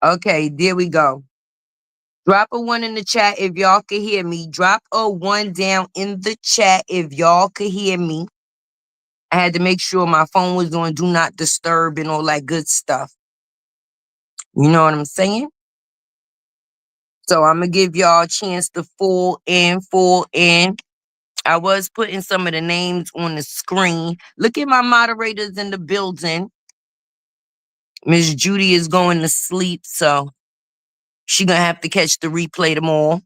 Okay, there we go. Drop a 1 in the chat if y'all can hear me. Drop a 1 down in the chat if y'all could hear me. I had to make sure my phone was on do not disturb and all that good stuff. You know what I'm saying? So I'm going to give y'all a chance to fall in. I was putting some of the names on the screen. Look at my moderators in the building. Miss Judy is going to sleep, so she going to have to catch the replay tomorrow.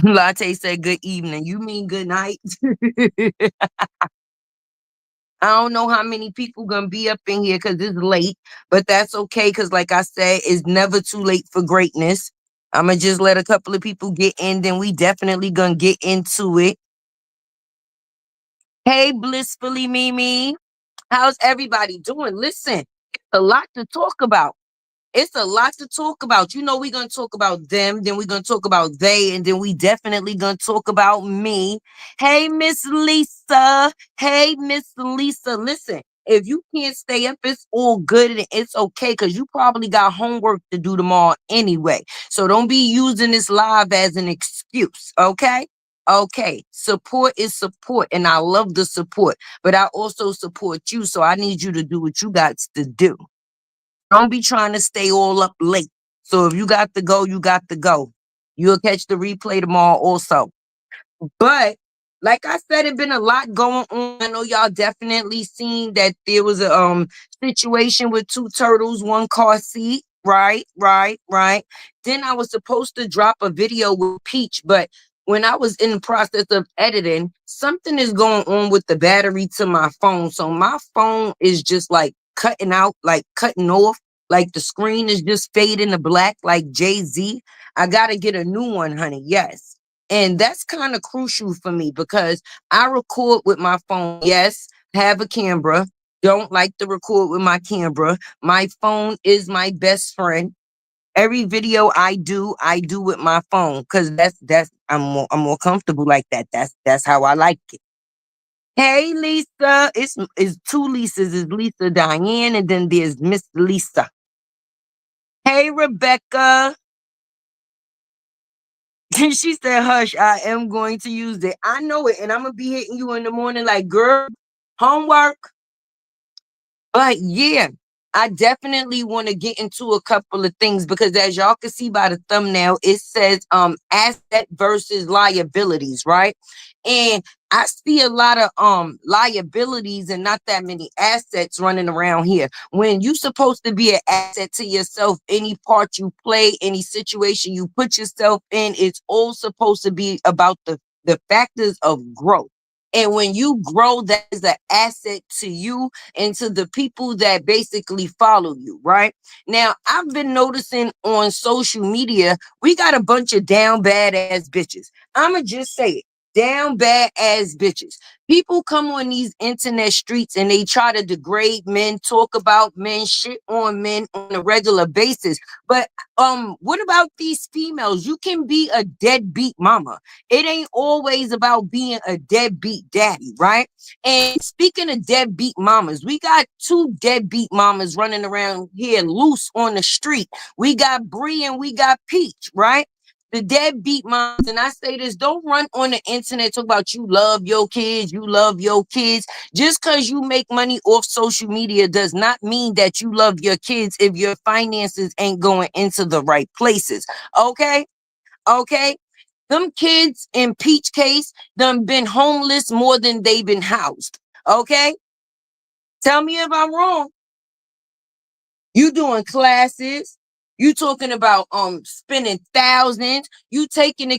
Latte said good evening. You mean good night? I don't know how many people gonna be up in here because it's late, but that's okay because like I said, it's never too late for greatness. I'm gonna just let a couple of people get in, then we definitely gonna get into it. Hey, Blissfully Mimi. How's everybody doing? Listen, a lot to talk about. It's a lot to talk about. You know, we're going to talk about them, then we're going to talk about they, and then we definitely going to talk about me. Hey, Miss Lisa. Hey, Miss Lisa. Listen, if you can't stay up, it's all good and it's okay because you probably got homework to do tomorrow anyway. So don't be using this live as an excuse, okay? Okay, support is support, and I love the support, but I also support you, so I need you to do what you got to do. Don't be trying to stay all up late. So if you got to go, you got to go. You'll catch the replay tomorrow also. But like I said, it been a lot going on. I know y'all definitely seen that there was a situation with 2 turtles, 1 car seat. Right. Then I was supposed to drop a video with Peach, but when I was in the process of editing, something is going on with the battery to my phone. So my phone is just like cutting out, like cutting off. Like the screen is just fading to black like Jay-Z. I gotta get a new one, honey. Yes. And that's kind of crucial for me because I record with my phone. Yes, have a camera. Don't like to record with my camera. My phone is my best friend. Every video I do with my phone because that's I'm more comfortable like that. That's how I like it. Hey Lisa, it's 2 Lisas. It's Lisa Diane and then there's Miss Lisa. Hey Rebecca. She said, hush, I am going to use it. I know it. And I'm going to be hitting you in the morning like, girl, homework. But yeah, I definitely want to get into a couple of things because as y'all can see by the thumbnail, it says asset versus liabilities, right? And I see a lot of liabilities and not that many assets running around here. When you're supposed to be an asset to yourself, any part you play, any situation you put yourself in, it's all supposed to be about the factors of growth. And when you grow, that is an asset to you and to the people that basically follow you, right? Now, I've been noticing on social media, we got a bunch of down bad ass bitches. I'ma just say it. Down bad ass bitches. People come on these internet streets and they try to degrade men, talk about men, shit on men on a regular basis. But what about these females? You can be a deadbeat mama. It ain't always about being a deadbeat daddy, right? And speaking of deadbeat mamas, we got 2 deadbeat mamas running around here loose on the street. We got Bree and we got Peach, right? The deadbeat moms, and I say this, don't run on the internet talk about you love your kids, you love your kids. Just because you make money off social media does not mean that you love your kids if your finances ain't going into the right places. Okay? Okay? Them kids in Peach case done been homeless more than they been housed. Okay? Tell me if I'm wrong. You doing classes. You talking about spending thousands. You taking the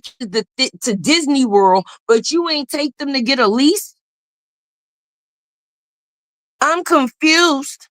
kids to Disney World, but you ain't take them to get a lease. I'm confused.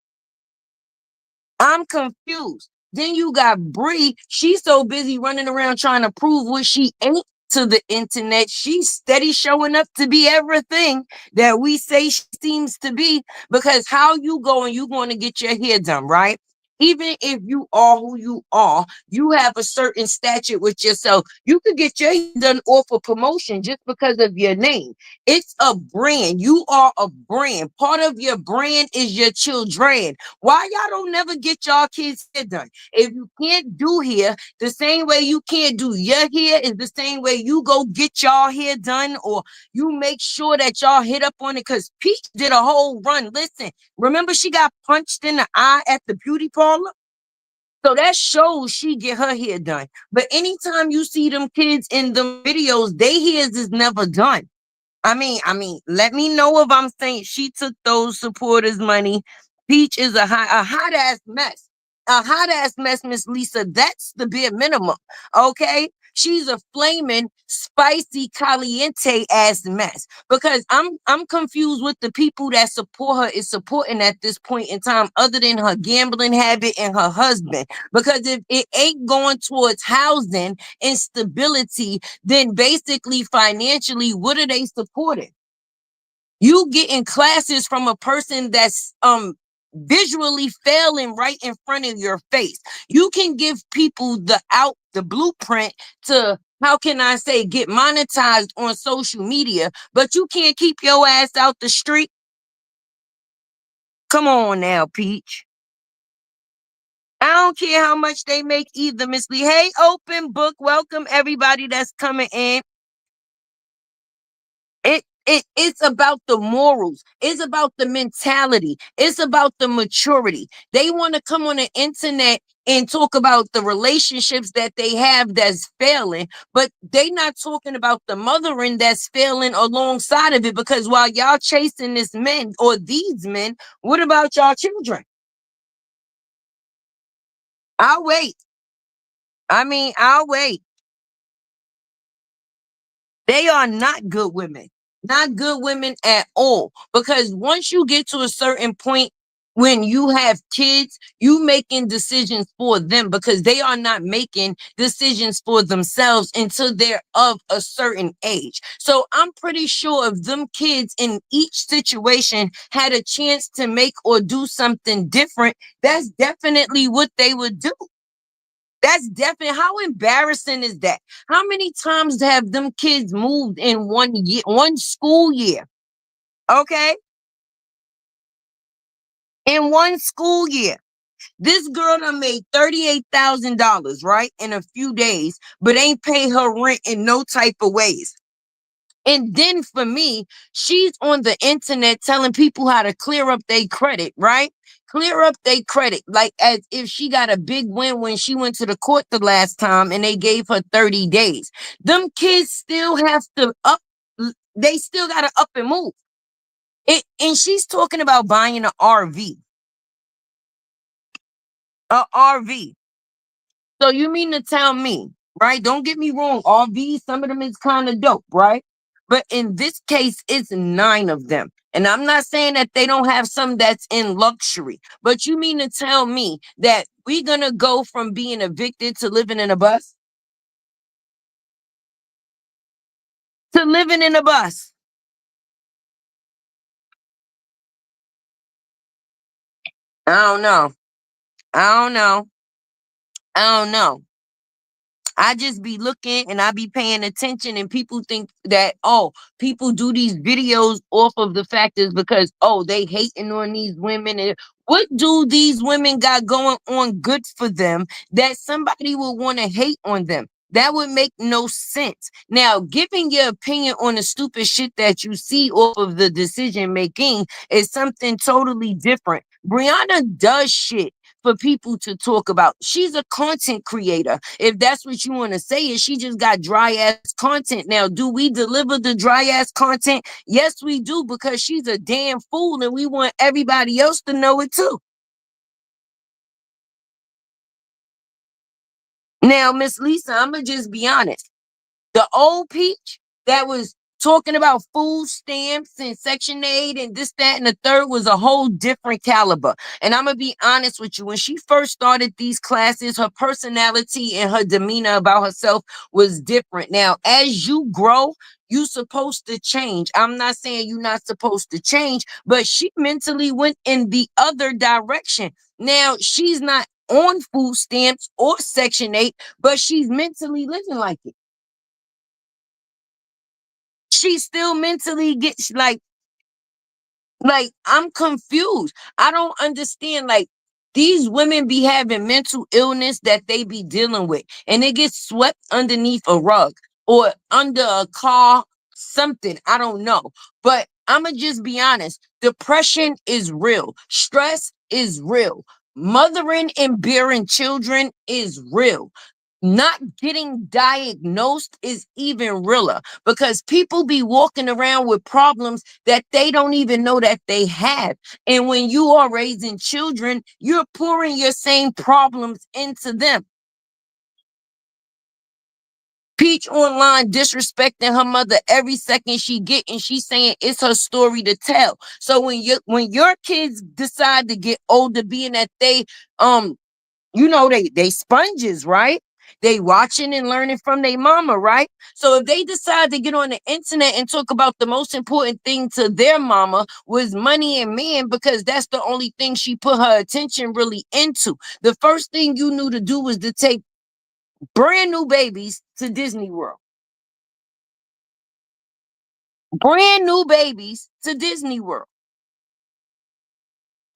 I'm confused. Then you got Bree. She's so busy running around trying to prove what she ain't to the internet. She's steady showing up to be everything that we say she seems to be. Because how you going to get your hair done, right? Even if you are who you are, you have a certain stature with yourself. You could get your hair done off a promotion just because of your name. It's a brand. You are a brand. Part of your brand is your children. Why y'all don't never get y'all kids hair done? If you can't do hair, the same way you can't do your hair is the same way you go get y'all hair done, or you make sure that y'all hit up on it. Because Peach did a whole run. Listen, remember she got punched in the eye at the beauty parlor? So that shows she get her hair done. But anytime you see them kids in the videos, their hairs is never done. I mean, let me know if I'm saying she took those supporters' money. Peach is a hot ass mess. A hot ass mess, Miss Lisa. That's the bare minimum. Okay? She's a flaming, spicy, caliente ass mess. Because I'm confused with the people that support her is supporting at this point in time, other than her gambling habit and her husband. Because if it ain't going towards housing and stability, then basically financially, what are they supporting? You getting classes from a person that's visually failing right in front of your face. You can give people the blueprint to, how can I say, get monetized on social media, but you can't keep your ass out the street. Come on now, Peach. I don't care how much they make either, Miss Lee. Hey, open book. Welcome everybody that's coming in. It's about the morals. It's about the mentality. It's about the maturity. They want to come on the internet and talk about the relationships that they have that's failing, but they not talking about the mothering that's failing alongside of it. Because while y'all chasing this men or these men, what about y'all children? I'll wait. I'll wait. They are not good women. Not good women at all. Because once you get to a certain point when you have kids, you making decisions for them, because they are not making decisions for themselves until they're of a certain age. So I'm pretty sure if them kids in each situation had a chance to make or do something different, that's definitely what they would do. That's definitely, how embarrassing is that? How many times have them kids moved in 1 year, 1 school year? Okay, in 1 school year. This girl done made $38,000, right, in a few days, but ain't pay her rent in no type of ways. And then for me, she's on the internet telling people how to clear up their credit, right? Clear up their credit, like as if she got a big win when she went to the court the last time and they gave her 30 days. Them kids still have to they still got to up and move. And she's talking about buying an RV. A RV. So you mean to tell me, right? Don't get me wrong, RVs, some of them is kind of dope, right? But in this case, it's 9 of them. And I'm not saying that they don't have some that's in luxury, but you mean to tell me that we're gonna go from being evicted to living in a bus? To living in a bus. I don't know. I don't know. I don't know. I just be looking and I be paying attention, and people think that, oh, people do these videos off of the fact is because, oh, they hating on these women. And what do these women got going on good for them that somebody would want to hate on them? That would make no sense. Now, giving your opinion on the stupid shit that you see off of the decision making is something totally different. Brianna does shit for people to talk about. She's a content creator. If that's what you want to say, is she just got dry ass content. Now, do we deliver the dry ass content? Yes, we do, because she's a damn fool and we want everybody else to know it too. Now, Miss Lisa, I'm going to just be honest. The old Peach that was talking about food stamps and Section 8 and this, that, and the third was a whole different caliber. And I'm going to be honest with you. When she first started these classes, her personality and her demeanor about herself was different. Now, as you grow, you supposed to change. I'm not saying you're not supposed to change, but she mentally went in the other direction. Now, she's not on food stamps or Section 8, but she's mentally living like it. She still mentally gets like, I'm confused. I don't understand. Like, these women be having mental illness that they be dealing with, and it gets swept underneath a rug or under a car, something. I don't know. But I'ma just be honest. Depression is real. Stress is real. Mothering and bearing children is real. Not getting diagnosed is even realer because people be walking around with problems that they don't even know that they have. And when you are raising children, you're pouring your same problems into them. Peach online disrespecting her mother every second she get, and she's saying it's her story to tell. So when your kids decide to get older, being that they they sponges, right? They watching and learning from their mama, right? So if they decide to get on the internet and talk about the most important thing to their mama was money and men, because that's the only thing she put her attention really into. The first thing you knew to do was to take brand new babies to Disney World. Brand new babies to Disney World,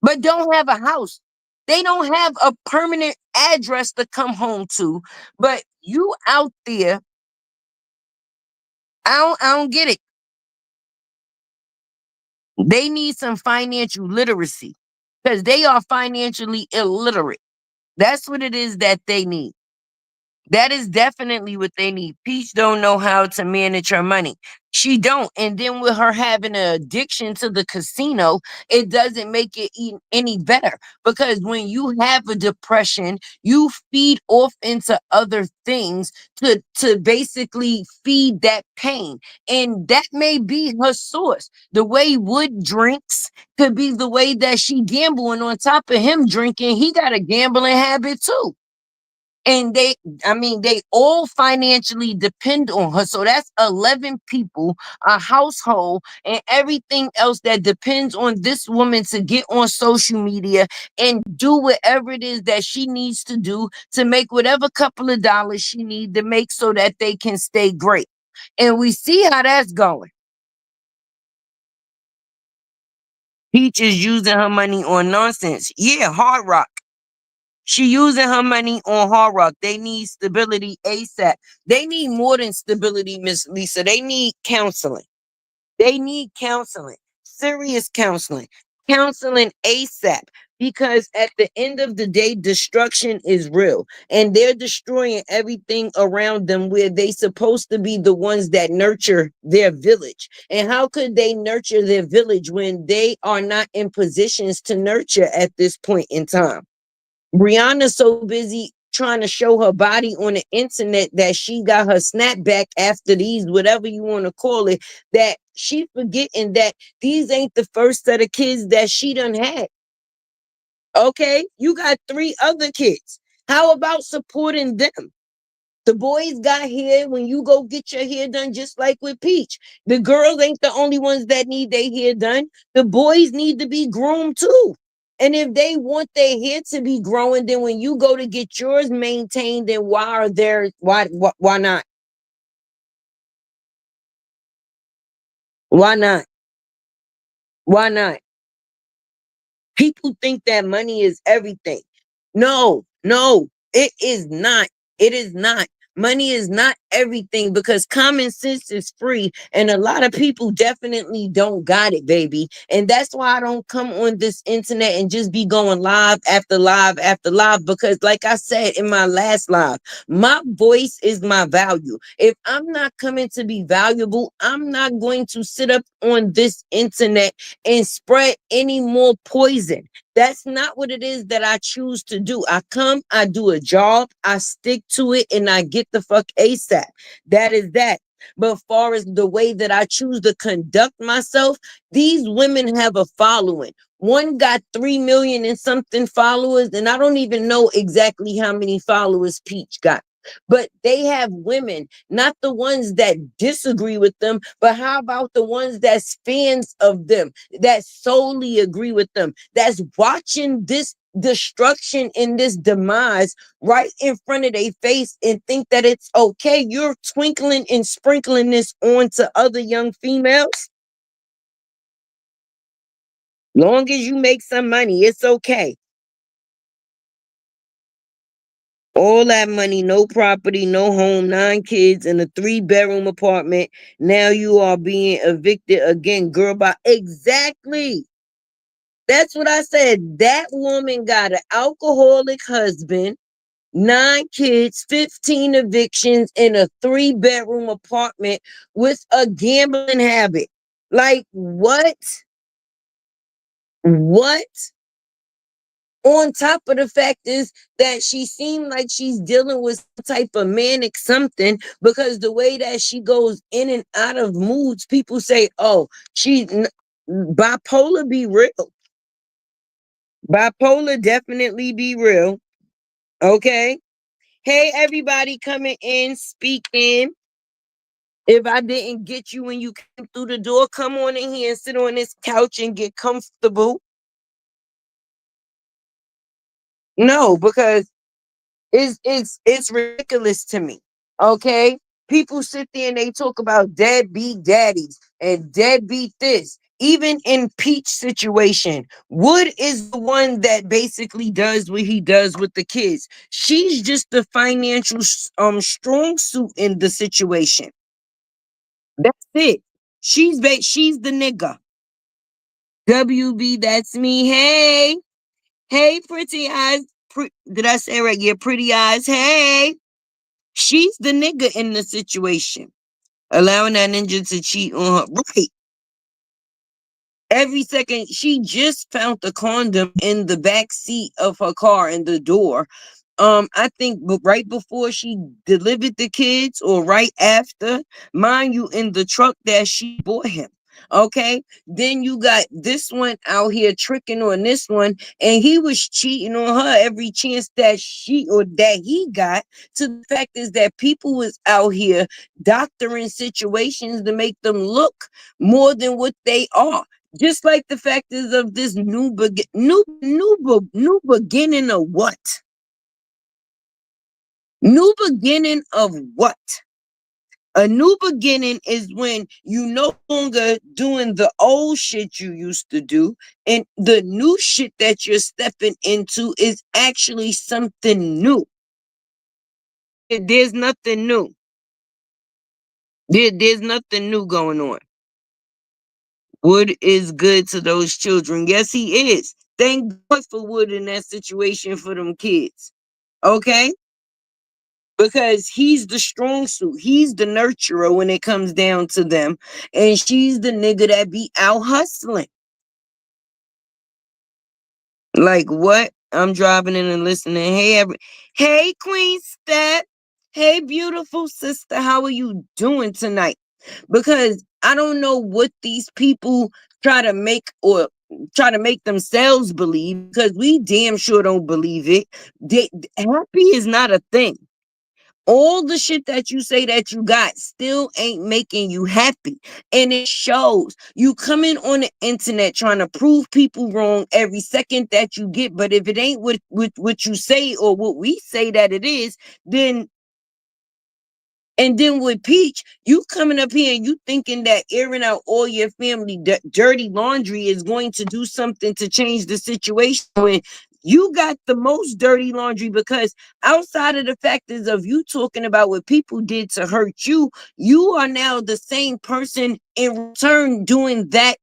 but don't have a house. They don't have a permanent address to come home to. But you out there, I don't get it. They need some financial literacy because they are financially illiterate. That's what it is that they need. That is definitely what they need. Peach don't know how to manage her money. She don't. And then with her having an addiction to the casino, it doesn't make it any better. Because when you have a depression, you feed off into other things to basically feed that pain. And that may be her source. The way Wood drinks could be the way that she gambling. On top of him drinking, he got a gambling habit too. And they all financially depend on her. So that's 11 people, a household, and everything else that depends on this woman to get on social media and do whatever it is that she needs to do to make whatever couple of dollars she needs to make so that they can stay great. And we see how that's going. Peach is using her money on nonsense. Yeah, Hard Rock. She using her money on Hard Rock. They need stability ASAP. They need more than stability, Miss Lisa. They need counseling. They need counseling. Serious counseling. Counseling ASAP. Because at the end of the day, destruction is real. And they're destroying everything around them where they supposed to be the ones that nurture their village. And how could they nurture their village when they are not in positions to nurture at this point in time? Brianna's so busy trying to show her body on the internet that she got her snapback after these, whatever you want to call it, that she forgetting that these ain't the first set of kids that she done had. Okay? You got 3 other kids. How about supporting them? The boys got hair when you go get your hair done, just like with Peach. The girls ain't the only ones that need their hair done. The boys need to be groomed too. And if they want their hair to be growing, then when you go to get yours maintained, then why are there? Why not? Why not? Why not? People think that money is everything. No, no, it is not. It is not. Money is not everything because common sense is free. And a lot of people definitely don't got it, baby. And that's why I don't come on this internet and just be going live after live after live. Because, like I said in my last live, my voice is my value. If I'm not coming to be valuable, I'm not going to sit up on this internet and spread any more poison. That's not what it is that I choose to do. I come, I do a job, I stick to it, and I get the fuck ASAP. That is that. But far as the way that I choose to conduct myself, these women have a following. One got 3 million and something followers, and I don't even know exactly how many followers Peach got. But they have women, not the ones that disagree with them, but how about the ones that's fans of them, that solely agree with them, that's watching this destruction and this demise right in front of their face and think that it's okay. You're twinkling and sprinkling this on to other young females. Long as you make some money, it's okay. All that money, no property, no home, 9 kids in a 3-bedroom apartment. Now you are being evicted again, girl. By exactly. That's what I said. That woman got an alcoholic husband, 9 kids, 15 evictions in a 3-bedroom apartment with a gambling habit. Like, what? What? On top of the fact is that she seemed like she's dealing with some type of manic something, because the way that she goes in and out of moods, people say, oh, bipolar be real. Bipolar definitely be real. Okay. Hey, everybody coming in, speaking. If I didn't get you when you came through the door, come on in here and sit on this couch and get comfortable. No, because it's ridiculous to me. Okay? People sit there and they talk about deadbeat daddies and deadbeat this. Even in Peach situation, Wood is the one that basically does what he does with the kids. She's just the financial strong suit in the situation. That's it. She's the nigga. WB, that's me. Hey. Hey, pretty eyes. Did I say it right? Yeah, pretty eyes. Hey. She's the nigga in the situation, allowing that ninja to cheat on her. Right. Every second, she just found the condom in the back seat of her car in the door. I think right before she delivered the kids, or right after, mind you, in the truck that she bought him. Okay, then you got this one out here tricking on this one, and he was cheating on her every chance that she or that he got. To the fact is that people was out here doctoring situations to make them look more than what they are. Just like the fact is of this new beginning of what? New beginning of what? A new beginning is when you no longer doing the old shit you used to do, and the new shit that you're stepping into is actually something new. There's nothing new. There's nothing new going on. Wood is good to those children. Yes, he is. Thank God for Wood in that situation for them kids. Okay? Because he's the strong suit. He's the nurturer when it comes down to them. And she's the nigga that be out hustling. Like what? I'm driving in and listening. Hey, Queen Step. Hey, beautiful sister. How are you doing tonight? Because I don't know what these people try to make or try to make themselves believe, because we damn sure don't believe it. Happy is not a thing. All the shit that you say that you got still ain't making you happy. And it shows. You coming on the internet trying to prove people wrong every second that you get. But if it ain't what you say or what we say that it is, then and then with Peach, you coming up here and you thinking that airing out all your family dirty laundry is going to do something to change the situation, when you got the most dirty laundry. Because outside of the factors of you talking about what people did to hurt you, you are now the same person in return doing that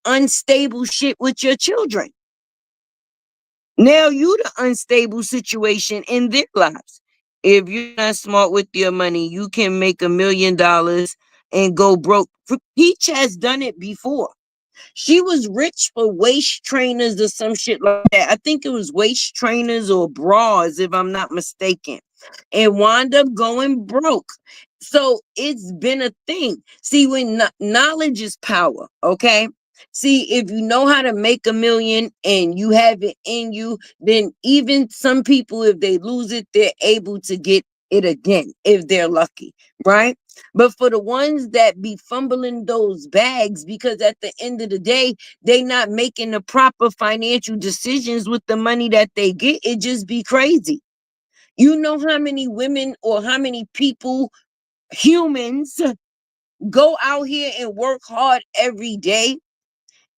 unstable shit with your children. Now you the unstable situation in their lives. If you're not smart with your money, you can make $1 million and go broke. Peach has done it before. She was rich for waist trainers or some shit like that. I think it was waist trainers or bras, if I'm not mistaken, and wound up going broke. So it's been a thing. See, when knowledge is power, okay? See, if you know how to make a million and you have it in you, then even some people, if they lose it, they're able to get it again if they're lucky, right? But for the ones that be fumbling those bags, because at the end of the day, they not making the proper financial decisions with the money that they get, it just be crazy. You know how many women or how many people, humans, go out here and work hard every day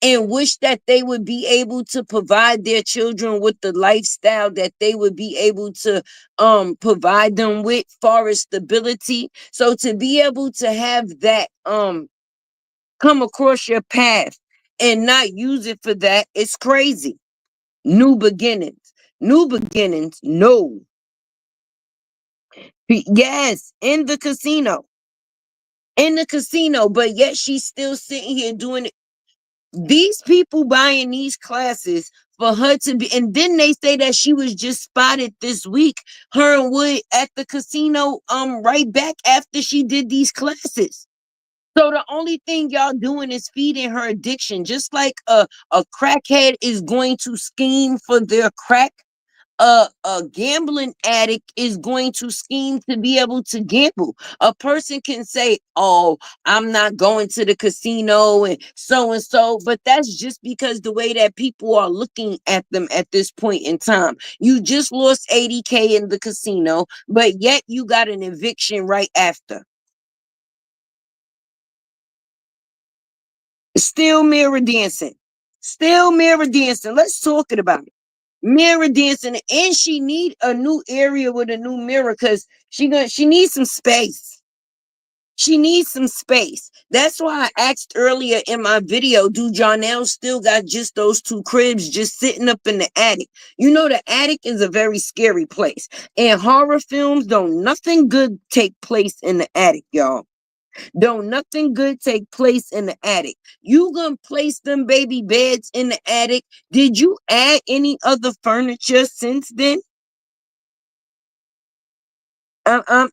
and wish that they would be able to provide their children with the lifestyle that they would be able to provide them with far as stability. So to be able to have that come across your path and not use it for that, it's crazy. New beginnings. New beginnings. No. Yes, in the casino. In the casino, but yet she's still sitting here doing it. These people buying these classes for her to be, and then they say that she was just spotted this week, her and Wood at the casino, right back after she did these classes. So the only thing y'all doing is feeding her addiction, just like a crackhead is going to scheme for their crack. A gambling addict is going to scheme to be able to gamble. A person can say, "Oh, I'm not going to the casino and so," but that's just because the way that people are looking at them at this point in time. You just lost 80K in the casino, but yet you got an eviction right after. Still mirror dancing. Still mirror dancing. Let's talk about it. Mirror dancing, and she need a new area with a new mirror because she needs some space. She needs some space. That's why I asked earlier in my video, do Jonelle still got just those two cribs just sitting up in the attic? You know, the attic is a very scary place. And horror films don't nothing good take place in the attic, y'all. Don't nothing good take place in the attic. You gonna place them baby beds in the attic? Did you add any other furniture since then? I'm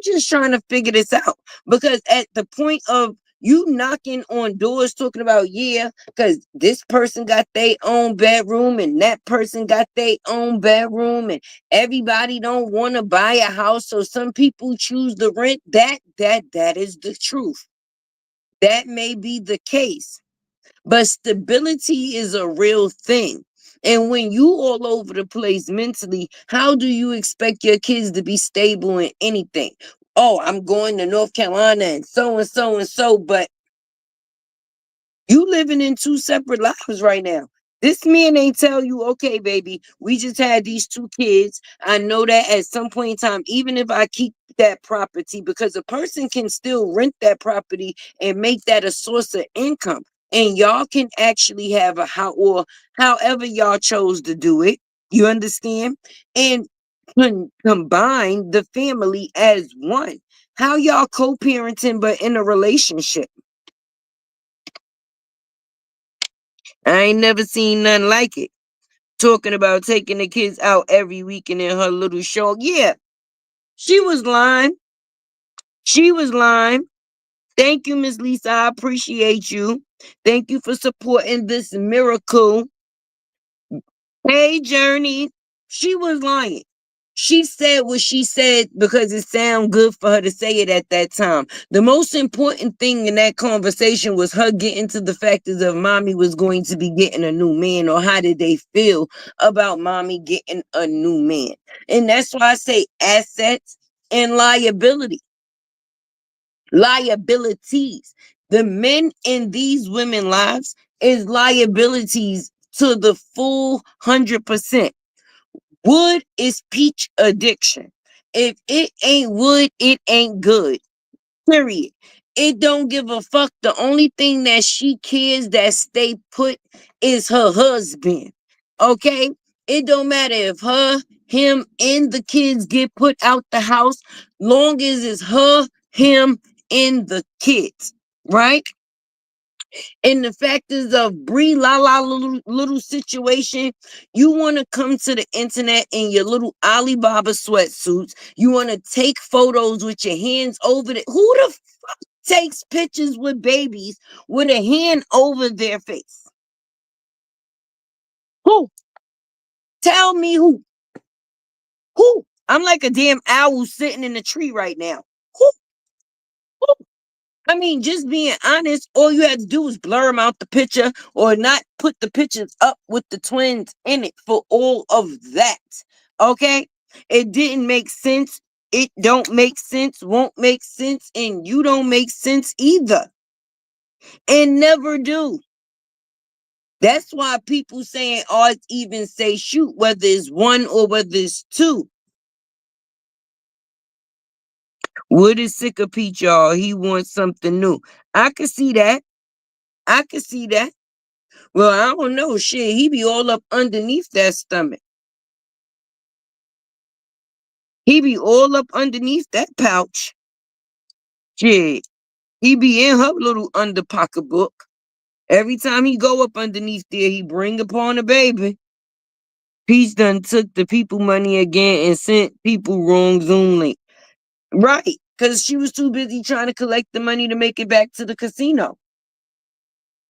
just trying to figure this out because at the point of you knocking on doors talking about, yeah, because this person got their own bedroom and that person got their own bedroom and everybody don't want to buy a house, so some people choose to rent. That is the truth. That may be the case, but stability is a real thing. And when you all over the place mentally, how do you expect your kids to be stable in anything? Oh, I'm going to North Carolina and so and so and so, but you living in two separate lives right now. This man ain't tell you, okay, baby, we just had these two kids. I know that at some point in time, even if I keep that property, because a person can still rent that property and make that a source of income. And y'all can actually have a house or however y'all chose to do it. You understand? And combine the family as one. How y'all co-parenting but in a relationship? I ain't never seen nothing like it. Talking about taking the kids out every weekend in her little show. Yeah, she was lying. She was lying. Thank you, Miss Lisa. I appreciate you. Thank you for supporting this miracle. Hey, Journey. She was lying. She said what she said because it sounded good for her to say it at that time. The most important thing in that conversation was her getting to the fact is if mommy was going to be getting a new man, or how did they feel about mommy getting a new man. And that's why I say assets and liability. Liabilities. The men in these women lives is liabilities to the full 100%. Wood is peach addiction. If it ain't wood, it ain't good. Period. It don't give a fuck. The only thing that she cares that stay put is her husband. Okay? It don't matter if her, him, and the kids get put out the house, long as it's her, him, and the kids. Right? And the fact is of Bree La little situation, you want to come to the internet in your little Alibaba sweatsuits. You want to take photos with your hands over the who the fuck takes pictures with babies with a hand over their face? Who? Tell me who? Who? I'm like a damn owl sitting in a tree right now. Whoop, whoop. I mean, just being honest, all you had to do was blur them out the picture or not put the pictures up with the twins in it for all of that. Okay? It didn't make sense. It don't make sense, won't make sense, and you don't make sense either. And never do. That's why people saying odds even say shoot, whether it's one or whether it's two. Wood is sick of Peach, y'all. He wants something new. I can see that. I can see that. Well, I don't know. Shit, he be all up underneath that stomach. He be all up underneath that pouch. Shit, he be in her little under pocketbook. Every time he go up underneath there, he bring upon a baby. Peach done took the people money again and sent people wrong Zoom link. Right, because she was too busy trying to collect the money to make it back to the casino.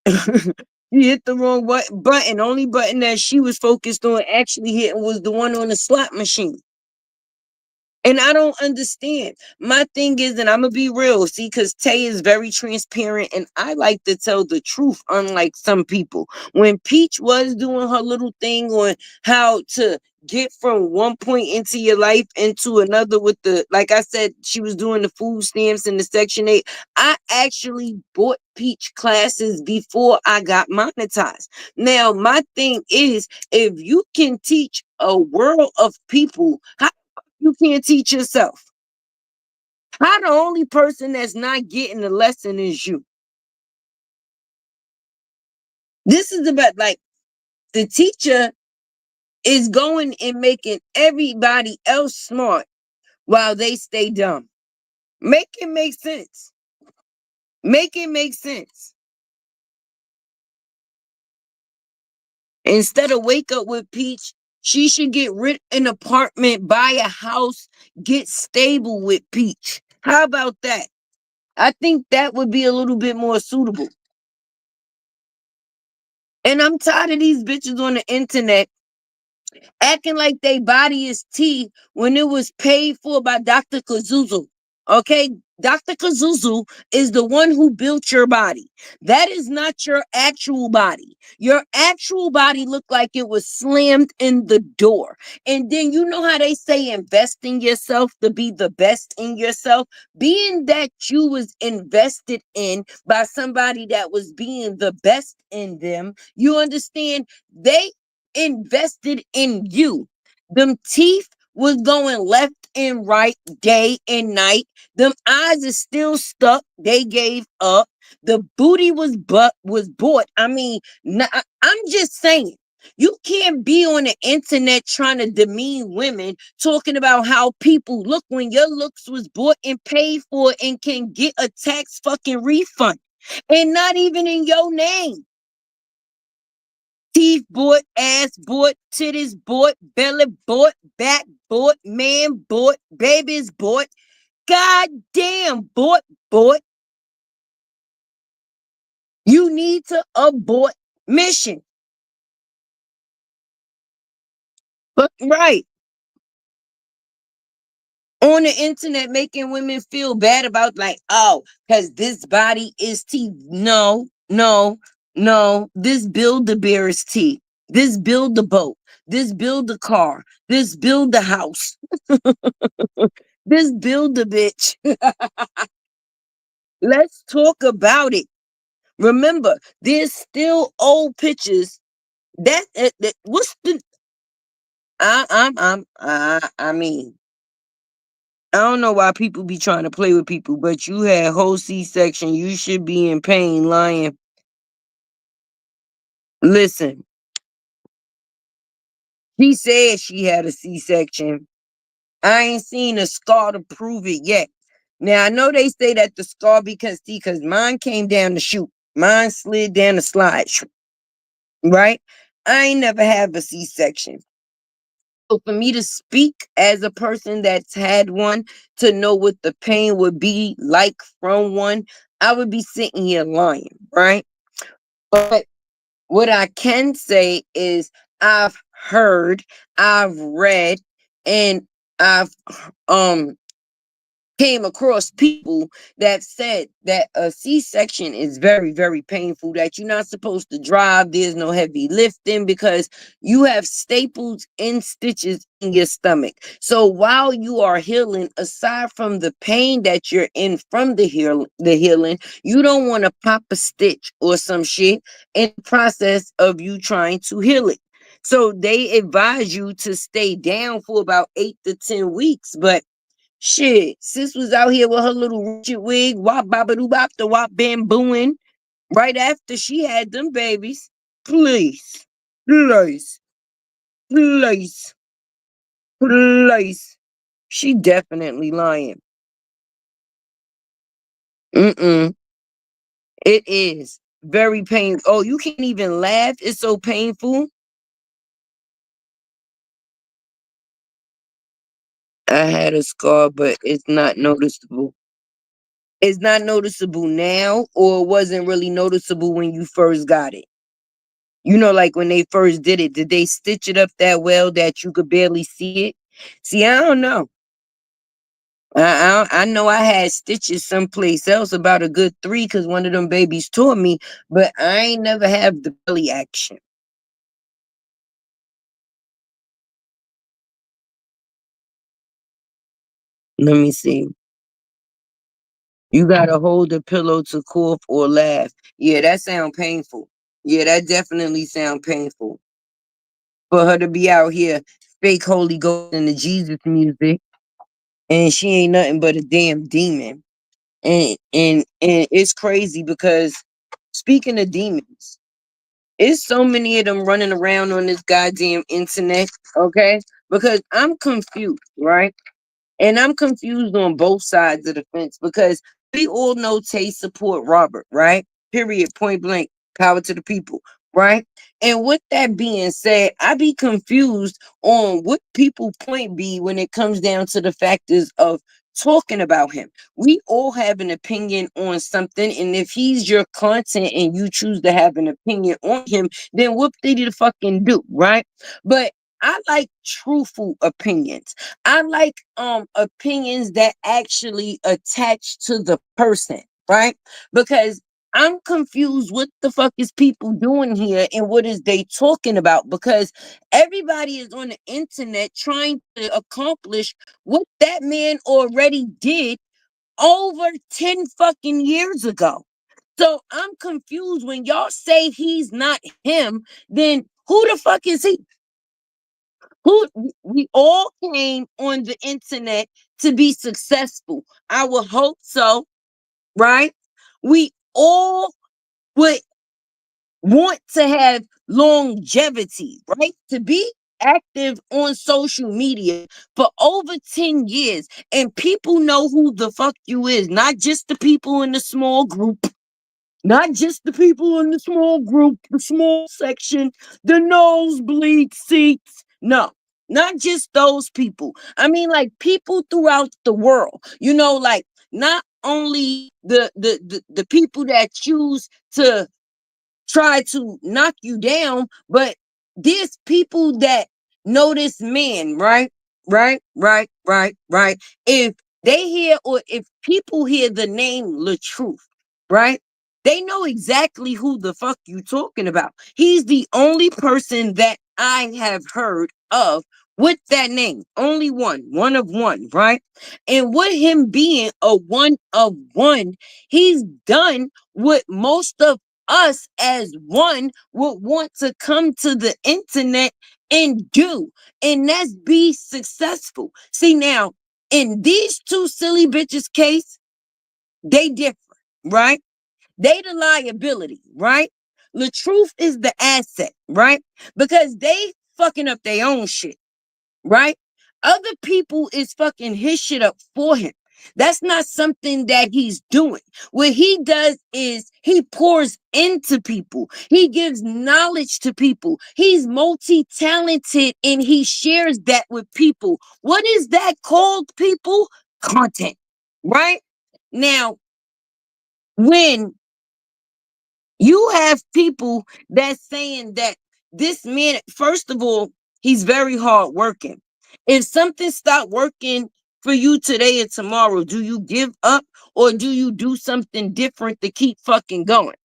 She hit the wrong button. Only button that she was focused on actually hitting was the one on the slot machine. And I don't understand. My thing is, and I'm gonna be real, see, because Tay is very transparent, and I like to tell the truth, unlike some people. When Peach was doing her little thing on how to get from one point into your life into another with the, like I said, she was doing the food stamps and the Section 8. I actually bought Peach classes before I got monetized. Now, my thing is, if you can teach a world of people how you can't teach yourself. How the only person that's not getting the lesson is you. This is about like the teacher is going and making everybody else smart while they stay dumb. Make it make sense. Make it make sense. Instead of wake up with Peach, she should get rid an apartment, buy a house, get stable with Peach. How about that? I think that would be a little bit more suitable. And I'm tired of these bitches on the internet acting like they body is tea when it was paid for by Dr. Kazuzu. Okay? Dr. Kazuzu is the one who built your body. That is not your actual body. Your actual body looked like it was slammed in the door. And then you know how they say invest in yourself to be the best in yourself? Being that you was invested in by somebody that was being the best in them, you understand? They invested in you. Them teeth was going left and right, day and night. Them eyes is still stuck. They gave up. The booty was bought. I mean, I'm just saying. You can't be on the internet trying to demean women, talking about how people look when your looks was bought and paid for and can get a tax fucking refund. And not even in your name. Teeth bought, ass bought, titties bought, belly bought, back bought, man bought, babies bought. God damn, bought. You need to abort mission. But right. On the internet making women feel bad about like, oh, because this body is teeth. No, no, no. This build the bear is teeth. This build the boat. This build the car. This build the house. This build the bitch. Let's talk about it. Remember, there's still old pictures. That what's the I mean, I don't know why people be trying to play with people, but you had whole C-section. You should be in pain, lying. Listen, she said she had a C-section. I ain't seen a scar to prove it yet. Now I know they say that the scar because mine came down the chute. Mine slid down the slide, right? I ain't never had a C-section. So for me to speak as a person that's had one to know what the pain would be like from one, I would be sitting here lying, right? But what I can say is I've heard, I've read, and I've um came across people that said that a C-section is very, very painful, that you're not supposed to drive, there's no heavy lifting because you have staples and stitches in your stomach. So while you are healing, aside from the pain that you're in from the healing, you don't want to pop a stitch or some shit in the process of you trying to heal it. So they advise you to stay down for about 8 to 10 weeks, but shit, sis was out here with her little Richard wig, wop babadoo bop the wop bambooing right after she had them babies. Please, please, please, please. She definitely lying. Mm-mm. It is very painful. Oh, you can't even laugh. It's so painful. I had a scar, but it's not noticeable. It's not noticeable now, or it wasn't really noticeable when you first got it. You know, like when they first did they stitch it up that well that you could barely see it? See, I don't know. I know I had stitches someplace else, about a good three, because one of them babies tore me, but I ain't never have the belly action. Let me see. You gotta hold the pillow to cough or laugh. Yeah, that sound painful. Yeah, that definitely sound painful. For her to be out here fake Holy Ghost and the Jesus music, and she ain't nothing but a damn demon. And it's crazy because, speaking of demons, it's so many of them running around on this goddamn internet. Okay, because I'm confused, right? And I'm confused on both sides of the fence because we all know Tay support Robert, right? Period. Point blank. Power to the people, right? And with that being said, I be confused on what people point be when it comes down to the factors of talking about him. We all have an opinion on something, and if he's your content and you choose to have an opinion on him, then whoop did the fucking do, right? But I like truthful opinions. I like opinions that actually attach to the person, right? Because I'm confused what the fuck is people doing here and what is they talking about, because everybody is on the internet trying to accomplish what that man already did over 10 fucking years ago. So I'm confused when y'all say he's not him, then who the fuck is he? Who we all came on the internet to be successful. I would hope so, right? We all would want to have longevity, right? To be active on social media for over 10 years and people know who the fuck you is, not just the people in the small group. Not just the people in the small group, the small section, the nosebleed seats. No, not just those people. I mean, like people throughout the world. You know, like not only the people that choose to try to knock you down, but there's people that know this man, right? Right. If they hear, or if people hear the name LaTruth, right? They know exactly who the fuck you talking about. He's the only person that I have heard of with that name. Only one of one, right? And with him being a one of one, he's done what most of us as one would want to come to the internet and do, and that's be successful. See, now in these two silly bitches case, they differ, right? They the liability, right? The truth is the asset, right? Because they fucking up their own shit, right? Other people is fucking his shit up for him. That's not something that he's doing. What he does is he pours into people. He gives knowledge to people. He's multi-talented and he shares that with people. What is that called, people? Content, right? Now, when you have people that's saying that this man, first of all, he's very hard working. If something stopped working for you today and tomorrow, do you give up or do you do something different to keep fucking going?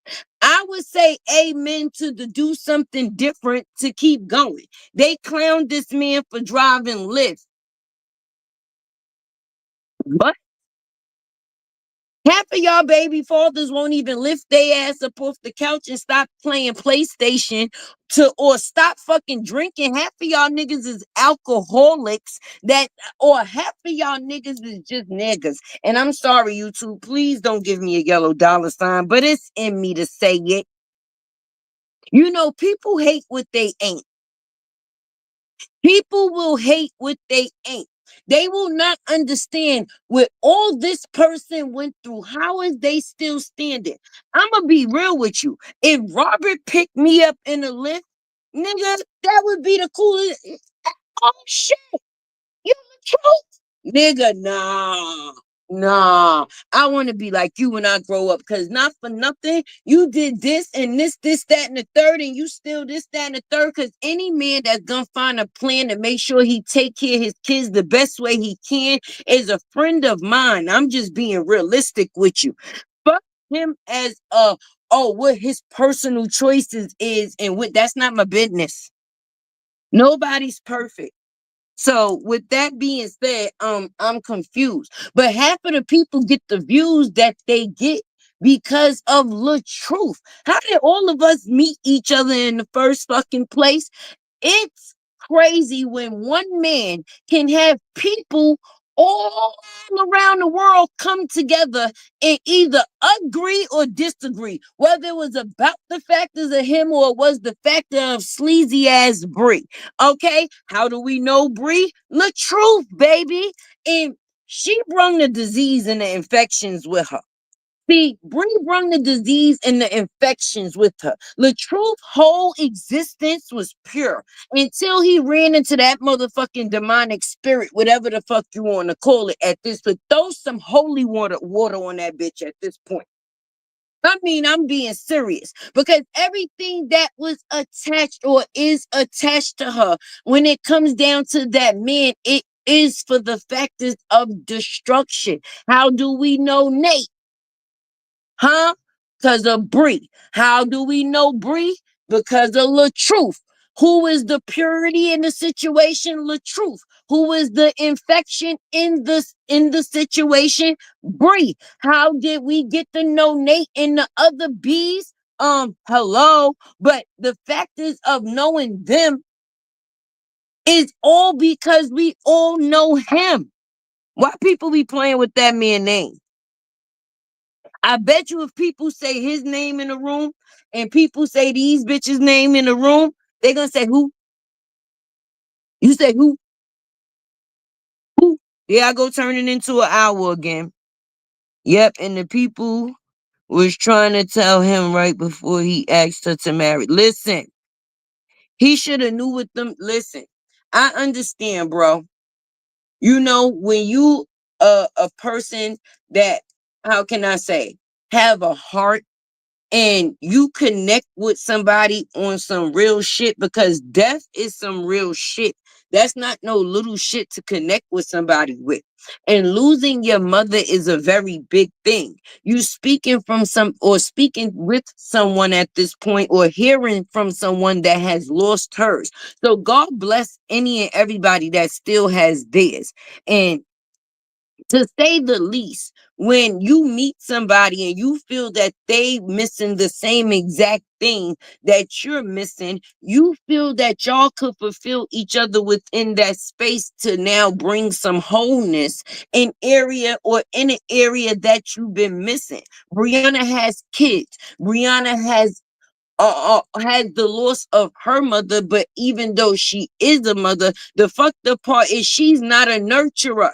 I would say amen to the do something different to keep going. They clowned this man for driving Lyft. What? Half of y'all baby fathers won't even lift their ass up off the couch and stop playing PlayStation to or stop fucking drinking. Half of y'all niggas is alcoholics that or half of y'all niggas is just niggas. And I'm sorry, YouTube. Please don't give me a yellow dollar sign, but it's in me to say it. You know, people hate what they ain't. People will hate what they ain't. They will not understand what all this person went through. How is they still standing? I'm going to be real with you. If Robert picked me up in a lift, nigga, that would be the coolest. Oh, shit. You the truth? Nigga, nah. Nah, I want to be like you when I grow up, because not for nothing, you did this and this, that, and the third, and you still this, that, and the third, because any man that's gonna find a plan to make sure he take care of his kids the best way he can is a friend of mine. I'm just being realistic with you. Fuck him as what his personal choices is, and what that's not my business. Nobody's perfect. So with that being said, I'm confused. But half of the people get the views that they get because of LATRUTH. How did all of us meet each other in the first fucking place? It's crazy when one man can have people all around the world come together and either agree or disagree, whether it was about the factors of him or it was the factor of sleazy ass Brie. Okay, how do we know Brie? LATRUTH, baby. And she brung the disease and the infections with her. See, Brie brought the disease and the infections with her. LATRUTH's whole existence was pure until he ran into that motherfucking demonic spirit, whatever the fuck you want to call it at this. But throw some holy water on that bitch at this point. I mean, I'm being serious because everything that was attached or is attached to her, when it comes down to that man, it is for the factors of destruction. How do we know Nate? Huh? Because of Brie. How do we know Brie? Because of LATRUTH. Who is the purity in the situation? LATRUTH. Who is the infection in the situation? Brie. How did we get to know Nate and the other bees? Hello. But the factors of knowing them is all because we all know him. Why people be playing with that man name? I bet you if people say his name in the room and people say these bitches' name in the room, they're gonna say who? You say who? Who? Yeah, I go turning into an hour again. Yep, and the people was trying to tell him right before he asked her to marry. Listen, he should have knew with them. Listen, I understand, bro. You know, when you a person that, how can I say, have a heart and you connect with somebody on some real shit, because death is some real shit. That's not no little shit to connect with somebody with. And losing your mother is a very big thing. You speaking from some or speaking with someone at this point or hearing from someone that has lost hers. So God bless any and everybody that still has theirs. And to say the least, when you meet somebody and you feel that they missing the same exact thing that you're missing, you feel that y'all could fulfill each other within that space to now bring some wholeness in an area that you've been missing. Brianna has kids. Brianna has the loss of her mother, but even though she is a mother, the fucked up part is she's not a nurturer.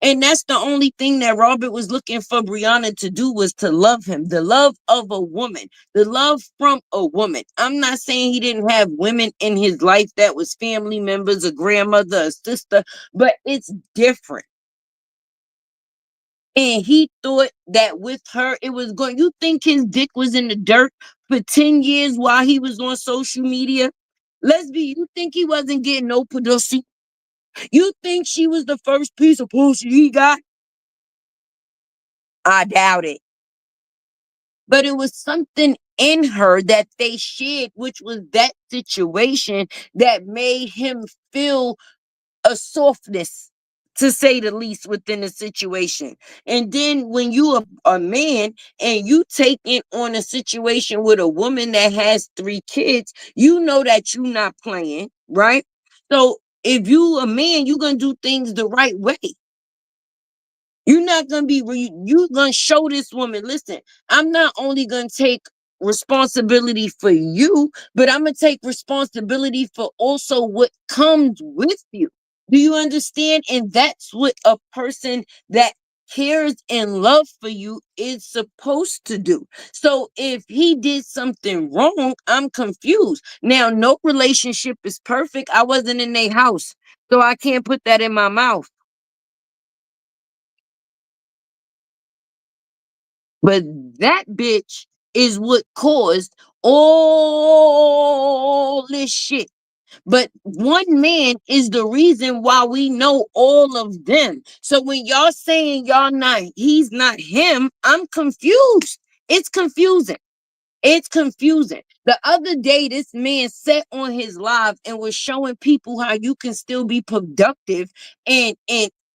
And that's the only thing that Robert was looking for Brianna to do, was to love him. The love of a woman, the love from a woman. I'm not saying he didn't have women in his life that was family members, a grandmother, a sister, but it's different. And he thought that with her, it was going. You think his dick was in the dirt for 10 years while he was on social media? You think he wasn't getting no pussy? You think she was the first piece of pussy he got? I doubt it. But it was something in her that they shared, which was that situation that made him feel a softness, to say the least, within the situation. And then when you are a man and you take it on a situation with a woman that has 3 kids, you know that you're not playing, right? So if you a man, you're gonna do things the right way. You're not gonna be you gonna show this woman, listen, I'm not only gonna take responsibility for you, but I'm gonna take responsibility for also what comes with you. Do you understand? And that's what a person that cares and love for you is supposed to do. So if he did something wrong, I'm confused. Now, no relationship is perfect. I wasn't in their house, so I can't put that in my mouth. But that bitch is what caused all this shit. But one man is the reason why we know all of them. So when y'all saying y'all not, he's not him, I'm confused. It's confusing. It's confusing. The other day, this man sat on his live and was showing people how you can still be productive and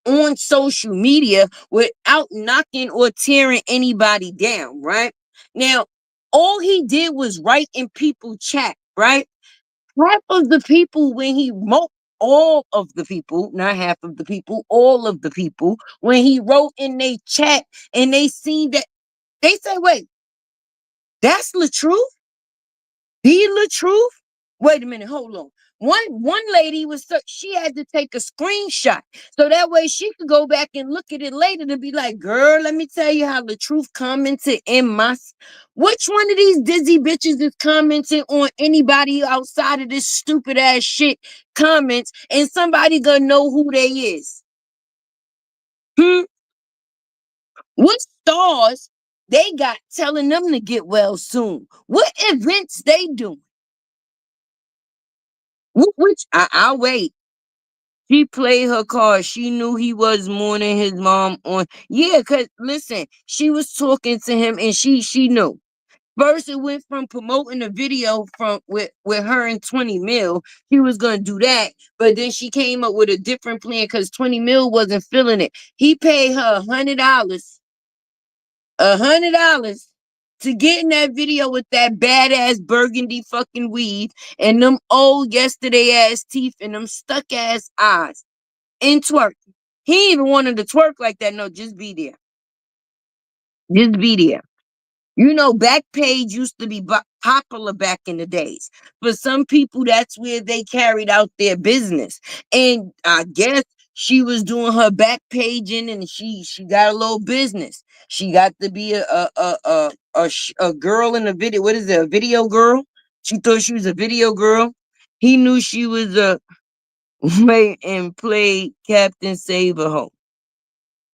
on social media without knocking or tearing anybody down, right? Now, all he did was write in people chat, right? Half of the people when he wrote, all of the people, not half of the people, all of the people, when he wrote in they chat and they seen that, they say, wait, that's LATRUTH? The LATRUTH? Wait a minute, hold on. One lady she had to take a screenshot so that way she could go back and look at it later to be like, girl, let me tell you how LATRUTH commented in my. Which one of these dizzy bitches is commenting on anybody outside of this stupid ass shit comments and somebody gonna know who they is? Hmm? What stars they got telling them to get well soon? What events they doing? Which I'll wait. She played her card. She knew he was mourning his mom on. Yeah, cause listen, she was talking to him and she knew. First, it went from promoting a video from with her and 20 mil. She was gonna do that, but then she came up with a different plan because 20 mil wasn't feeling it. He paid her $100 to get in that video with that badass burgundy fucking weave and them old yesterday ass teeth and them stuck ass eyes and twerk. He ain't even wanted to twerk like that. No, just be there. Just be there. You know, Backpage used to be popular back in the days. For some people, that's where they carried out their business. And I guess she was doing her back paging, and she got a little business. She got to be a girl in a video. What is it? A video girl? She thought she was a video girl. He knew she was a wait and played Captain Saberho,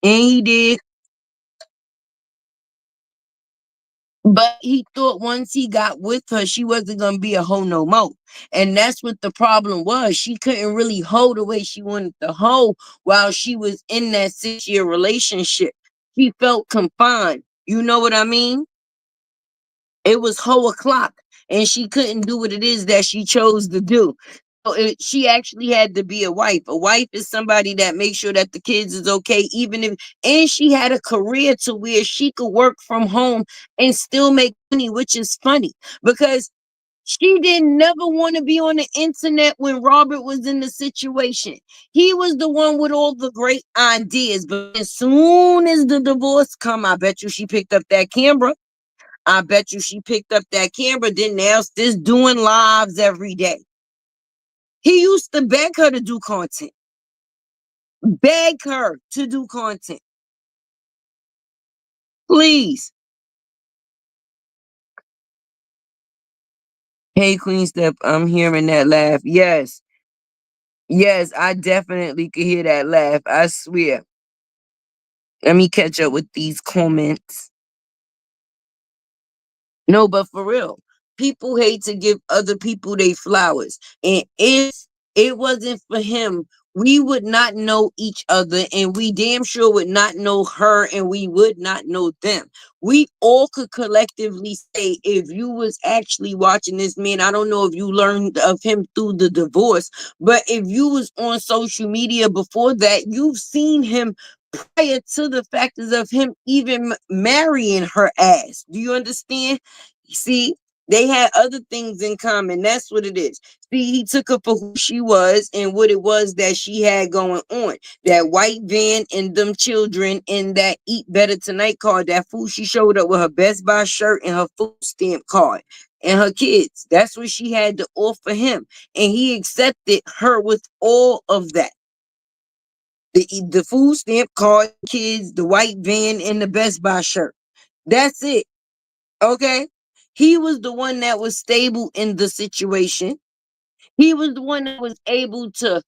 and he did. But he thought once he got with her, she wasn't gonna be a hoe no more. And that's what the problem was. She couldn't really hoe the way she wanted to hoe while she was in that 6-year relationship. She felt confined. You know what I mean? It was hoe o'clock, and she couldn't do what it is that she chose to do. So she actually had to be a wife. A wife is somebody that makes sure that the kids is okay, even if, and she had a career to where she could work from home and still make money, which is funny because she didn't never want to be on the internet when Robert was in the situation. He was the one with all the great ideas, but as soon as the divorce come, I bet you she picked up that camera. I bet you she picked up that camera, then now just doing lives every day. He used to beg her to do content. Beg her to do content. Please. Hey, Queen Step, I'm hearing that laugh. Yes. Yes, I definitely could hear that laugh. I swear. Let me catch up with these comments. No, but for real, people hate to give other people their flowers. And if it wasn't for him we would not know each other, and we damn sure would not know her, and we would not know them. We all could collectively say, if you was actually watching this man, I don't know if you learned of him through the divorce, but if you was on social media before that, you've seen him prior to the factors of him even marrying her ass. Do you understand? See, they had other things in common. That's what it is. See, he took her for who she was and what it was that she had going on. That white van and them children and that Eat Better Tonight card. That fool, she showed up with her Best Buy shirt and her food stamp card and her kids. That's what she had to offer him. And he accepted her with all of that. The food stamp card, kids, the white van, and the Best Buy shirt. That's it. Okay. He was the one that was stable in the situation. He was the one that was able to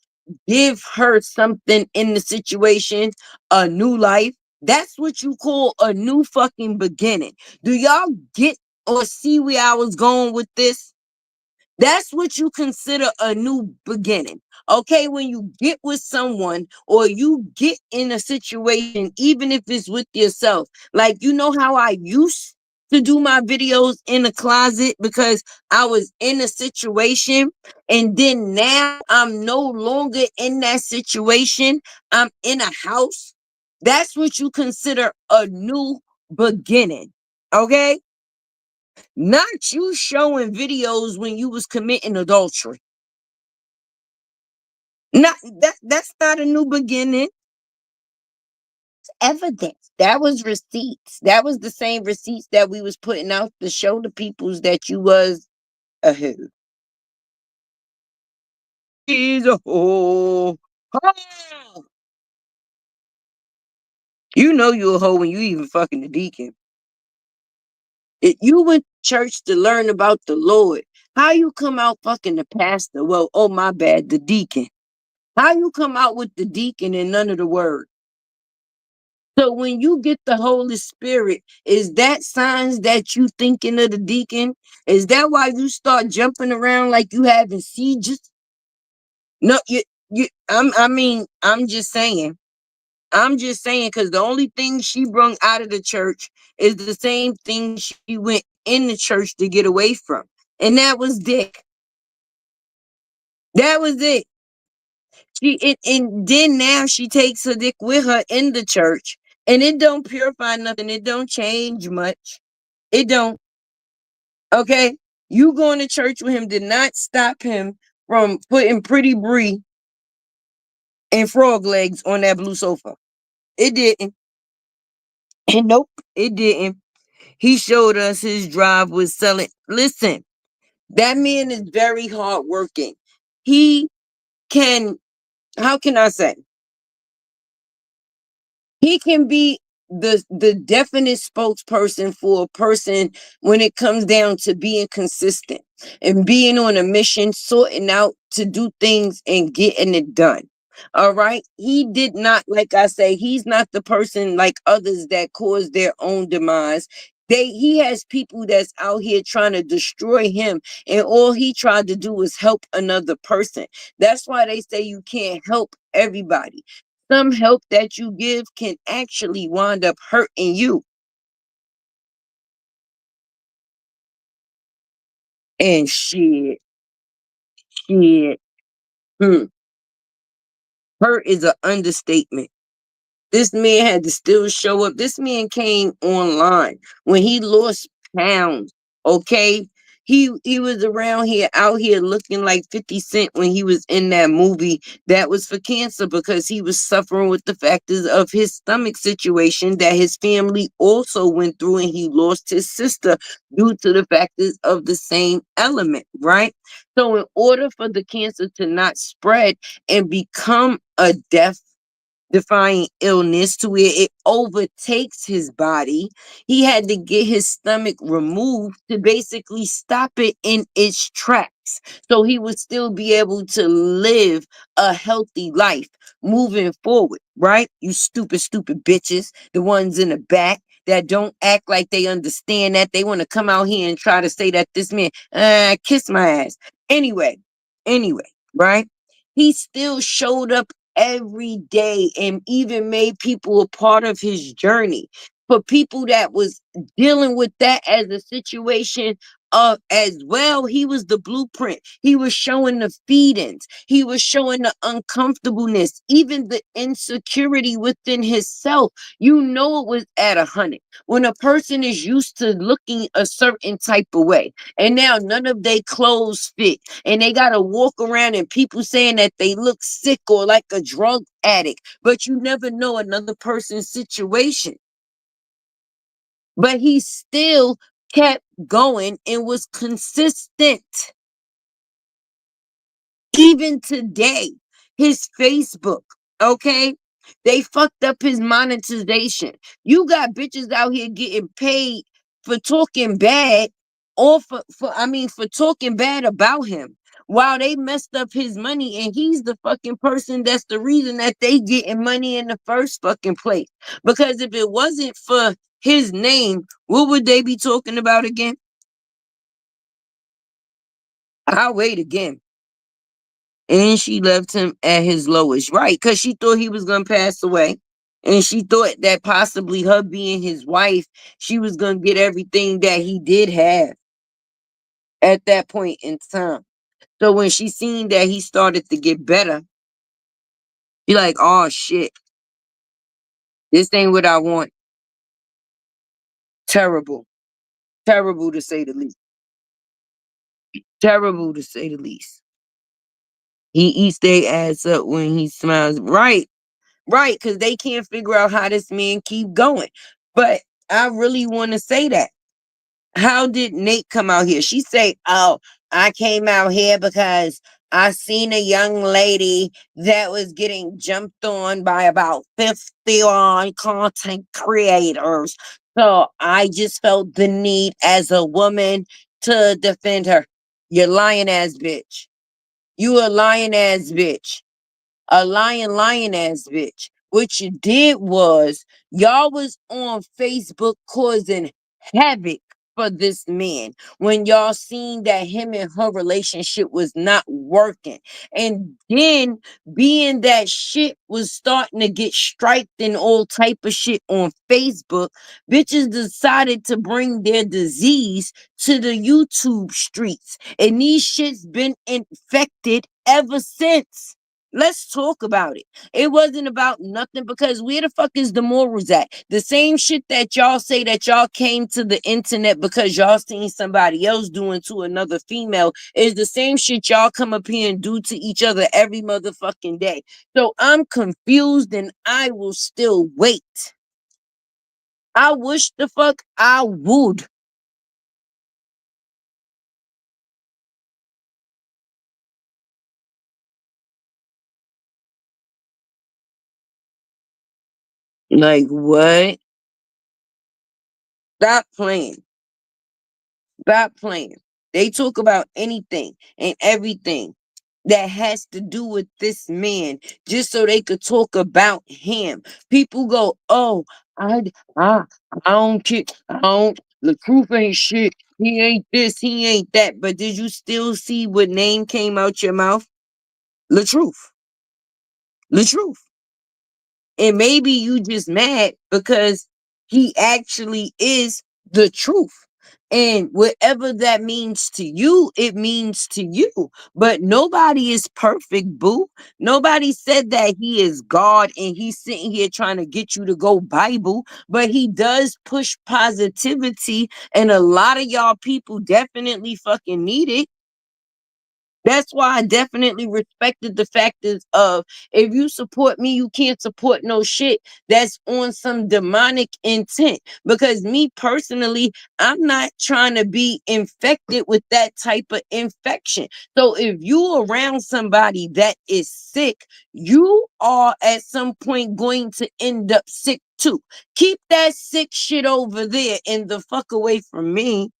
give her something in the situation, a new life. That's what you call a new fucking beginning. Do y'all get or see where I was going with this? That's what you consider a new beginning. Okay, when you get with someone or you get in a situation, even if it's with yourself, like you know how I used to do my videos in the closet because I was in a situation, and then now I'm no longer in that situation. I'm in a house. That's what you consider a new beginning. Okay, not you showing videos when you was committing adultery. Not that's not a new beginning. Evidence. That was receipts. That was the same receipts that we was putting out to show the peoples that you was a hoe. He's a hoe. Oh. You know you a hoe when you even fucking the deacon. If you went to church to learn about the Lord, how you come out fucking the pastor? Well, oh my bad, the deacon. How you come out with the deacon and none of the word? So when you get the Holy Spirit, is that signs that you thinking of the deacon? Is that why you start jumping around like you having sieges? No, I'm just saying. I'm just saying, because the only thing she brung out of the church is the same thing she went in the church to get away from. And that was dick. That was it. And then now she takes her dick with her in the church, and it don't purify nothing. It don't change much. It don't. Okay, you going to church with him did not stop him from putting Pretty Brie and frog legs on that blue sofa. It didn't. And nope, it didn't. He showed us his drive was selling. Listen, that man is very hardworking. He can. How can I say? He can be the definite spokesperson for a person when it comes down to being consistent and being on a mission, sorting out to do things and getting it done. All right. He did not, like I say, he's not the person like others that cause their own demise. He has people that's out here trying to destroy him, and all he tried to do was help another person. That's why they say you can't help everybody. Some help that you give can actually wind up hurting you. And shit. Hmm. Hurt is an understatement. This man had to still show up. This man came online when he lost pounds. Okay. He was around here out here looking like 50 Cent when he was in that movie that was for cancer, because he was suffering with the factors of his stomach situation that his family also went through, and he lost his sister due to the factors of the same element, right? So in order for the cancer to not spread and become a death defying illness to where it overtakes his body, he had to get his stomach removed to basically stop it in its tracks so he would still be able to live a healthy life moving forward, right? You stupid bitches, the ones in the back that don't act like they understand that. They want to come out here and try to say that this man, kiss my ass. Anyway, right? He still showed up every day and even made people a part of his journey. For people that was dealing with that as a situation as well, he was the blueprint. He was showing the feedings. He was showing the uncomfortableness, even the insecurity within himself. You know it was at 100. When a person is used to looking a certain type of way, and now none of their clothes fit, and they gotta walk around and people saying that they look sick or like a drug addict, but you never know another person's situation. But he still kept going and was consistent. Even today, his Facebook, okay? They fucked up his monetization. You got bitches out here getting paid for talking bad or for talking bad about him while they messed up his money, and he's the fucking person that's the reason that they getting money in the first fucking place. Because if it wasn't for his name, what would they be talking about again? I'll wait again. And she left him at his lowest, right? Because she thought he was going to pass away. And she thought that possibly her being his wife, she was going to get everything that he did have at that point in time. So when she seen that he started to get better, she like, oh shit, this ain't what I want. Terrible. Terrible to say the least. Terrible to say the least. He eats their ass up when he smiles. Right. Right, because they can't figure out how this man keep going. But I really want to say that. How did Nate come out here? She say, "Oh, I came out here because I seen a young lady that was getting jumped on by about 51 content creators. So I just felt the need as a woman to defend her." You lying ass bitch. You a lying ass bitch, a lying ass bitch. What you did was y'all was on Facebook causing havoc for this man when y'all seen that him and her relationship was not working. And then being that shit was starting to get striked and all type of shit on Facebook, bitches decided to bring their disease to the YouTube streets. And these shits been infected ever since. Let's talk about it. It wasn't about nothing, because where the fuck is the morals at? The same shit that y'all say that y'all came to the internet because y'all seen somebody else doing to another female is the same shit y'all come up here and do to each other every motherfucking day. So I'm confused and I will still wait. I wish the fuck I would. Like what? Stop playing. Stop playing. They talk about anything and everything that has to do with this man just so they could talk about him. People go, oh, I, I, I don't care. I don't. The truth ain't shit. He ain't this. He ain't that. But did you still see what name came out your mouth? The truth. The truth. And maybe you just mad because he actually is the truth. And whatever that means to you, it means to you. But nobody is perfect, boo. Nobody said that he is God and he's sitting here trying to get you to go Bible. But he does push positivity. And a lot of y'all people definitely fucking need it. That's why I definitely respected the factors of, if you support me, you can't support no shit that's on some demonic intent. Because me personally, I'm not trying to be infected with that type of infection. So if you around somebody that is sick, you are at some point going to end up sick too. Keep that sick shit over there and the fuck away from me.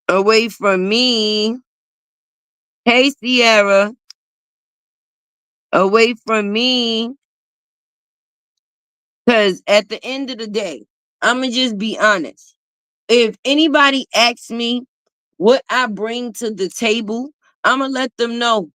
Away from me. Hey, Sierra, away from me. Because at the end of the day, I'm going to just be honest. If anybody asks me what I bring to the table, I'ma let them know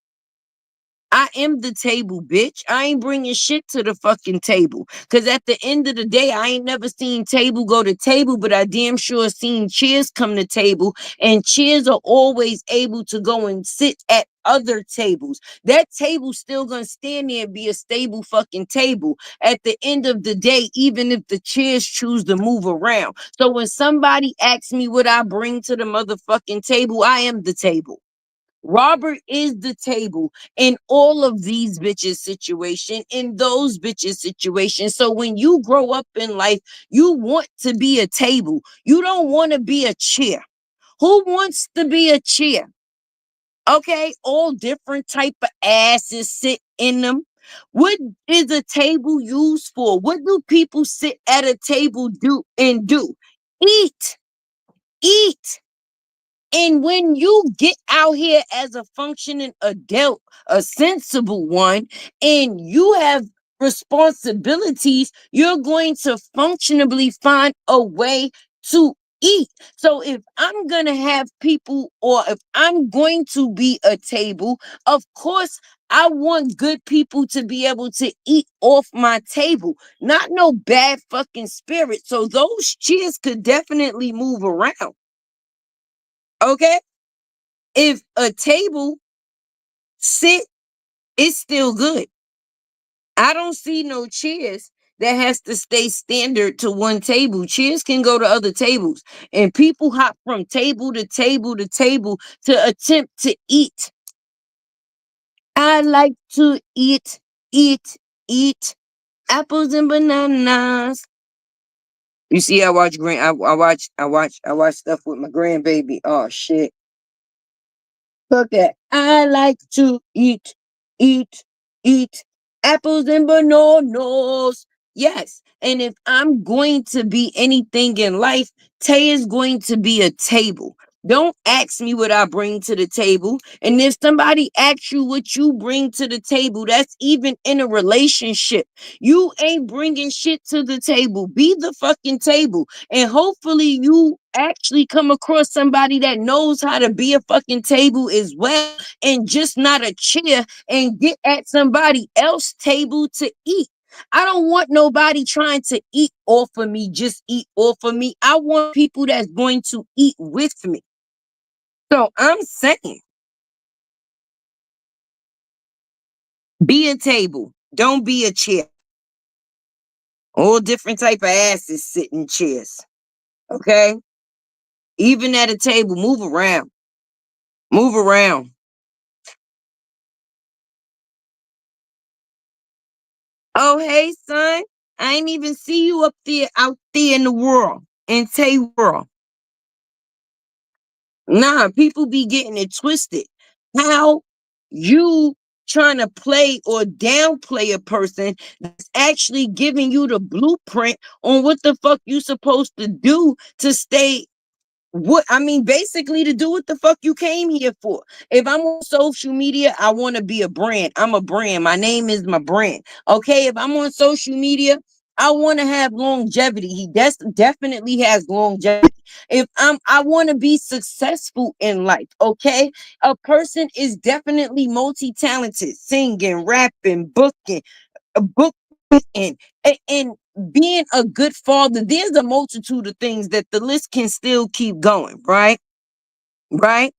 I am the table, bitch. I ain't bringing shit to the fucking table. Cause at the end of the day, I ain't never seen table go to table, but I damn sure seen chairs come to table. And chairs are always able to go and sit at other tables. That table still gonna stand there and be a stable fucking table at the end of the day, even if the chairs choose to move around. So when somebody asks me what I bring to the motherfucking table, I am the table. Robert is the table in all of these bitches situation, in those bitches situation. So when you grow up in life, you want to be a table. You don't want to be a chair. Who wants to be a chair? Okay, all different type of asses sit in them. What is a table used for? What do people sit at a table do? Eat, eat. And when you get out here as a functioning adult, a sensible one, and you have responsibilities, you're going to functionally find a way to eat. So if I'm going to have people, or if I'm going to be a table, of course, I want good people to be able to eat off my table, not no bad fucking spirit. So those chairs could definitely move around. Okay? If a table sit, it's still good. I don't see no chairs that has to stay standard to one table. Chairs can go to other tables, and people hop from table to table to table to attempt to eat. I like to eat, eat apples and bananas. You see, I watch stuff with my grandbaby. Oh shit. Look at, I like to eat, eat apples and bananas. Yes. And if I'm going to be anything in life, Tay is going to be a table. Don't ask me what I bring to the table. And if somebody asks you what you bring to the table, that's even in a relationship. You ain't bringing shit to the table. Be the fucking table. And hopefully you actually come across somebody that knows how to be a fucking table as well, and just not a chair, and get at somebody else's table to eat. I don't want nobody trying to eat off of me, just eat off of me. I want people that's going to eat with me. So I'm saying, be a table. Don't be a chair. All different type of asses sit in chairs. Okay? Even at a table, move around. Move around. Oh, hey, son. I ain't even see you up there, out there in the world, in Tay world. Nah, people be getting it twisted. How you trying to play or downplay a person that's actually giving you the blueprint on what the fuck you supposed to do to stay, what I mean, basically to do what the fuck you came here for. If I'm on social media, I want to be a brand. I'm a brand. My name is my brand. Okay. If I'm on social media, I want to have longevity. He definitely has longevity. If I want to be successful in life. Okay. A person is definitely multi-talented, singing, rapping, booking, a book, and being a good father. There's a multitude of things that the list can still keep going, right? Right.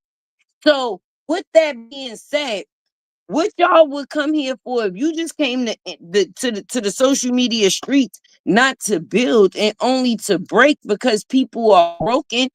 So with that being said, what y'all would come here for if you just came to the social media streets, not to build and only to break because people are broken.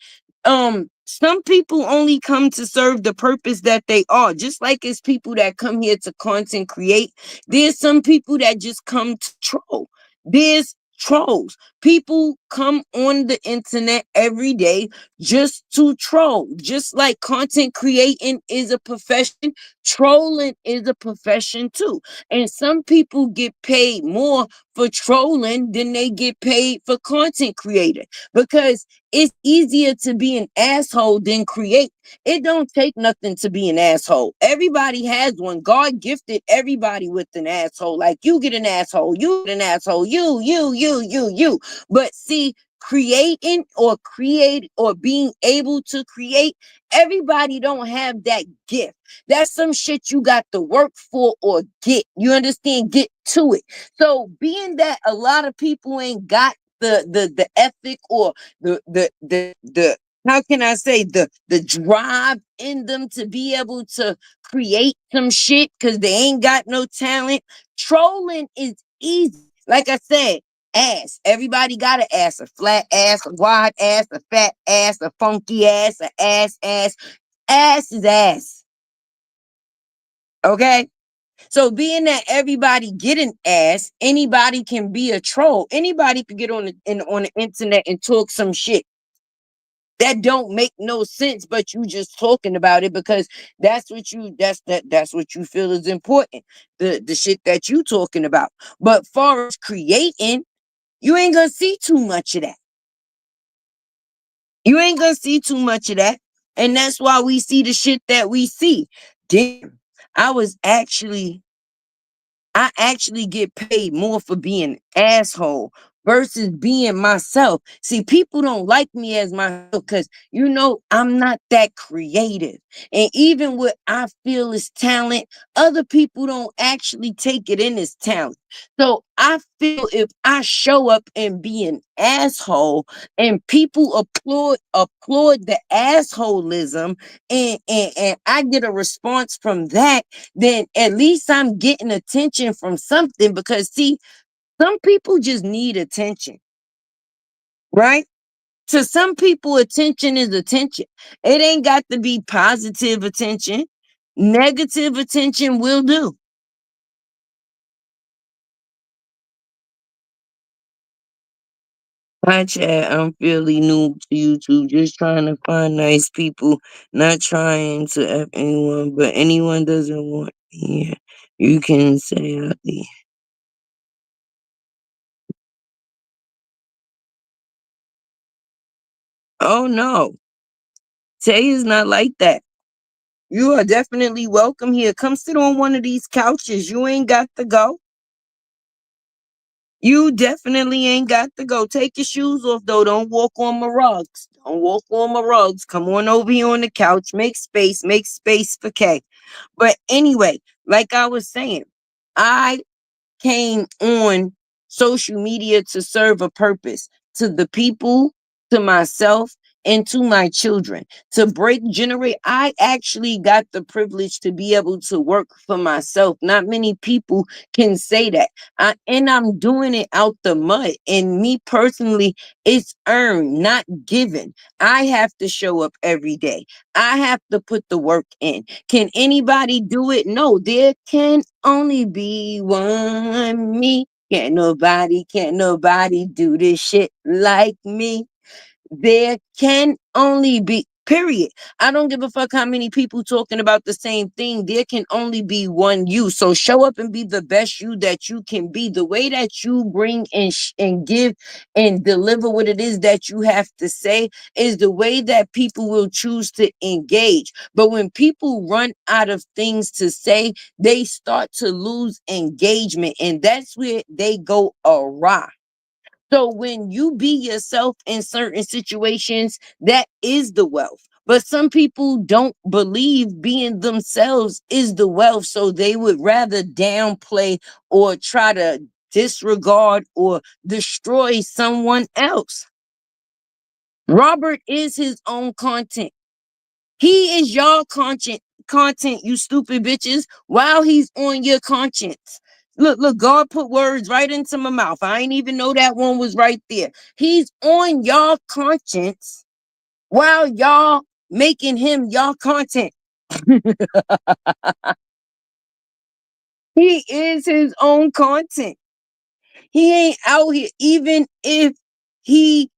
Some people only come to serve the purpose that they are, just like it's people that come here to content create. There's some people that just come to troll. There's trolls. People come on the internet every day just to troll. Just like content creating is a profession, trolling is a profession too. And some people get paid more for trolling than they get paid for content creating, because it's easier to be an asshole than create. It don't take nothing to be an asshole. Everybody has one. God gifted everybody with an asshole. Like, you get an asshole, you get an asshole, you. But see, creating or create or being able to create, everybody don't have that gift. That's some shit you got to work for or get. You understand? Get to it. So being that a lot of people ain't got the ethic or the how can I say the drive in them to be able to create some shit because they ain't got no talent. Trolling is easy. Like I said, ass. Everybody got an ass, a flat ass, a wide ass, a fat ass, a funky ass, a ass. Ass is ass. Okay? So being that everybody get an ass, anybody can be a troll. Anybody could get on the internet and talk some shit that don't make no sense, but you just talking about it because that's what you feel is important. The shit that you talking about. But far as creating, you ain't gonna see too much of that. You ain't gonna see too much of that. And that's why we see the shit that we see. Damn, I was actually I actually get paid more for being an asshole versus being myself. See, people don't like me as myself because I'm not that creative. And even what I feel is talent, other people don't actually take it in as talent. So I feel if I show up and be an asshole and people applaud the assholism and I get a response from that, then at least I'm getting attention from something because see, some people just need attention, right? To some people, attention is attention. It ain't got to be positive attention. Negative attention will do. Hi, chat. I'm fairly new to YouTube, just trying to find nice people, not trying to F anyone, but anyone doesn't want me here. You can say Ali. Oh no, Tay is not like that. You are definitely welcome here. Come sit on one of these couches. You ain't got to go. You definitely ain't got to go. Take your shoes off though. Don't walk on my rugs. Don't walk on my rugs. Come on over here on the couch. Make space. Make space for K. But anyway, like I was saying, I came on social media to serve a purpose to the people, to myself, and to my children to generate. I actually got the privilege to be able to work for myself. Not many people can say that. And I'm doing it out the mud. And me personally, it's earned, not given. I have to show up every day. I have to put the work in. Can anybody do it? No, there can only be one me. Can't nobody do this shit like me. There can only be, period. I don't give a fuck how many people talking about the same thing. There can only be one you. So show up and be the best you that you can be. The way that you bring and give and deliver what it is that you have to say is the way that people will choose to engage. But when people run out of things to say, they start to lose engagement, and that's where they go awry. So when you be yourself in certain situations, that is the wealth. But some people don't believe being themselves is the wealth. So they would rather downplay or try to disregard or destroy someone else. Robert is his own content. He is your content, you stupid bitches, while he's on your conscience. Look, God put words right into my mouth. I ain't even know that one was right there. He's on your conscience while y'all making him your content. He is his own content. He ain't out here, even if he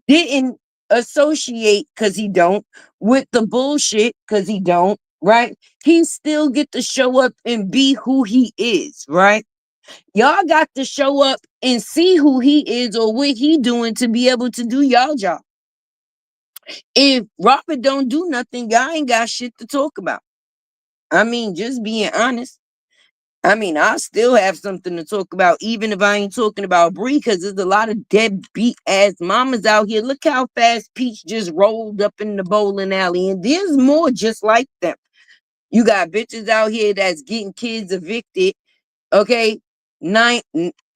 didn't associate because he don't with the bullshit because he don't, right? He still get to show up and be who he is, right? Y'all got to show up and see who he is or what he doing to be able to do y'all job. If Robert don't do nothing, y'all ain't got shit to talk about. I mean, just being honest. I mean, I still have something to talk about, even if I ain't talking about Bree, because there's a lot of deadbeat ass mamas out here. Look how fast Peach just rolled up in the bowling alley, and there's more just like them. You got bitches out here that's getting kids evicted. Okay, nine,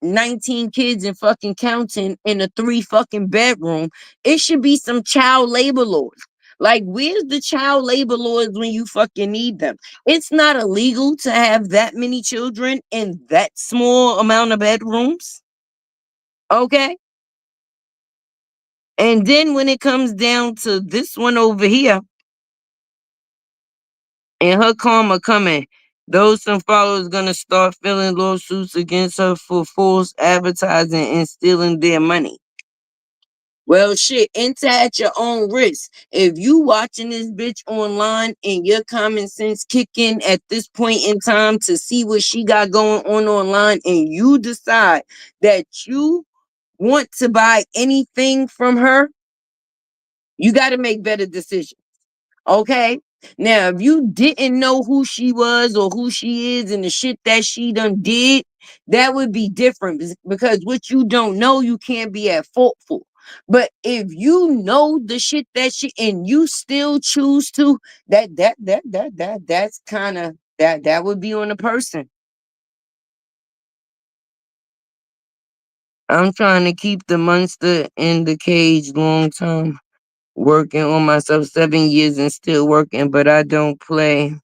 19 kids and fucking counting in a 3 fucking bedroom. It should be some child labor laws. Like, where's the child labor laws when you fucking need them? It's not illegal to have that many children in that small amount of bedrooms. Okay. And then when it comes down to this one over here, and her karma coming, those some followers gonna start filing lawsuits against her for false advertising and stealing their money. Well, shit, enter at your own risk. If you watching this bitch online and your common sense kicking at this point in time to see what she got going on online, and you decide that you want to buy anything from her, you got to make better decisions. Okay. Now, if you didn't know who she was or who she is and the shit that she done did, that would be different because what you don't know, you can't be at fault for. But if you know the shit that she and you still choose to, that's kind of that would be on the person. I'm trying to keep the monster in the cage long term, working on myself 7 years and still working, but I don't play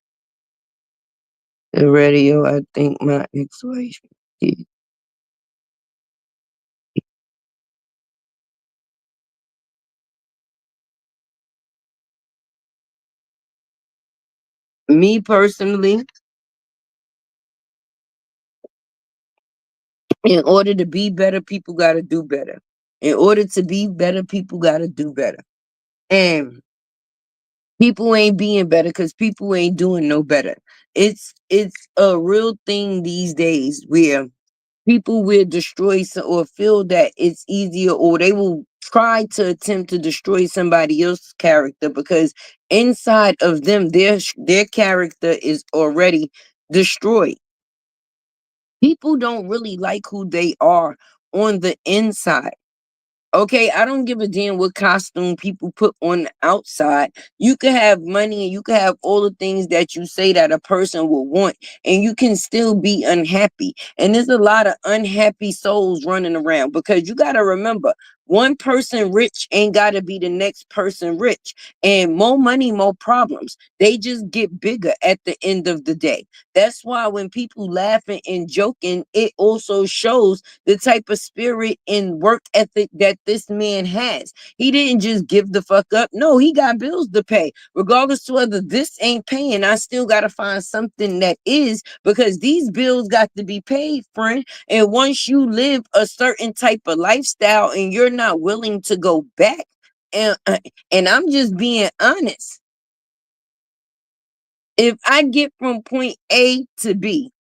the radio. I think my ex-wife did. Me personally, in order to be better, people got to do better. In order to be better, people got to do better. And people ain't being better because people ain't doing no better. It's a real thing these days where people will destroy or feel that it's easier, or they will try to attempt to destroy somebody else's character because inside of them, their character is already destroyed. People don't really like who they are on the inside. Okay, I don't give a damn what costume people put on the outside. You could have money and you could have all the things that you say that a person will want, and you can still be unhappy. And there's a lot of unhappy souls running around because you got to remember, one person rich ain't got to be the next person rich. And more money, more problems. They just get bigger at the end of the day. That's why when people laughing and joking, it also shows the type of spirit and work ethic that this man has. He didn't just give the fuck up. No, he got bills to pay. Regardless to whether this ain't paying, I still got to find something that is, because these bills got to be paid, friend. And once you live a certain type of lifestyle and you're not willing to go back, and, uh, and I'm just being honest, if I get from point A to B,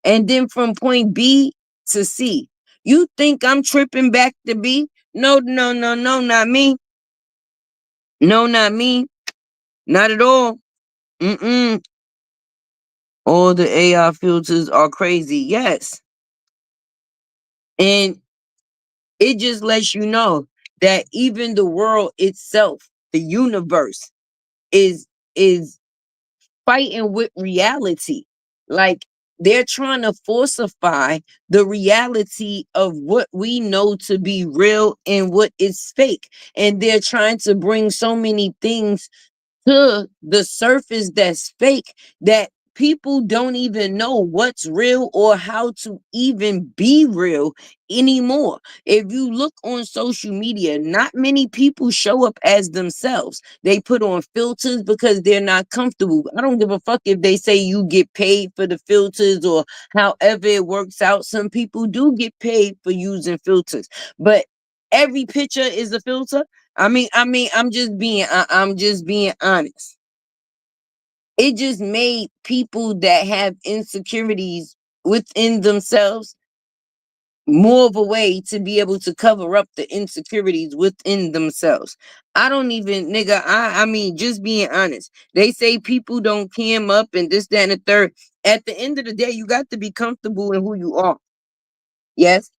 and then from point B to C, you think I'm tripping back to B? No, no, no, no, not me. No, not me. Not at all. Mm-mm. All the AI filters are crazy. Yes. And it just lets you know that even the world itself, the universe, is is fighting with reality. Like, they're trying to falsify the reality of what we know to be real and what is fake. And they're trying to bring so many things to the surface that's fake that people don't even know what's real or how to even be real anymore. If you look on social media, not many people show up as themselves. They put on filters because they're not comfortable. I don't give a fuck if they say you get paid for the filters or however it works out. Some people do get paid for using filters, but every picture is a filter. I'm just being honest. It just made people that have insecurities within themselves more of a way to be able to cover up the insecurities within themselves. I don't even, nigga, I mean, just being honest. They say people don't cam up and this, that, and the third. At the end of the day, you got to be comfortable in who you are. Yes,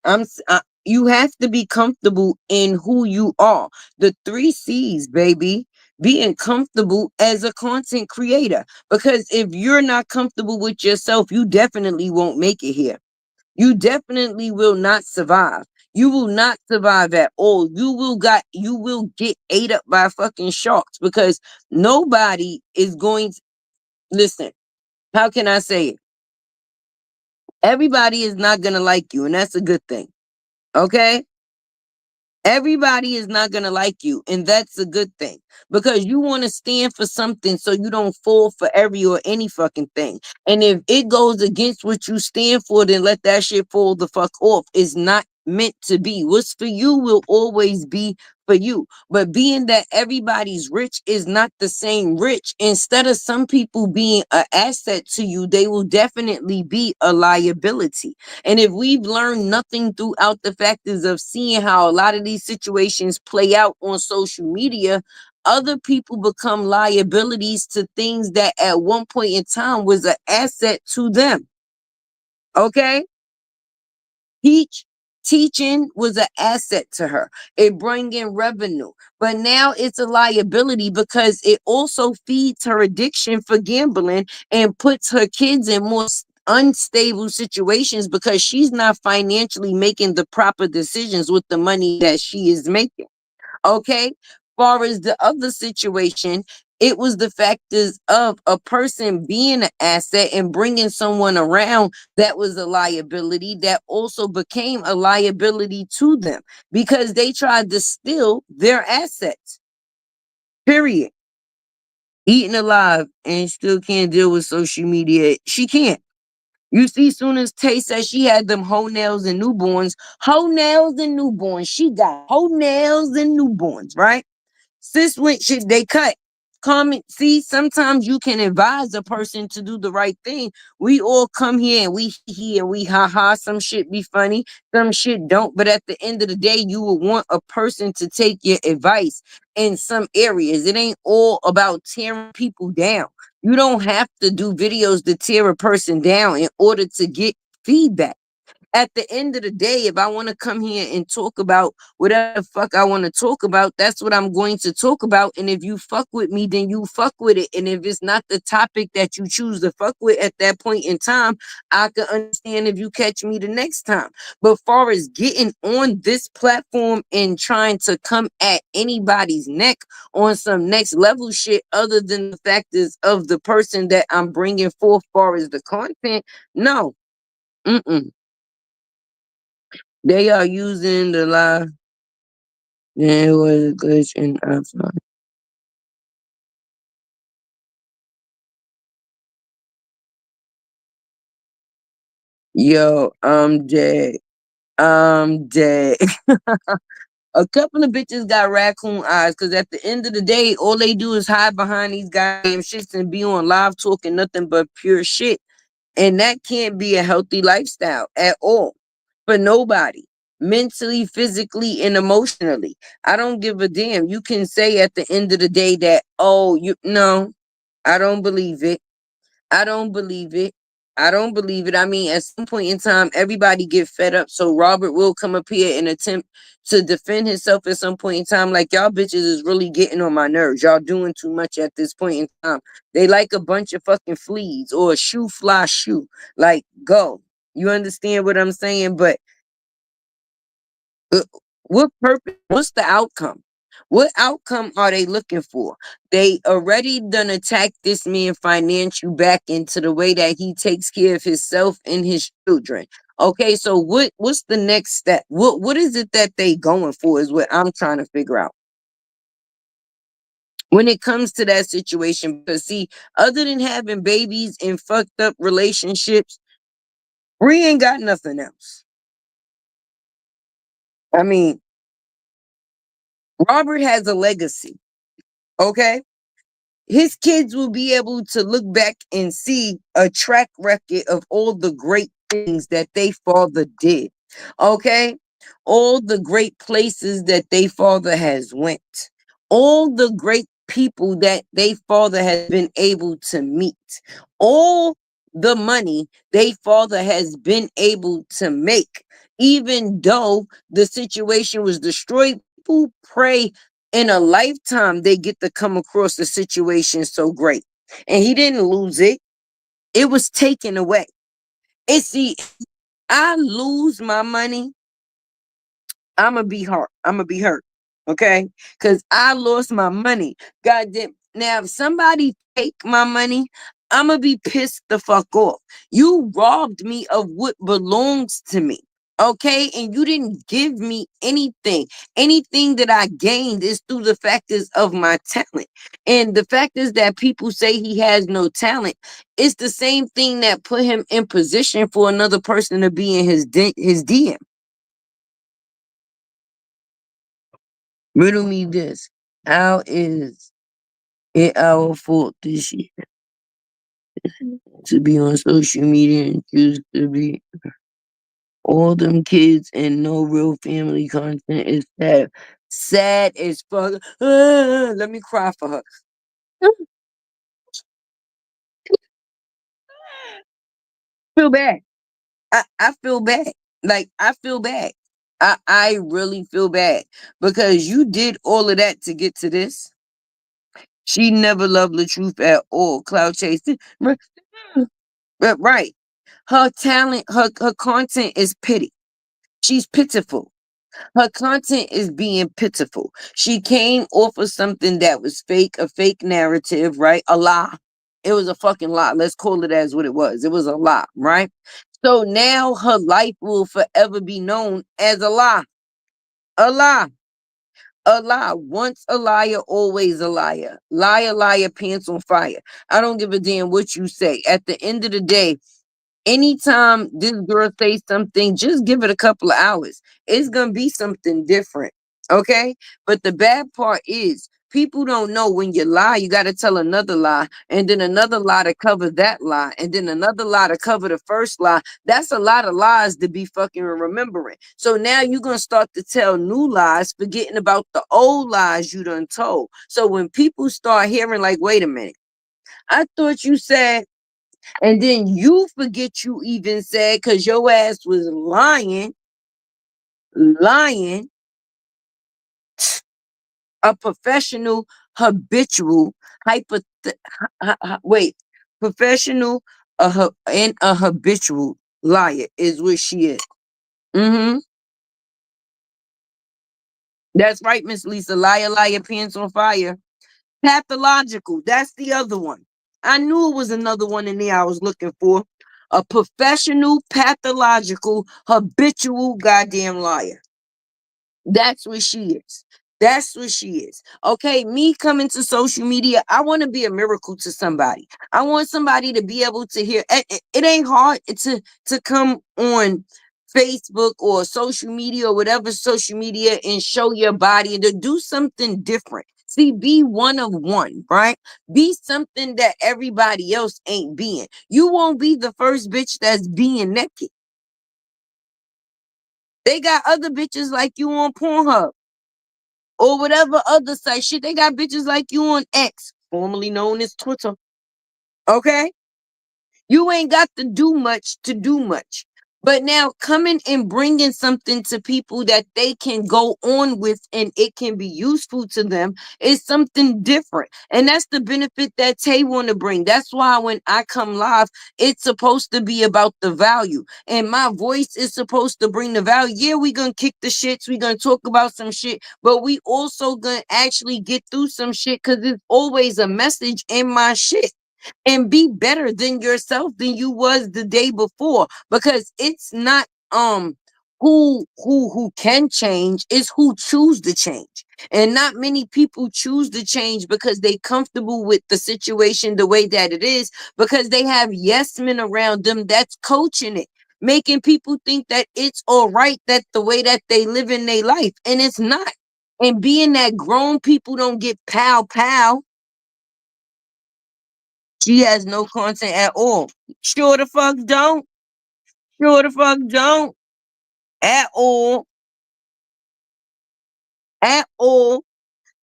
you have to be comfortable in who you are. The three C's, baby. Being comfortable as a content creator. Because if you're not comfortable with yourself, you definitely won't make it here. You definitely will not survive. You will not survive at all. You will get ate up by fucking sharks because nobody is going to listen. How can I say it? Everybody is not gonna like you, and that's a good thing. Okay? Everybody is not going to like you, and that's a good thing because you want to stand for something so you don't fall for every or any fucking thing. And if it goes against what you stand for, then let that shit fall the fuck off. It's not meant to be. What's for you will always be for you. But being that everybody's rich is not the same rich, instead of some people being an asset to you, they will definitely be a liability. And if we've learned nothing throughout the factors of seeing how a lot of these situations play out on social media, other people become liabilities to things that at one point in time was an asset to them. Okay? Teach Teaching was an asset to her. It bring in revenue. But now it's a liability because it also feeds her addiction for gambling and puts her kids in more unstable situations because she's not financially making the proper decisions with the money that she is making. Okay. Far as the other situation, it was the factors of a person being an asset and bringing someone around that was a liability that also became a liability to them because they tried to steal their assets. Period. Eating alive and still can't deal with social media. She can't. You see, soon as Tay said she had them hoe nails and newborns, hoe nails and newborns. She got hoe nails and newborns, right? Sis went shit, they cut. Comment, see, sometimes you can advise a person to do the right thing. We all come here and we here, we ha ha, some shit be funny, some shit don't. But at the end of the day, you would want a person to take your advice in some areas. It ain't all about tearing people down. You don't have to do videos to tear a person down in order to get feedback. At the end of the day, if I want to come here and talk about whatever the fuck I want to talk about, that's what I'm going to talk about. And if you fuck with me, then you fuck with it. And if it's not the topic that you choose to fuck with at that point in time, I can understand if you catch me the next time. But far as getting on this platform and trying to come at anybody's neck on some next level shit other than the factors of the person that I'm bringing forth far as the content, no. Mm-mm. They are using the lie. There was a glitch in iPhone. Yo, I'm dead. I'm dead. A couple of bitches got raccoon eyes because at the end of the day, all they do is hide behind these goddamn shits and be on live talking nothing but pure shit. And that can't be a healthy lifestyle at all for nobody, mentally, physically, and emotionally. I don't give a damn. You can say at the end of the day that, oh, you no, I don't believe it. I don't believe it. I don't believe it. I mean, at some point in time, everybody get fed up. So Robert will come up here and attempt to defend himself at some point in time. Like y'all bitches is really getting on my nerves. Y'all doing too much at this point in time. They like a bunch of fucking fleas or a shoe fly shoe. Like, go. You understand what I'm saying? But uh, what purpose? What's the outcome? What outcome are they looking for? They already done attack this man financial back into the way that he takes care of himself and his children. Okay, so what's the next step? What is it that they going for is what I'm trying to figure out when it comes to that situation. Because see, other than having babies and fucked up relationships, we ain't got nothing else. I mean, Robert has a legacy. Okay. His kids will be able to look back and see a track record of all the great things that they father did. Okay? All the great places that they father has went. All the great people that they father has been able to meet. All the money they father has been able to make, even though the situation was destroyed. People pray in a lifetime they get to come across a situation so great. And he didn't lose it. It was taken away. And see, I lose my money, I'ma be hurt. I'ma be hurt. Okay? Because I lost my money. God damn. Now, if somebody take my money, I'ma be pissed the fuck off. You robbed me of what belongs to me. Okay, and you didn't give me anything. Anything that I gained is through the factors of my talent. And the fact is that people say he has no talent. It's the same thing that put him in position for another person to be in his DM. Riddle me this. How is it our fault this year to be on social media and choose to be all them kids and no real family content is sad. Sad as fuck. Let me cry for her. Feel bad. I feel bad. Like I feel bad. I really feel bad because you did all of that to get to this. She never loved the truth at all. Cloud chasing. Right. Her talent, her content is pity. She's pitiful. Her content is being pitiful. She came off of something that was fake, a fake narrative, right? A lie. It was a fucking lie. Let's call it as what it was. It was a lie, right? So now her life will forever be known as a lie. A lie. A lie. Once a liar, always a liar. Liar, liar, pants on fire. I don't give a damn what you say. At the end of the day, anytime this girl says something, just give it a couple of hours. It's gonna be something different. Okay? But the bad part is people don't know when you lie, you gotta tell another lie, and then another lie to cover that lie, and then another lie to cover the first lie. That's a lot of lies to be fucking remembering. So now you're gonna start to tell new lies, forgetting about the old lies you done told. So when people start hearing, like, wait a minute, I thought you said, and then you forget you even said because your ass was lying, a professional, habitual, hyper, wait, professional, and a habitual liar is what she is. Mm-hmm. That's right, Miss Lisa. Liar, liar, pants on fire. Pathological. That's the other one. I knew it was another one in there I was looking for. A professional, pathological, habitual goddamn liar. That's what she is. That's what she is. Okay, me coming to social media, I want to be a miracle to somebody. I want somebody to be able to hear. It ain't hard to come on Facebook or social media or whatever social media and show your body and to do something different. See, be one of one, right? Be something that everybody else ain't being. You won't be the first bitch that's being naked. They got other bitches like you on Pornhub or whatever other site. Shit, they got bitches like you on X, formerly known as Twitter. Okay? You ain't got to do much to do much. But now coming and bringing something to people that they can go on with and it can be useful to them is something different. And that's the benefit that Tay want to bring. That's why when I come live, it's supposed to be about the value. And my voice is supposed to bring the value. Yeah, we gonna kick the shits. We gonna talk about some shit. But we also gonna actually get through some shit because there's always a message in my shit, and be better than yourself than you was the day before, because it's not who can change, it's who choose to change. And not many people choose to change because they comfortable with the situation the way that it is, because they have yes men around them that's coaching it, making people think that it's all right, that the way that they live in their life, and it's not. And being that grown people don't get pow pow, she has no content at all. Sure the fuck don't. Sure the fuck don't. At all. At all.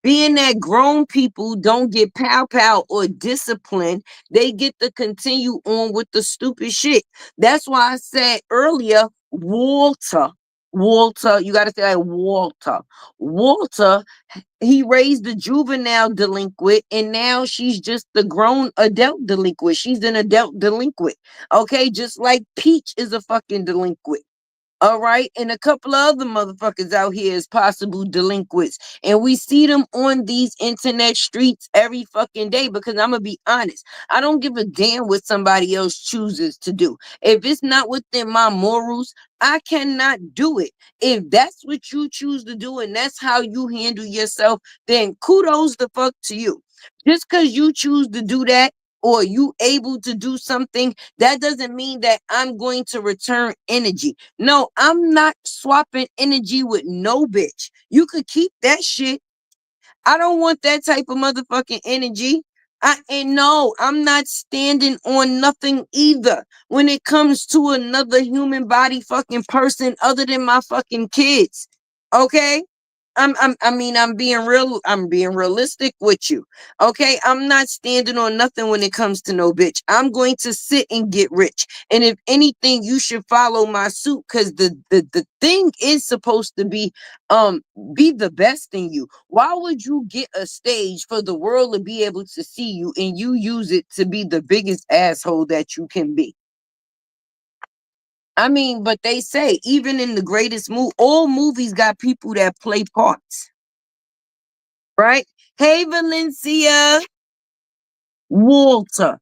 Being that grown people don't get pow pow or discipline, they get to continue on with the stupid shit. That's why I said earlier, Walter. Walter, you got to say like Walter. Walter, he raised the juvenile delinquent, and now she's just the grown adult delinquent. She's an adult delinquent. Okay, just like Peach is a fucking delinquent. All right. And a couple of other motherfuckers out here is possible delinquents. And we see them on these internet streets every fucking day because I'm going to be honest. I don't give a damn what somebody else chooses to do. If it's not within my morals, I cannot do it. If that's what you choose to do and that's how you handle yourself, then kudos the fuck to you. Just because you choose to do that or you able to do something, that doesn't mean that I'm going to return energy. No, I'm not swapping energy with no bitch. You could keep that shit. I don't want that type of motherfucking energy. And no, I'm not standing on nothing either when it comes to another human body fucking person other than my fucking kids. Okay? I'm being real, I'm being realistic with you. Okay, I'm not standing on nothing when it comes to no bitch. I'm going to sit and get rich. And if anything, you should follow my suit because the thing is supposed to be the best in you. Why would you get a stage for the world to be able to see you and you use it to be the biggest asshole that you can be? I mean, but they say even in the greatest movie, all movies got people that play parts, right? Hey, Valencia, Walter,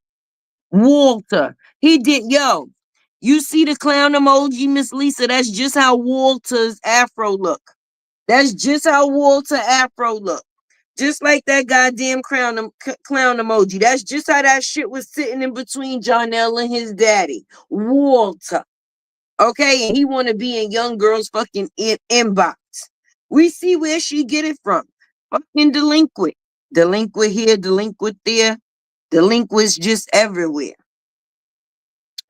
Walter. He did, yo. You see the clown emoji, Miss Lisa? That's just how Walter's afro look. That's just how Walter afro look. Just like that goddamn clown emoji. That's just how that shit was sitting in between Jonelle and his daddy, Walter. Okay, and he want to be in young girls' fucking inbox. We see where she get it from. Fucking delinquent, delinquent here, delinquent there, delinquents just everywhere.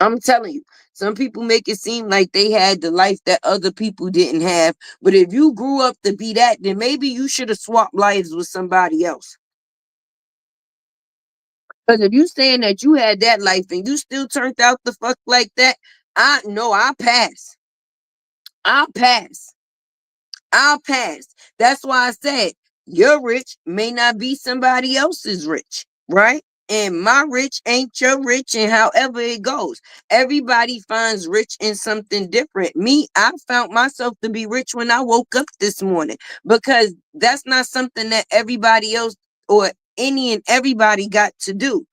I'm telling you, some people make it seem like they had the life that other people didn't have. But if you grew up to be that, then maybe you should have swapped lives with somebody else. Because if you saying that you had that life and you still turned out the fuck like that, I know I'll pass. I'll pass. I'll pass. That's why I said your rich may not be somebody else's rich, right? And my rich ain't your rich, and however it goes, everybody finds rich in something different. Me, I found myself to be rich when I woke up this morning because that's not something that everybody else or any and everybody got to do.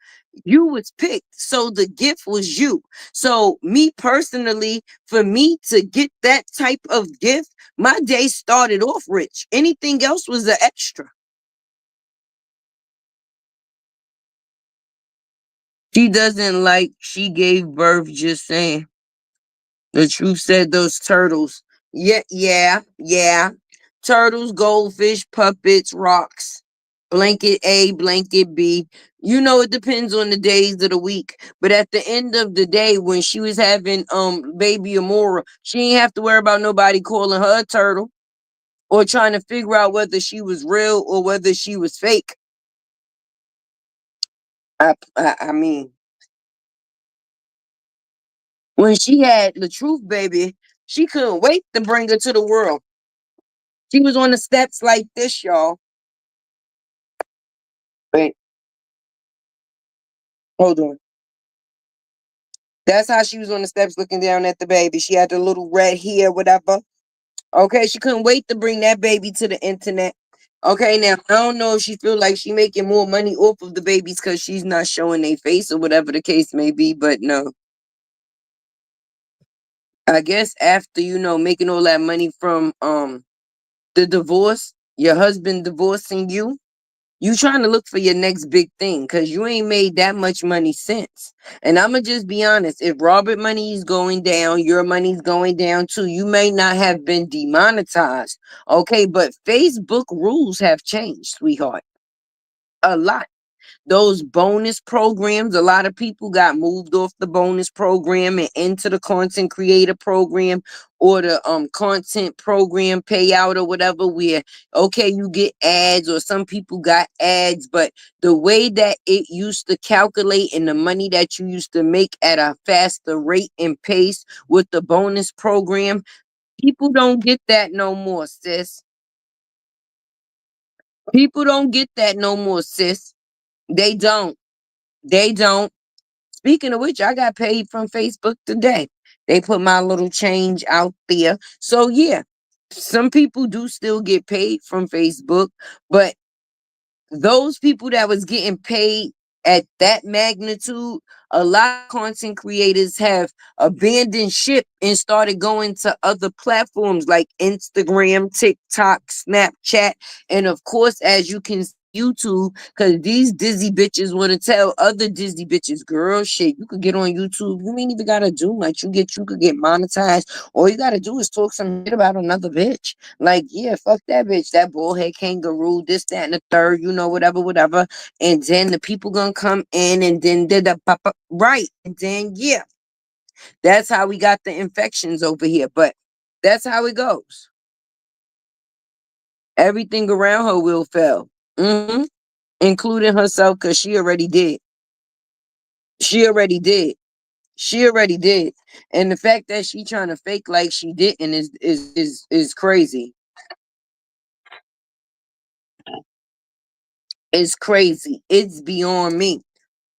You was picked, so the gift was you. So, me personally, for me to get that type of gift, my day started off rich. Anything else was an extra. She doesn't like she gave birth, just saying. The truth said those turtles. Yeah, yeah, yeah. Turtles, goldfish, puppets, rocks. Blanket A, blanket B. You know, it depends on the days of the week. But at the end of the day, when she was having baby Amora, she didn't have to worry about nobody calling her a turtle or trying to figure out whether she was real or whether she was fake. I mean, when she had the truth baby, she couldn't wait to bring her to the world. She was on the steps like this, y'all. Wait, hold on. That's how she was on the steps looking down at the baby. She had the little red hair, whatever. Okay, she couldn't wait to bring that baby to the internet. Okay, now I don't know if she feel like she making more money off of the babies because she's not showing their face or whatever the case may be, but no. I guess after making all that money from the divorce, your husband divorcing you trying to look for your next big thing because you ain't made that much money since. And I'ma just be honest, if Robert money is going down, your money's going down too. You may not have been demonetized, okay, but Facebook rules have changed, sweetheart. A lot. Those bonus programs, a lot of people got moved off the bonus program and into the content creator program or the content program payout or whatever, where okay, you get ads, or some people got ads, but the way that it used to calculate and the money that you used to make at a faster rate and pace with the bonus program, people don't get that no more, sis. People don't get that no more, sis. They don't. They don't. Speaking of which, I got paid from Facebook today. They put my little change out there. So yeah, some people do still get paid from Facebook, but those people that was getting paid at that magnitude, a lot of content creators have abandoned ship and started going to other platforms like Instagram, TikTok, Snapchat, and of course, as you can see, YouTube, because these dizzy bitches want to tell other dizzy bitches, girl, shit, you could get on YouTube. You ain't even gotta do much. You could get monetized. All you gotta do is talk some shit about another bitch. Like, yeah, fuck that bitch, that bullhead kangaroo, this, that, and the third, whatever, whatever. And then the people gonna come in and then did the pop up, right. And then yeah, that's how we got the infections over here. But that's how it goes. Everything around her will fail. Including herself, because she already did. She already did. She already did. And the fact that she trying to fake like she didn't is crazy. It's crazy. It's beyond me.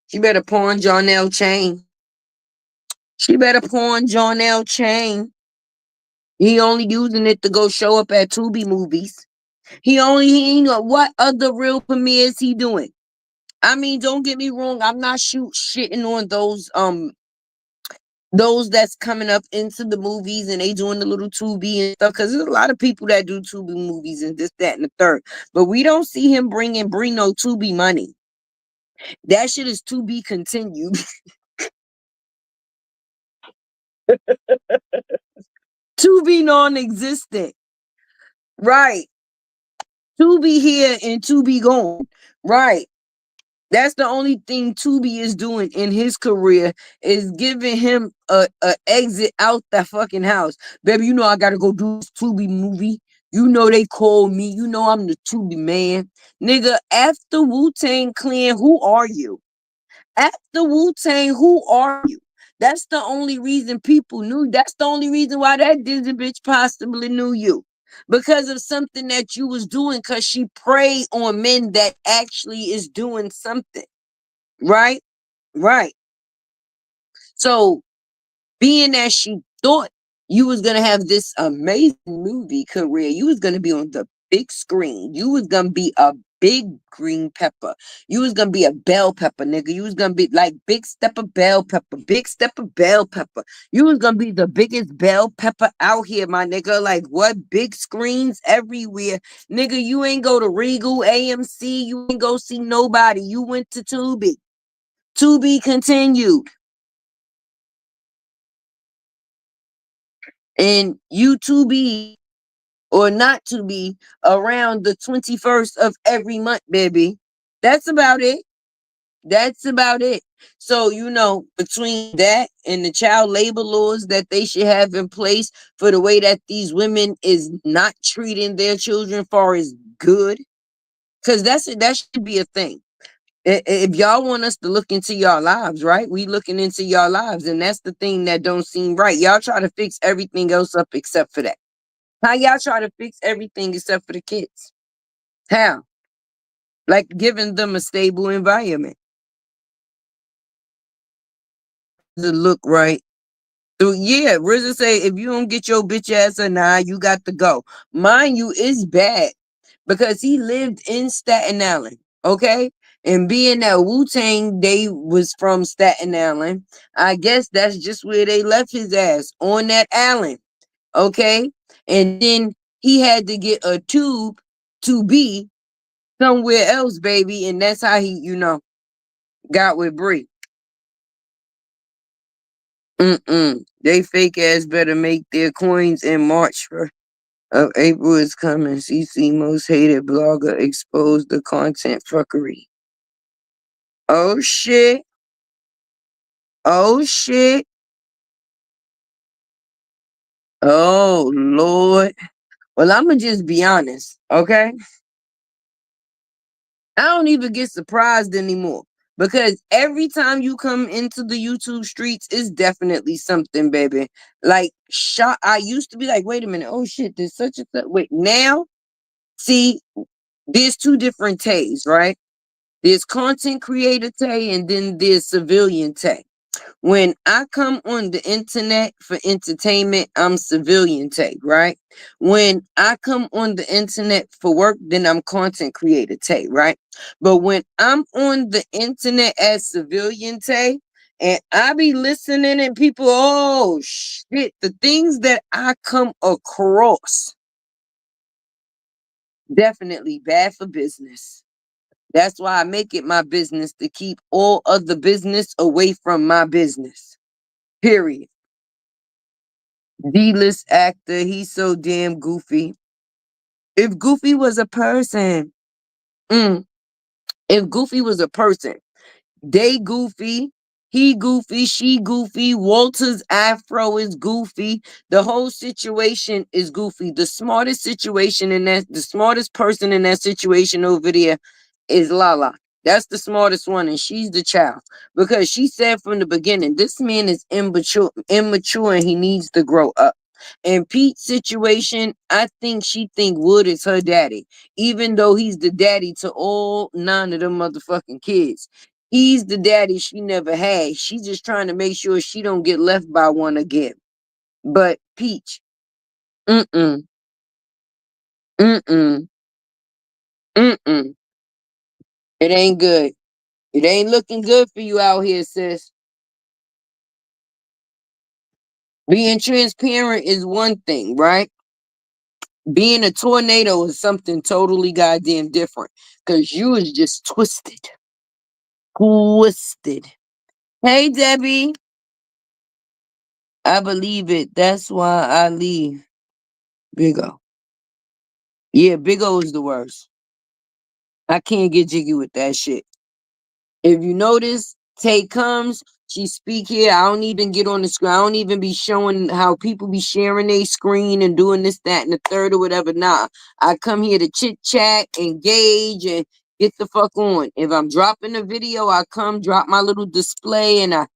She better pawn Jonelle chain. She better pawn Jonelle chain. He only using it to go show up at Tubi movies. He ain't know what other real premieres he doing. I mean, don't get me wrong. I'm not shitting on those that's coming up into the movies and they doing the little Tubi and stuff, because there's a lot of people that do Tubi movies and this, that, and the third. But we don't see him bring no Tubi money. That shit is to be continued. To be non-existent. Right. To be here and to be gone. Right. That's the only thing Tubi is doing in his career, is giving him a exit out that fucking house. Baby, I gotta go do this Tubi movie. They call me. I'm the Tubi man. Nigga, after Wu-Tang Clan, who are you? After Wu-Tang, who are you? That's the only reason people knew. That's the only reason why that Disney bitch possibly knew you. Because of something that you was doing, because she preyed on men that actually is doing something. Right? Right. So being that she thought you was gonna have this amazing movie career, you was gonna be on the big screen. You was gonna be a big green pepper. You was gonna be a bell pepper, nigga. You was gonna be like big step of bell pepper, big step of bell pepper. You was gonna be the biggest bell pepper out here, my nigga. Like what? Big screens everywhere, nigga. You ain't go to Regal, AMC. You ain't go see nobody. You went to Tubi. To be continued. And you to be or not to be around the 21st of every month, baby. That's about it. That's about it. So, between that and the child labor laws that they should have in place for the way that these women is not treating their children far as good, because that should be a thing. If y'all want us to look into y'all lives, right? We looking into y'all lives, and that's the thing that don't seem right. Y'all try to fix everything else up except for that. How y'all try to fix everything except for the kids? How? Like giving them a stable environment. Does it look right? So yeah, RZA say if you don't get your bitch ass a nah, you got to go. Mind you, it's bad because he lived in Staten Island, okay? And being that Wu-Tang, they was from Staten Island, I guess that's just where they left his ass, on that island, okay? And then he had to get a tube to be somewhere else, baby, and that's how he, got with Bree. They fake ass better make their coins in March of April is coming. CC most hated blogger exposed the content fuckery. Oh shit. Oh shit. Oh Lord. Well, I'ma just be honest, okay? I don't even get surprised anymore because every time you come into the YouTube streets, it's definitely something, baby. Like, shot. I used to be like, wait a minute, oh shit, there's such a wait. Now, see, there's two different Tays, right? There's content creator Tay, and then there's civilian Tay. When I come on the internet for entertainment, I'm civilian take, right? When I come on the internet for work, then I'm content creator take, right? But when I'm on the internet as civilian take, and I be listening and people, oh shit, the things that I come across, definitely bad for business. That's why I make it my business to keep all other business away from my business. Period. D-list actor, he's so damn goofy. If Goofy was a person, mm, if Goofy was a person, they goofy, he goofy, she goofy, Walter's afro is goofy. The whole situation is goofy. The smartest situation in that, the smartest person in that situation over there is Lala. That's the smartest one, and she's the child. Because she said from the beginning, this man is immature and he needs to grow up. In Pete's situation, I think she think Wood is her daddy, even though he's the daddy to all nine of them motherfucking kids. He's the daddy she never had. She's just trying to make sure she don't get left by one again. But Peach, mm-mm, mm-mm, mm-mm. It ain't good. It ain't looking good for you out here, sis. Being transparent is one thing, right? Being a tornado is something totally goddamn different. Cause you is just twisted. Twisted. Hey Debbie. I believe it. That's why I leave. Big O. Yeah, Big O is the worst. I can't get jiggy with that shit. If you notice, Tay comes, she speak here. I don't even get on the screen. I don't even be showing how people be sharing their screen and doing this, that, and the third or whatever. Nah, I come here to chit chat, engage, and get the fuck on. If I'm dropping a video, I come drop my little display and I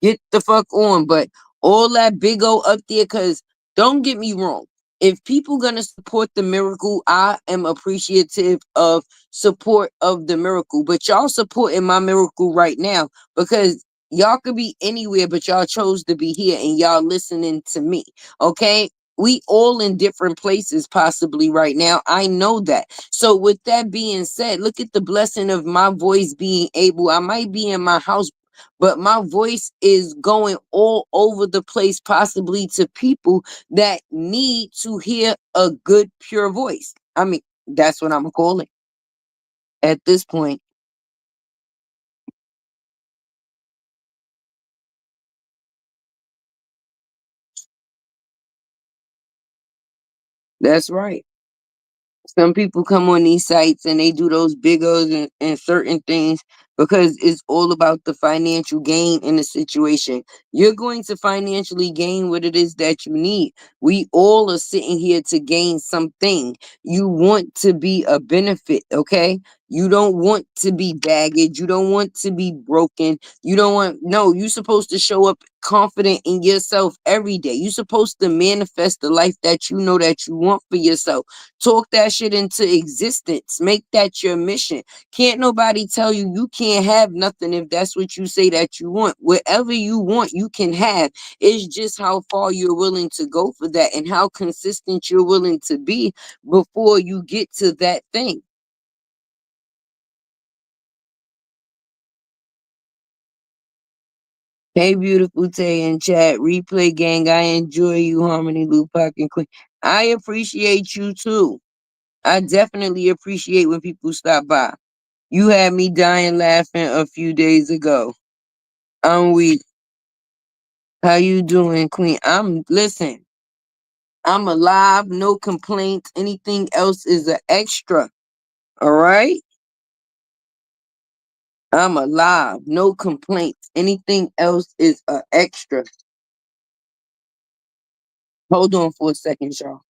get the fuck on. But all that big O up there, cause don't get me wrong. If people gonna support the miracle, I am appreciative of support of the miracle. But y'all supporting my miracle right now because y'all could be anywhere, but y'all chose to be here and y'all listening to me. Okay. We all in different places possibly right now. I know that. So with that being said, look at the blessing of my voice being able. I might be in my house, but my voice is going all over the place, possibly to people that need to hear a good, pure voice. I mean, that's what I'm calling at this point. That's right. Some people come on these sites and they do those big O's and certain things because it's all about the financial gain in the situation. You're going to financially gain what it is that you need. We all are sitting here to gain something. You want to be a benefit, okay? You don't want to be baggage. You don't want to be broken. You don't want, no, you're supposed to show up confident in yourself every day. You're supposed to manifest the life that you know that you want for yourself. Talk that shit into existence. Make that your mission. Can't nobody tell you you can't have nothing if that's what you say that you want. Whatever you want, you can have. It's just how far you're willing to go for that and how consistent you're willing to be before you get to that thing. Hey, beautiful Tay in chat. Replay gang. I enjoy you, Harmony, Lupac, and Queen. I appreciate you too. I definitely appreciate when people stop by. You had me dying laughing a few days ago. I'm weak. How you doing, Queen? Listen. I'm alive, no complaints. Anything else is an extra. All right? I'm alive. No complaints. Anything else is a extra. Hold on for a second, y'all.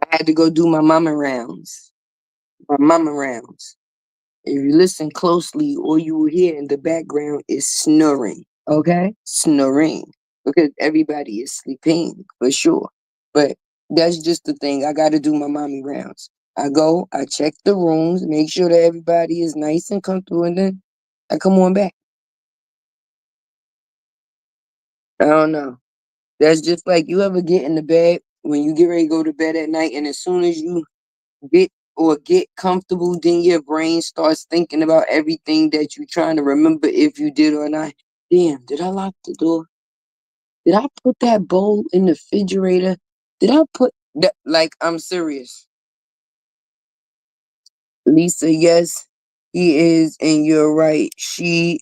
I had to go do my mama rounds. My mama rounds. If you listen closely, all you will hear in the background is snoring. Okay? Snoring. Because everybody is sleeping for sure. But that's just the thing. I got to do my mommy rounds. I go, I check the rooms, make sure that everybody is nice and comfortable, and then I come on back. I don't know. That's just like you ever get in the bed when you get ready to go to bed at night, and as soon as you get comfortable, then your brain starts thinking about everything that you're trying to remember if you did or not. Damn, did I lock the door? Did I put that bowl in the refrigerator? Did I put that? Like, I'm serious. Lisa, yes, he is, and you're right. She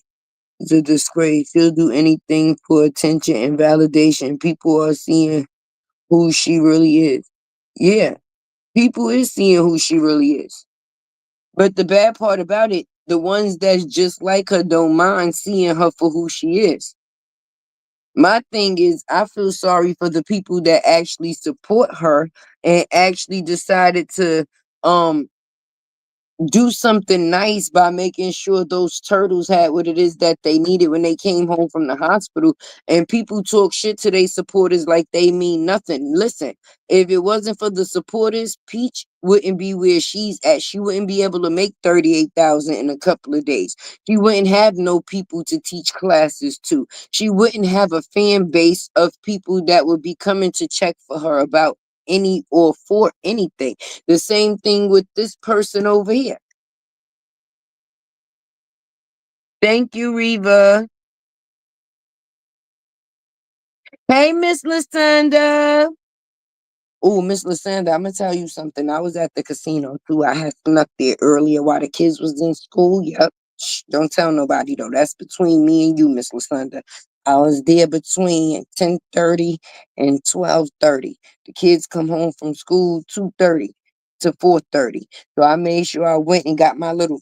is a disgrace. She'll do anything for attention and validation. People are seeing who she really is. Yeah, people is seeing who she really is. But the bad part about it, the ones that's just like her don't mind seeing her for who she is. My thing is, I feel sorry for the people that actually support her and actually decided to um do something nice by making sure those turtles had what it is that they needed when they came home from the hospital. And people talk shit to their supporters like they mean nothing. Listen, if it wasn't for the supporters, Peach wouldn't be where she's at. She wouldn't be able to make 38,000 in a couple of days. She wouldn't have no people to teach classes to. She wouldn't have a fan base of people that would be coming to check for her about any or for anything. The same thing with this person over here. Thank you, Reva. Hey, Miss Lysanda. Oh, Miss Lysanda, I'm gonna tell you something. I was at the casino too. I had snuck there earlier while the kids was in school. Yep. Shh, don't tell nobody though. That's between me and you, Miss Lysanda. I was there between 10:30 and 12:30. The kids come home from school 2:30 to 4:30. So I made sure I went and got my little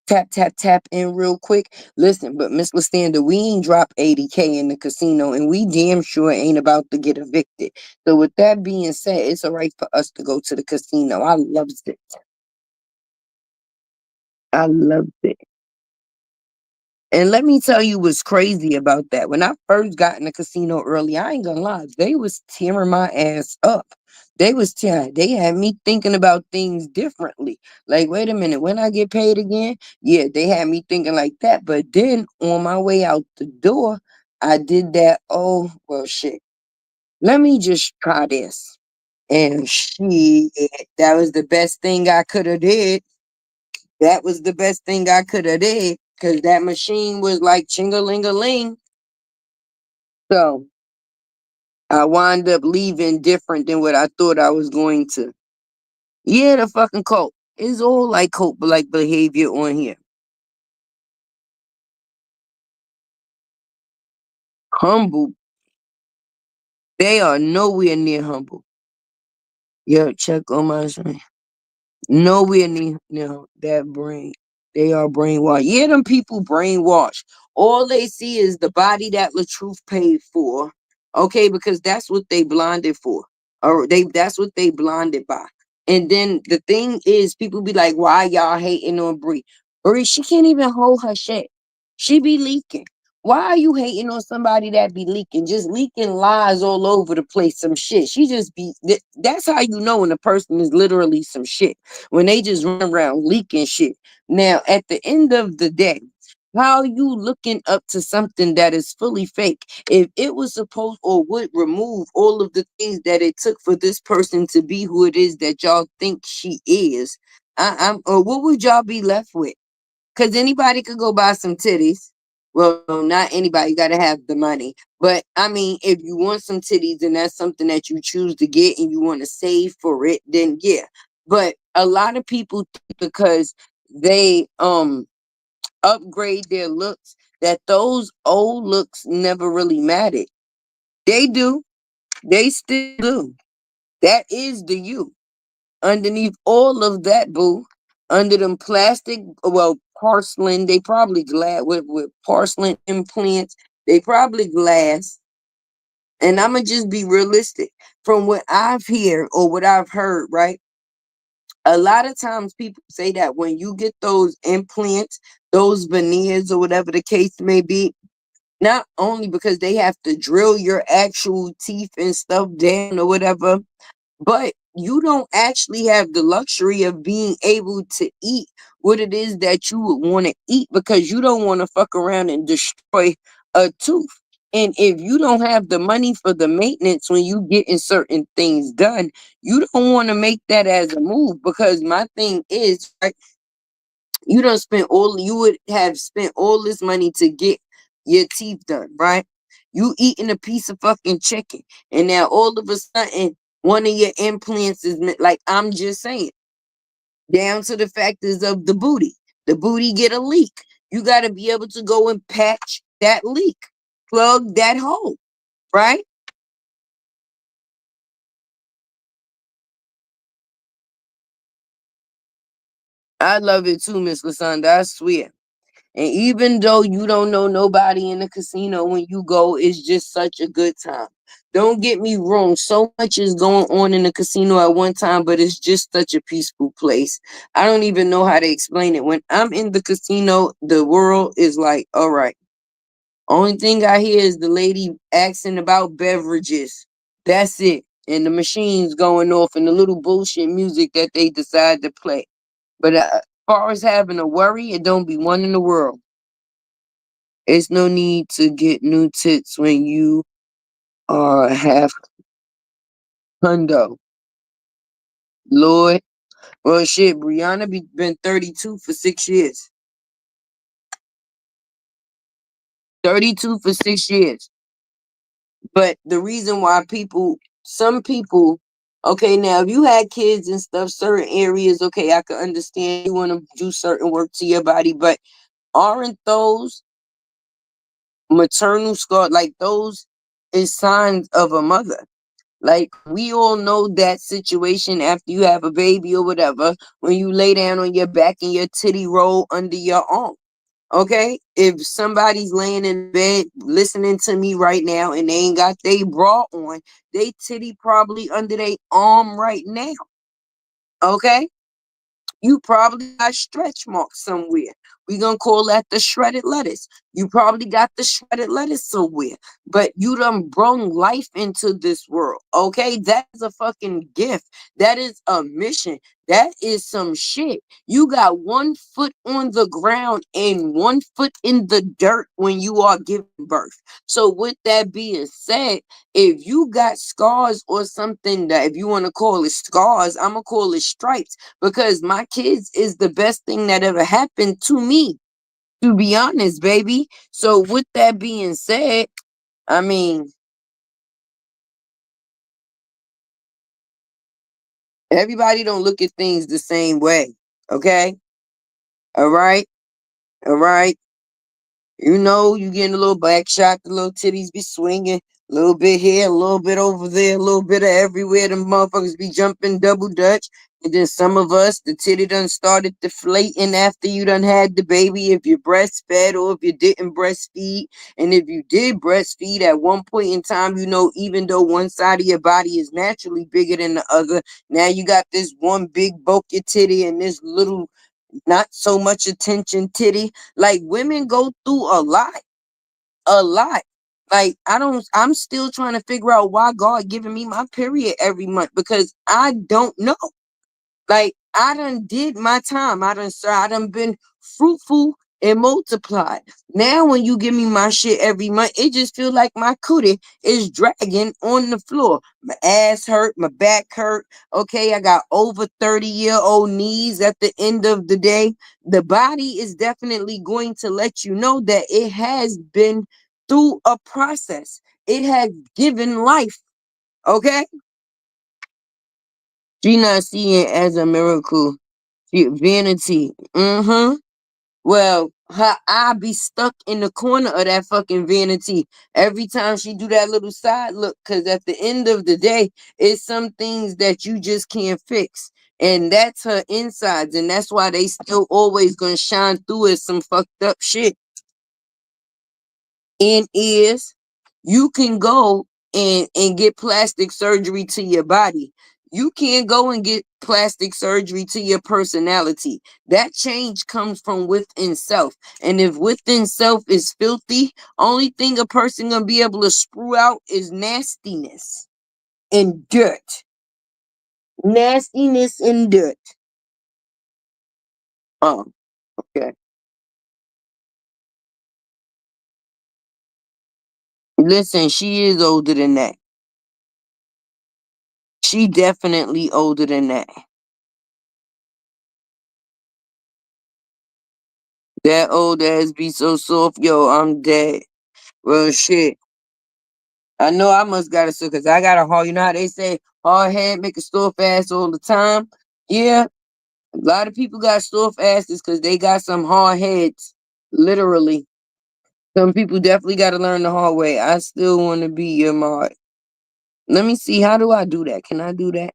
tap, tap, tap in real quick. Listen, but Miss Lystanda, we ain't drop 80K in the casino, and we damn sure ain't about to get evicted. So with that being said, it's all right for us to go to the casino. I loves it. I loved it. And let me tell you what's crazy about that. When I first got in the casino early, I ain't gonna lie, they was tearing my ass up. They had me thinking about things differently. Like, wait a minute, when I get paid again, yeah, they had me thinking like that. But then on my way out the door, I did that. Oh, well, shit. Let me just try this. And shit, that was the best thing I could have did. That was the best thing I could have did because that machine was like ching-a-ling-a-ling. So I wound up leaving different than what I thought I was going to. Yeah, the fucking cult. It's all like cult like behavior on here. Humble. They are nowhere near humble. Yeah, check on my screen. Nowhere near that brain. They are brainwashed. Yeah, them people brainwashed. All they see is the body that LaTruth paid for. Okay, because that's what they blinded for. Or that's what they blinded by. And then the thing is, people be like, why y'all hating on Bree? Bree, she can't even hold her shit. She be leaking. Why are you hating on somebody that be leaking? Just leaking lies all over the place, some shit. She just be that's how you know when a person is literally some shit. When they just run around leaking shit. Now, at the end of the day, how you looking up to something that is fully fake? If it was supposed or would remove all of the things that it took for this person to be who it is that y'all think she is, I'm or what would y'all be left with? Because anybody could go buy some titties. Well, no, not anybody. You gotta have the money. But I mean, if you want some titties and that's something that you choose to get and you want to save for it, then yeah. But a lot of people think because they upgrade their looks that those old looks never really mattered. They do. They still do. That is the you. Underneath all of that, boo, under them plastic, well, porcelain, they probably glass with porcelain implants, they probably glass. And I'ma just be realistic. From what I've heard or what I've heard, right? A lot of times people say that when you get those implants, those veneers or whatever the case may be, not only because they have to drill your actual teeth and stuff down or whatever, but you don't actually have the luxury of being able to eat what it is that you would want to eat because you don't want to fuck around and destroy a tooth. And if you don't have the money for the maintenance when you getting certain things done, you don't want to make that as a move because my thing is, right, you would have spent all this money to get your teeth done, right? You eating a piece of fucking chicken, and now all of a sudden one of your implants is like, I'm just saying, down to the factors of the booty. The booty get a leak. You got to be able to go and patch that leak, plug that hole, right? I love it too, Miss Lasanda. I swear. And even though you don't know nobody in the casino when you go, it's just such a good time. Don't get me wrong, so much is going on in the casino at one time, but it's just such a peaceful place. I don't even know how to explain it. When I'm in the casino, the world is like, all right. Only thing I hear is the lady asking about beverages. That's it. And the machines going off and the little bullshit music that they decide to play. But as far as having a worry, it don't be one in the world. It's no need to get new tits when you are half hundo. Lord. Well, shit, Brianna been 32 for 6 years. 32 for 6 years. But the reason why some people, okay, now if you had kids and stuff, certain areas, okay, I can understand you want to do certain work to your body, but aren't those maternal scars, like those is signs of a mother? Like, we all know that situation after you have a baby or whatever, when you lay down on your back and your titty roll under your arm. Okay? If somebody's laying in bed listening to me right now and they ain't got their bra on, they titty probably under their arm right now. Okay? You probably got stretch marks somewhere. We gonna call that the shredded lettuce. You probably got the shredded lettuce somewhere, but you done brung life into this world. Okay, that is a fucking gift. That is a mission. That is some shit. You got 1 foot on the ground and 1 foot in the dirt when you are giving birth. So, with that being said, if you got scars or something that, if you want to call it scars, I'm gonna call it stripes because my kids is the best thing that ever happened to me, to be honest, baby. So with that being said, I mean, everybody don't look at things the same way. Okay. All right. All right. You know, you getting a little back shot, the little titties be swinging, a little bit here, a little bit over there, a little bit of everywhere. The motherfuckers be jumping double dutch. And then some of us, the titty done started deflating after you done had the baby. If you breastfed or if you didn't breastfeed. And if you did breastfeed at one point in time, you know, even though one side of your body is naturally bigger than the other, now you got this one big bulky titty and this little not so much attention titty. Like, women go through a lot, a lot. Like, I'm still trying to figure out why God giving me my period every month because I don't know. Like, I done did my time. I done been fruitful It multiplied. Now when you give me my shit every month, it just feel like my cootie is dragging on the floor. My ass hurt, my back hurt. Okay, I got over 30-year-old knees at the end of the day. The body is definitely going to let you know that it has been through a process. It has given life. Okay? She not seeing it as a miracle. Vanity. Mm-hmm. Well, her eye be stuck in the corner of that fucking vanity every time she do that little side look. Cause at the end of the day, it's some things that you just can't fix. And that's her insides. And that's why they still always gonna shine through as some fucked up shit. And is you can go and get plastic surgery to your body. You can't go and get plastic surgery to your personality. That change comes from within self. And if within self is filthy, only thing a person gonna be able to sprue out is nastiness and dirt. Nastiness and dirt. Oh, okay. Listen, she is older than that. She definitely older than that. That old ass be so soft, yo. I'm dead. Well, shit. I know I must got it, so because I got a hard. You know how they say hard head make a soft ass all the time. Yeah, a lot of people got soft asses because they got some hard heads. Literally, some people definitely got to learn the hard way. I still want to be your mod. Let me see. How do I do that? Can I do that?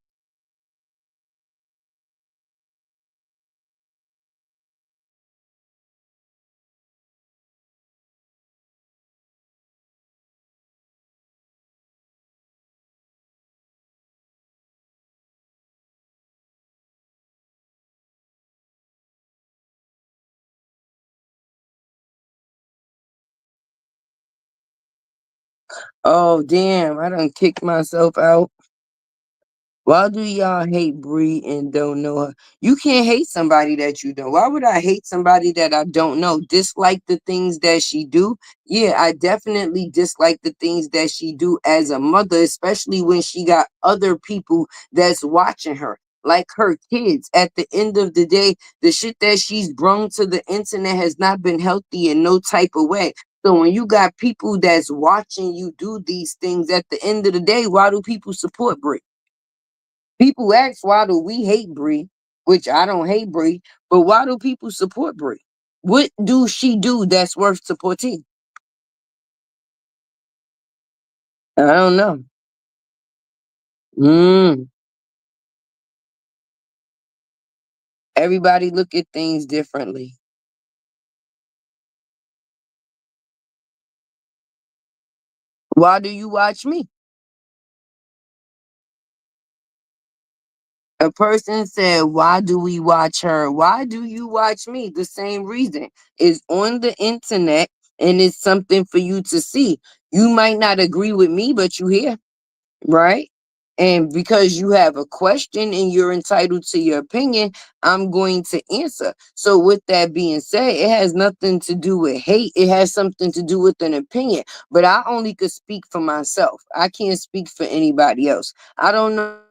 Oh damn! I done kicked myself out. Why do y'all hate Bree and don't know her? You can't hate somebody that you don't. Why would I hate somebody that I don't know? Dislike the things that she do? Yeah, I definitely dislike the things that she do as a mother, especially when she got other people that's watching her, like her kids. At the end of the day, the shit that she's brung to the internet has not been healthy in no type of way. So when you got people that's watching you do these things, at the end of the day, why do people support Bree? People ask why do we hate Bree, which I don't hate Bree, but why do people support Bree? What do she do that's worth supporting? I don't know. Mm. Everybody look at things differently. Why do you watch me? A person said, why do we watch her? Why do you watch me? The same reason. It's on the internet and it's something for you to see. You might not agree with me, but you hear. Right? And because you have a question and you're entitled to your opinion, I'm going to answer. So, with that being said, it has nothing to do with hate. It has something to do with an opinion. But I only could speak for myself. I can't speak for anybody else. I don't know what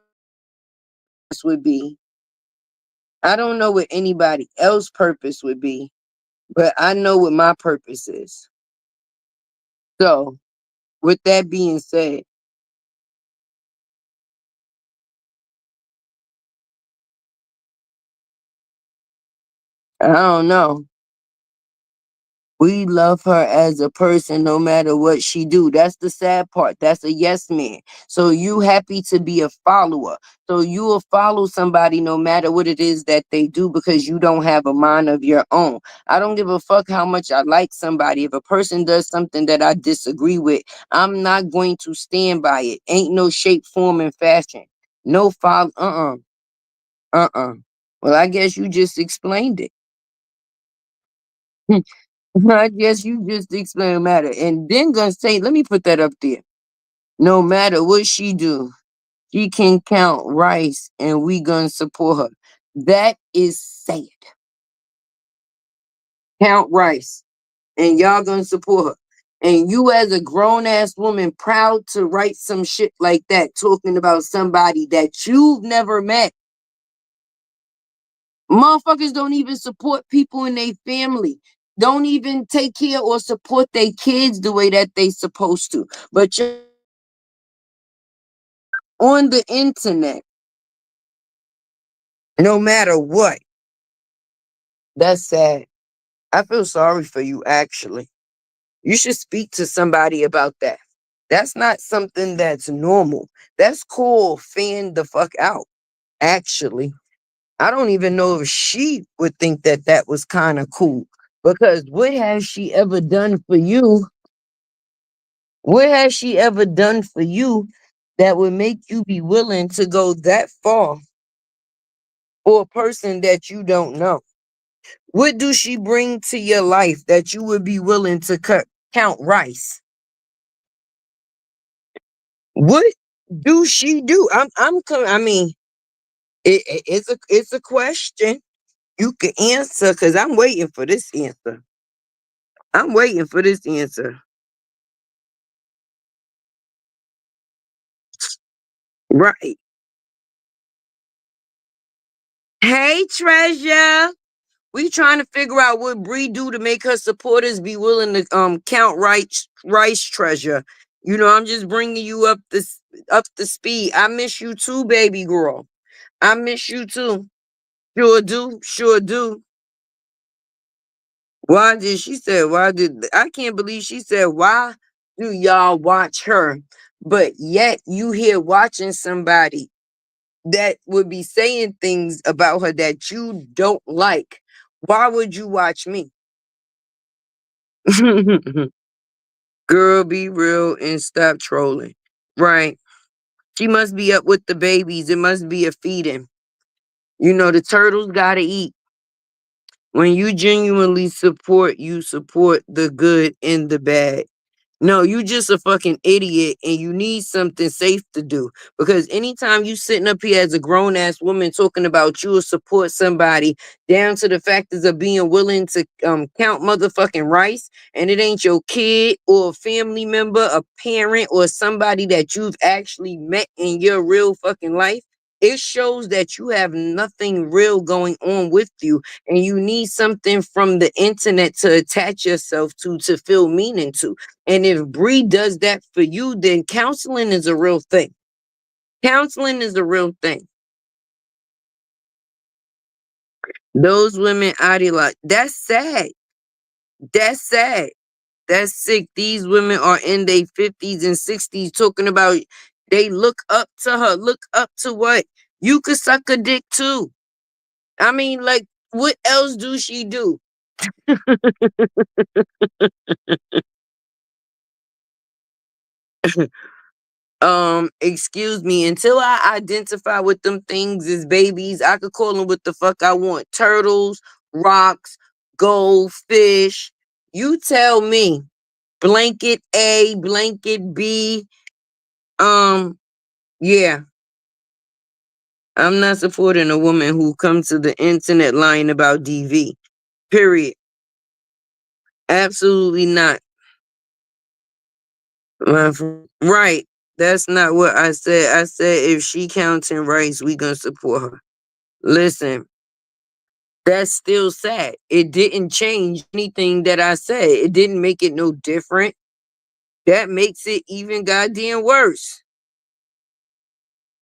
this would be. I don't know what anybody else's purpose would be, but I know what my purpose is. So, with that being said, I don't know. We love her as a person no matter what she do. That's the sad part. That's a yes man. So you happy to be a follower. So you will follow somebody no matter what it is that they do because you don't have a mind of your own. I don't give a fuck how much I like somebody. If a person does something that I disagree with, I'm not going to stand by it. Ain't no shape, form, and fashion. No follow. Uh-uh. Well, I guess you just explained it. I guess you just explain matter. And then gonna say, let me put that up there. No matter what she do, she can count rice and we gonna support her. That is sad. Count Rice, and y'all gonna support her. And you as a grown ass woman proud to write some shit like that talking about somebody that you've never met. Motherfuckers don't even support people in their family. Don't even take care or support their kids the way that they supposed to. But you're on the internet, no matter what. That's sad. I feel sorry for you, actually. You should speak to somebody about that. That's not something that's normal. That's called fan the fuck out, actually. I don't even know if she would think that that was kind of cool. Because what has she ever done for you? What has she ever done for you that would make you be willing to go that far for a person that you don't know? What do she bring to your life that you would be willing to count rice? What do she do? I mean, it's a question you can answer because I'm waiting for this answer. I'm waiting for this answer. Right. Hey, Treasure. We trying to figure out what Bree do to make her supporters be willing to count rice, Treasure. You know, I'm just bringing you up the speed. I miss you too, baby girl. I miss you too. Sure do, sure do. Why did she said why did I can't believe she said why do y'all watch her? But yet you here watching somebody that would be saying things about her that you don't like. Why would you watch me? Girl, be real and stop trolling. Right. She must be up with the babies. It must be a feeding. You know, the turtles gotta eat. When you genuinely support, you support the good and the bad. No, you just a fucking idiot and you need something safe to do. Because anytime you sitting up here as a grown ass woman talking about you will support somebody down to the factors of being willing to count motherfucking rice and it ain't your kid or a family member, a parent or somebody that you've actually met in your real fucking life, it shows that you have nothing real going on with you and you need something from the internet to attach yourself to feel meaning to. And if Bree does that for you, then counseling is a real thing. Counseling is a real thing. Those women ideologue. That's sad. That's sad. That's sick. These women are in their 50s and 60s talking about they look up to her. Look up to what? You could suck a dick too. I mean, like, what else do she do? Excuse me, until I identify with them things as babies, I could call them what the fuck I want. Turtles, rocks, goldfish. You tell me. Blanket A, blanket B. Yeah. I'm not supporting a woman who comes to the internet lying about DV. Period. Absolutely not. Right. That's not what I said. I said if she counting rights, we gonna support her. Listen, that's still sad. It didn't change anything that I said. It didn't make it no different. That makes it even goddamn worse.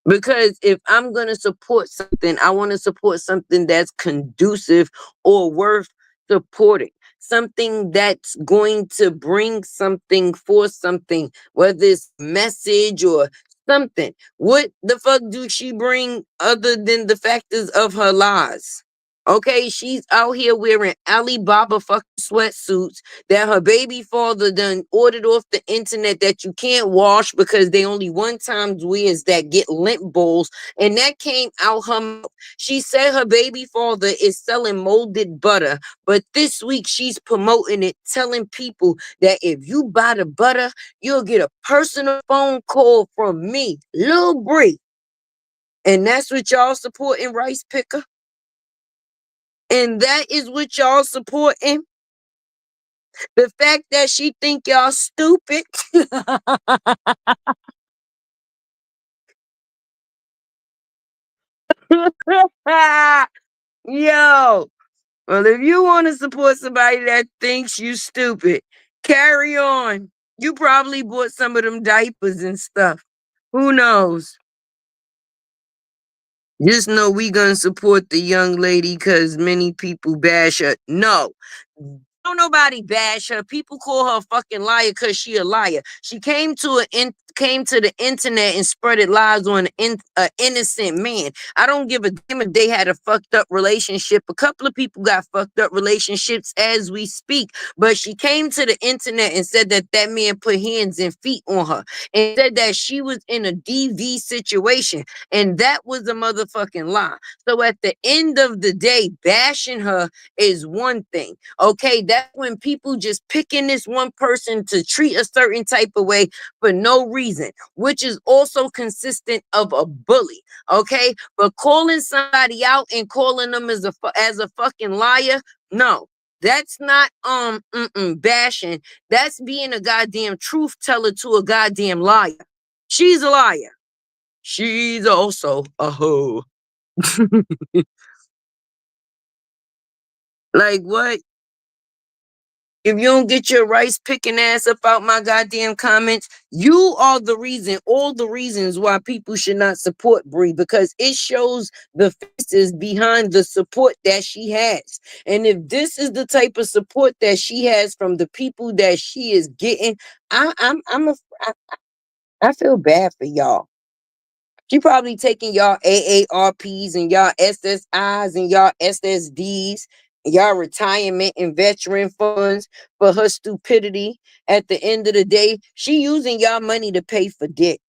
Because if I'm going to support something, I want to support something that's conducive or worth supporting. Something that's going to bring something for something, whether it's message or something. What the fuck do she bring other than the factors of her lies? Okay, she's out here wearing Alibaba fucking sweatsuits that her baby father done ordered off the internet that you can't wash because they only one time wears that get lint bowls. And that came out her mouth. She said her baby father is selling molded butter, but this week she's promoting it, telling people that if you buy the butter, you'll get a personal phone call from me, Lil Bree. And that's what y'all supporting, Rice Picker. And that is what y'all supporting. The fact that she think y'all stupid. Yo, well, if you want to support somebody that thinks you stupid, carry on. You probably bought some of them diapers and stuff. Who knows? Just know we gonna support the young lady because many people bash her. No, don't nobody bash her. People call her a fucking liar because she a liar. She came to the internet and spreaded lies on an innocent man. I don't give a damn if they had a fucked up relationship. A couple of people got fucked up relationships as we speak. But she came to the internet and said that that man put hands and feet on her and said that she was in a DV situation. And that was a motherfucking lie. So at the end of the day, bashing her is one thing. Okay, that's when people just picking this one person to treat a certain type of way for no reason, which is also consistent of a bully. Okay, but calling somebody out and calling them as a fucking liar, no. That's not bashing. That's being a goddamn truth teller to a goddamn liar. She's a liar. She's also a hoe. Like what? If you don't get your rice picking ass up out my goddamn comments, you are the reason, all the reasons why people should not support Bree because it shows the faces behind the support that she has. And if this is the type of support that she has from the people that she is getting, I, I feel bad for y'all. She probably taking y'all AARPs and y'all SSIs and y'all SSDs and y'all retirement and veteran funds for her stupidity. At the end of the day, she using y'all money to pay for dick.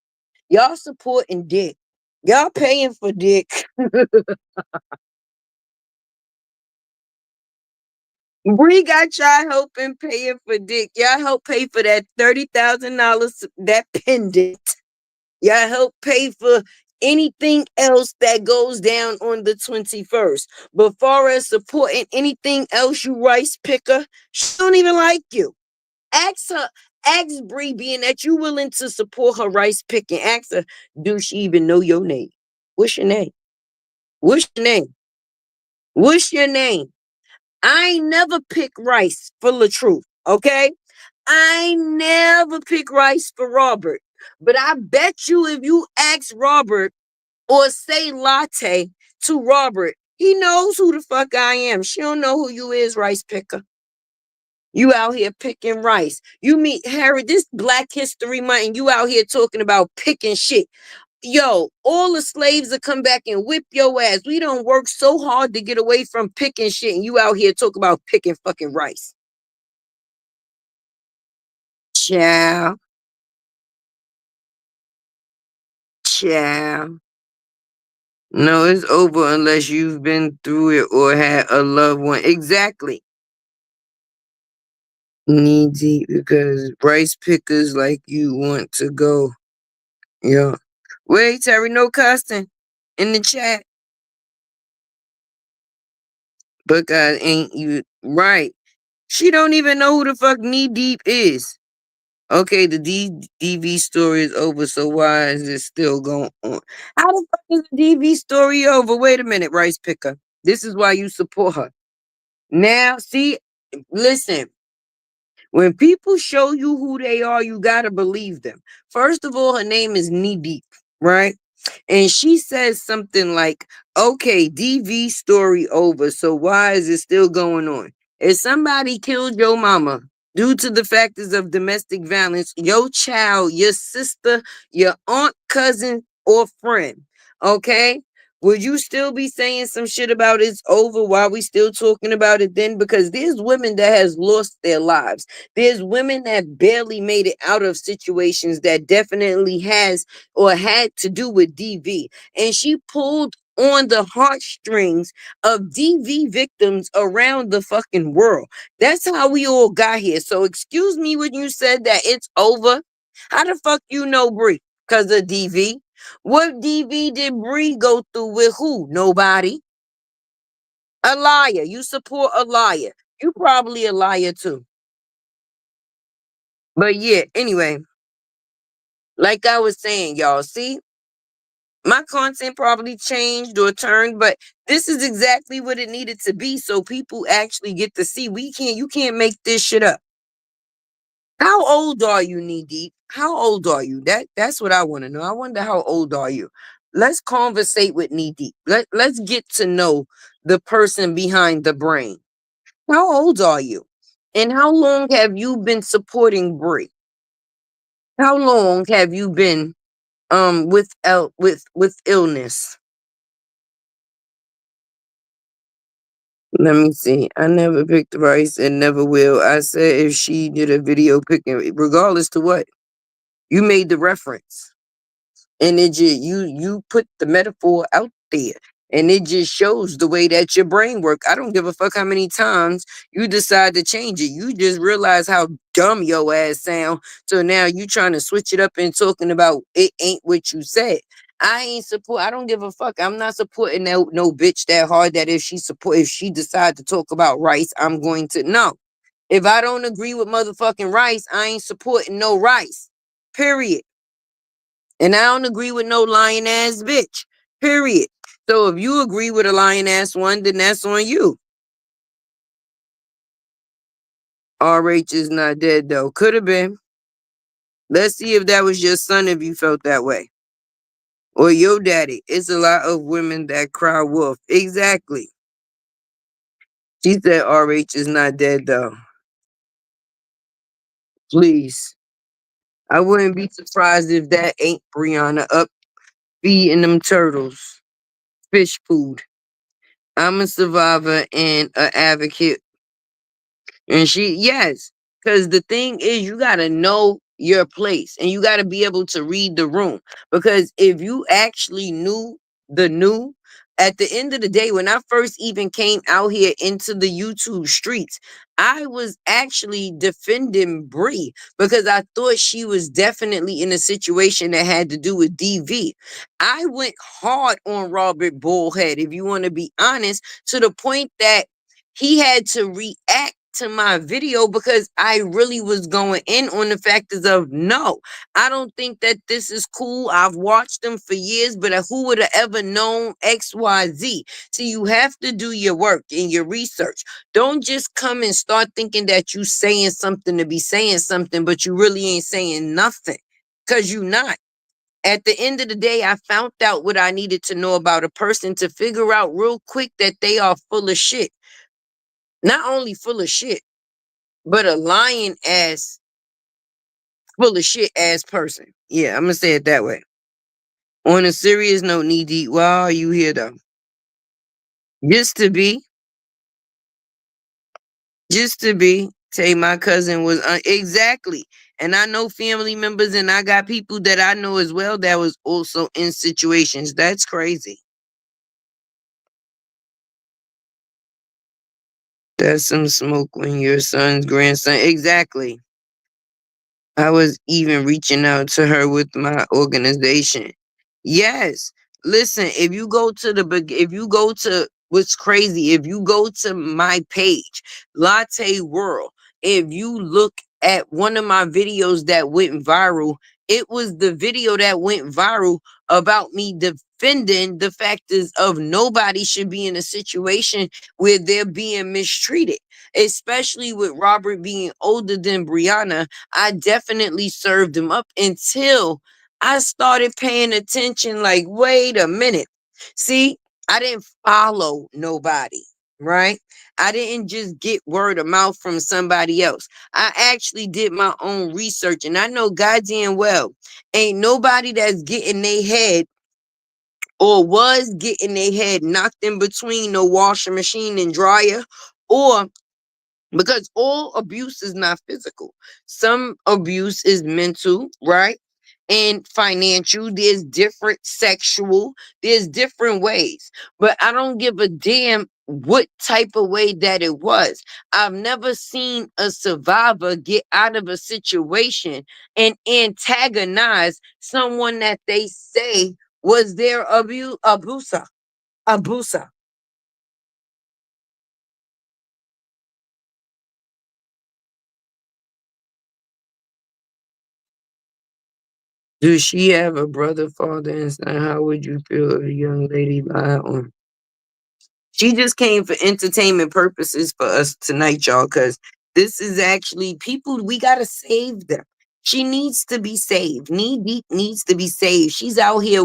Y'all supporting dick. Y'all paying for dick. We got y'all helping paying for dick. Y'all help pay for that $30,000 that pendant. Y'all help pay for anything else that goes down on the 21st. But far as supporting anything else, you rice picker, she don't even like you. Ask her, ask Bree, being that you willing to support her rice picking. Ask her, do she even know your name? What's your name? What's your name? What's your name? I ain't never pick rice for LATRUTH, okay? I never pick rice for Robert. But I bet you if you ask Robert or say latte to Robert, he knows who the fuck I am. She don't know who you is, rice picker. You out here picking rice. You meet Harry, this Black History Month, and you out here talking about picking shit. Yo, all the slaves will come back and whip your ass. We don't work so hard to get away from picking shit, and you out here talk about picking fucking rice. Ciao, ciao. No, it's over unless you've been through it or had a loved one. Exactly. Knee deep because rice pickers like you want to go. Yeah. Wait, Terry, no cussing in the chat. But God, ain't you right? She don't even know who the fuck knee deep is. Okay, the DV story is over, so why is it still going on? How the fuck is the DV story over? Wait a minute, rice picker. This is why you support her. Now, see, listen. When people show you who they are, you gotta believe them. First of all, her name is Knee Deep, right? And she says something like, okay, DV story over. So why is it still going on? If somebody killed your mama due to the factors of domestic violence, your child, your sister, your aunt, cousin, or friend, okay? Would you still be saying some shit about it's over while we still talking about it then? Because there's women that has lost their lives. There's women that barely made it out of situations that definitely has or had to do with DV. And she pulled on the heartstrings of DV victims around the fucking world. That's how we all got here. So excuse me when you said that it's over. How the fuck you know Bree? Because of DV. What DV did Bree go through with who? Nobody. A liar. You support a liar. You probably a liar too. But yeah, anyway, like I was saying, y'all, see, my content probably changed or turned, but this is exactly what it needed to be so people actually get to see. You can't make this shit up. How old are you, Knee Deep? How old are you? That's what I want to know. I wonder how old are you? Let's conversate with Knee Deep. Let's get to know the person behind the brain. How old are you? And how long have you been supporting Brie? How long have you been with illness? Let me see. I never picked rice and never will. I said if she did a video picking, regardless to what, you made the reference. And it just you put the metaphor out there, and it just shows the way that your brain work. I don't give a fuck how many times you decide to change it. You just realize how dumb your ass sound, so now you trying to switch it up and talking about it ain't what you said. I don't give a fuck. I'm not supporting no bitch that hard that if she decide to talk about rice, I'm going to no. If I don't agree with motherfucking rice, I ain't supporting no rice, period. And I don't agree with no lying ass bitch. Period. So if you agree with a lying ass one, then that's on you. RH is not dead though. Could have been. Let's see if that was your son if you felt that way. Or your daddy. It's a lot of women that cry wolf. Exactly. She said RH is not dead though. Please. I wouldn't be surprised if that ain't Brianna up feeding them turtles. Fish food. I'm a survivor and an advocate. And yes, because the thing is, you got to know your place and you got to be able to read the room. Because if you actually knew the new, at the end of the day, when I first even came out here into the YouTube streets, I was actually defending Bree because I thought she was definitely in a situation that had to do with DV. I went hard on Robert Bullhead, if you want to be honest, to the point that he had to react to my video because I really was going in on the factors of no, I don't think that this is cool. I've watched them for years, but who would have ever known XYZ? So you have to do your work and your research. Don't just come and start thinking that you saying something to be saying something, but you really ain't saying nothing because you not. At the end of the day, I found out what I needed to know about a person to figure out real quick that they are full of shit. Not only full of shit, but a lying ass, full of shit ass person. Yeah, I'm gonna say it that way. On a serious note, Knee Deep, why are you here though? Just to be, just to be. Say my cousin was exactly, and I know family members, and I got people that I know as well that was also in situations. That's crazy. That's some smoke when your son's grandson. Exactly. I was even reaching out to her with my organization. Yes. Listen, if you go to what's crazy, if you go to my page, Latte World, if you look at one of my videos that went viral, it was the video that went viral about me defending the factors of nobody should be in a situation where they're being mistreated, especially with Robert being older than Brianna. I definitely served him up until I started paying attention. Like, wait a minute. See, I didn't follow nobody, right? I didn't just get word of mouth from somebody else. I actually did my own research, and I know goddamn well ain't nobody that's getting their head or was getting their head knocked in between no washing machine and dryer, or because all abuse is not physical. Some abuse is mental, right? And financial. There's different sexual. There's different ways. But I don't give a damn what type of way that it was. I've never seen a survivor get out of a situation and antagonize someone that they say was their abuser. Does she have a brother, father, and son? How would you feel if a young lady lied on? She just came for entertainment purposes for us tonight, y'all, because this is actually people, we gotta save them. She needs to be saved. Knee deep needs to be saved. She's out here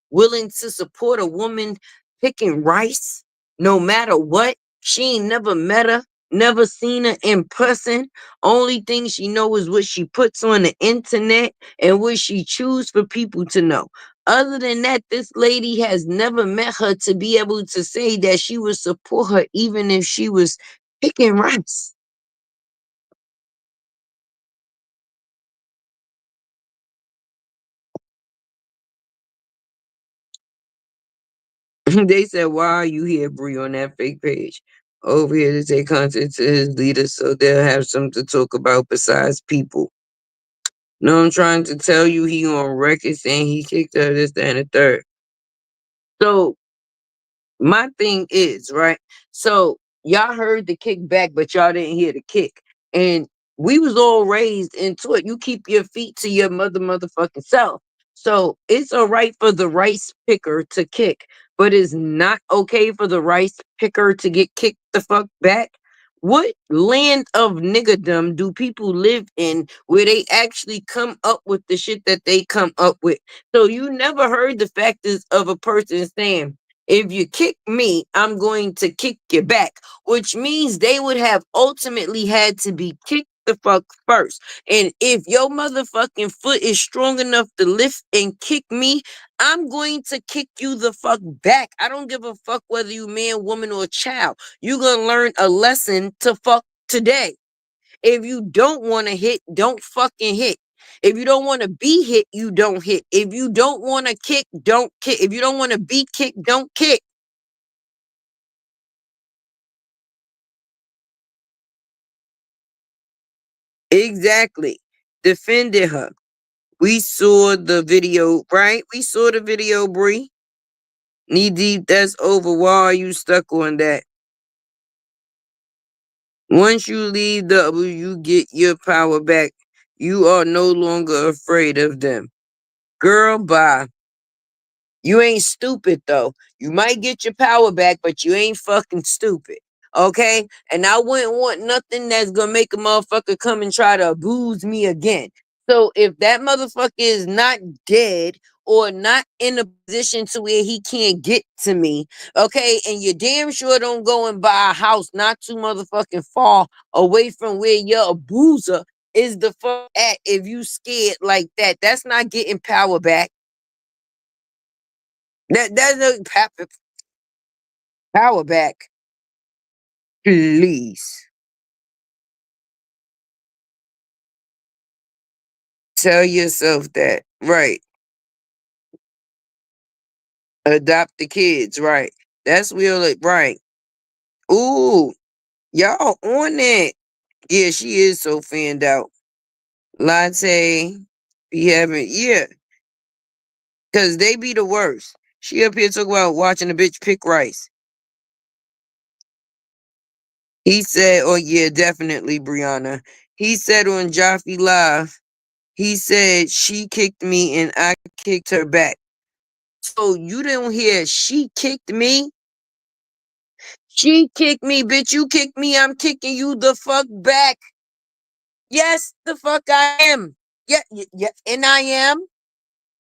willing to support a woman picking rice no matter what. She ain't never met her, never seen her in person. Only thing she know is what she puts on the internet and what she choose for people to know. Other than that, this lady has never met her to be able to say that she would support her even if she was picking rice. They said, "Why are you here, Bree, on that fake page? Over here to take content to his leaders so they'll have something to talk about besides people." No, I'm trying to tell you he on record saying he kicked her this, that, and the third. So my thing is, right? So y'all heard the kickback, but y'all didn't hear the kick. And we was all raised into it. You keep your feet to your motherfucking self. So it's all right for the rice picker to kick, but it's not okay for the rice picker to get kicked the fuck back. What land of niggerdom do people live in where they actually come up with the shit that they come up with? So you never heard the factors of a person saying, if you kick me, I'm going to kick you back, which means they would have ultimately had to be kicked the fuck first. And if your motherfucking foot is strong enough to lift and kick me, I'm going to kick you the fuck back. I don't give a fuck whether you man, woman, or child. You're gonna learn a lesson to fuck today. If you don't want to hit, don't fucking hit. If you don't want to be hit, you don't hit. If you don't want to kick, don't kick. If you don't want to be kicked, don't kick. Exactly. Defended her. We saw the video, right? We saw the video, Bree. Knee deep, that's over. Why are you stuck on that? Once you leave W, you get your power back. You are no longer afraid of them. Girl, bye. You ain't stupid though. You might get your power back, but you ain't fucking stupid. Okay? And I wouldn't want nothing that's gonna make a motherfucker come and try to abuse me again. So if that motherfucker is not dead or not in a position to where he can't get to me, okay, and you damn sure don't go and buy a house not too motherfucking far away from where your abuser is the fuck at if you scared like that. That's not getting power back. That's a power back, please. Tell yourself that. Right. Adopt the kids. Right. That's real. Right. Ooh, y'all on it. Yeah, she is so fanned out. Latte be having, yeah, because they be the worst. She up here talking about watching a bitch pick rice. He said, oh yeah, definitely, Brianna. He said on Jaffe Live, he said she kicked me and I kicked her back. So you didn't hear she kicked me? She kicked me, bitch. You kicked me. I'm kicking you the fuck back. Yes, the fuck I am. Yeah, yeah, and I am.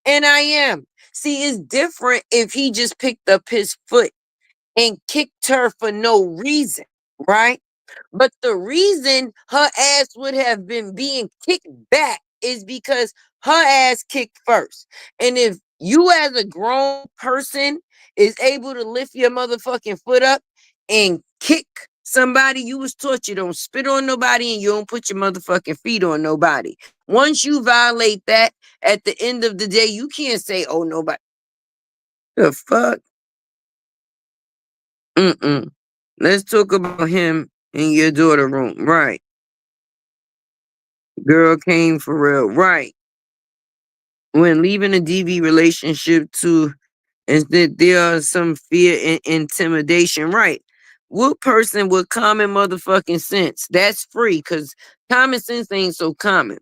And I am. See, it's different if he just picked up his foot and kicked her for no reason, right? But the reason her ass would have been being kicked back is because her ass kicked first. And if you as a grown person is able to lift your motherfucking foot up and kick somebody, you was taught you don't spit on nobody and you don't put your motherfucking feet on nobody. Once you violate that, at the end of the day, you can't say, oh, nobody. The fuck? Mm-mm. Let's talk about him in your daughter room. Right. Girl came for real. Right. When leaving a DV relationship to is that there are some fear and intimidation. Right. What person with common motherfucking sense? That's free because common sense ain't so common.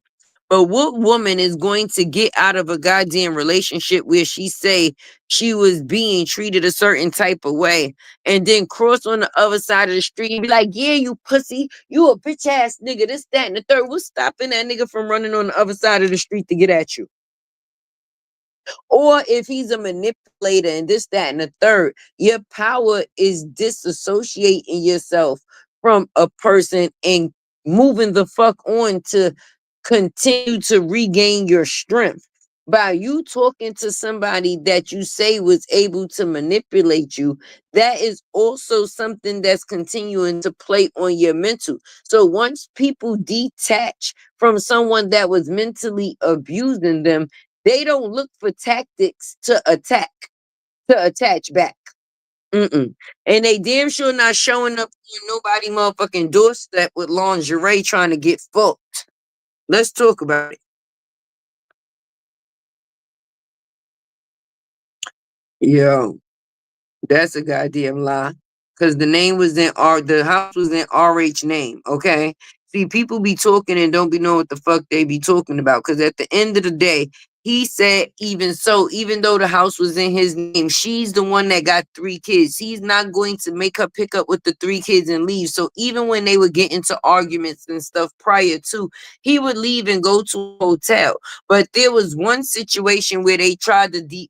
But what woman is going to get out of a goddamn relationship where she say she was being treated a certain type of way and then cross on the other side of the street and be like, yeah, you pussy, you a bitch ass nigga, this, that, and the third. What's stopping that nigga from running on the other side of the street to get at you? Or if he's a manipulator and this, that, and the third, your power is disassociating yourself from a person and moving the fuck on to continue to regain your strength. By you talking to somebody that you say was able to manipulate you, that is also something that's continuing to play on your mental. So once people detach from someone that was mentally abusing them, they don't look for tactics to attack, to attach back. Mm-mm. And they damn sure not showing up on nobody motherfucking doorstep with lingerie trying to get fucked. Let's talk about it. Yo, that's a goddamn lie. Cause the name was in the house was in RH name. Okay. See, people be talking and don't be knowing what the fuck they be talking about. Cause at the end of the day, he said, even so, even though the house was in his name, she's the one that got 3 kids. He's not going to make her pick up with the 3 kids and leave. So even when they would get into arguments and stuff prior to, he would leave and go to a hotel. But there was one situation where they tried to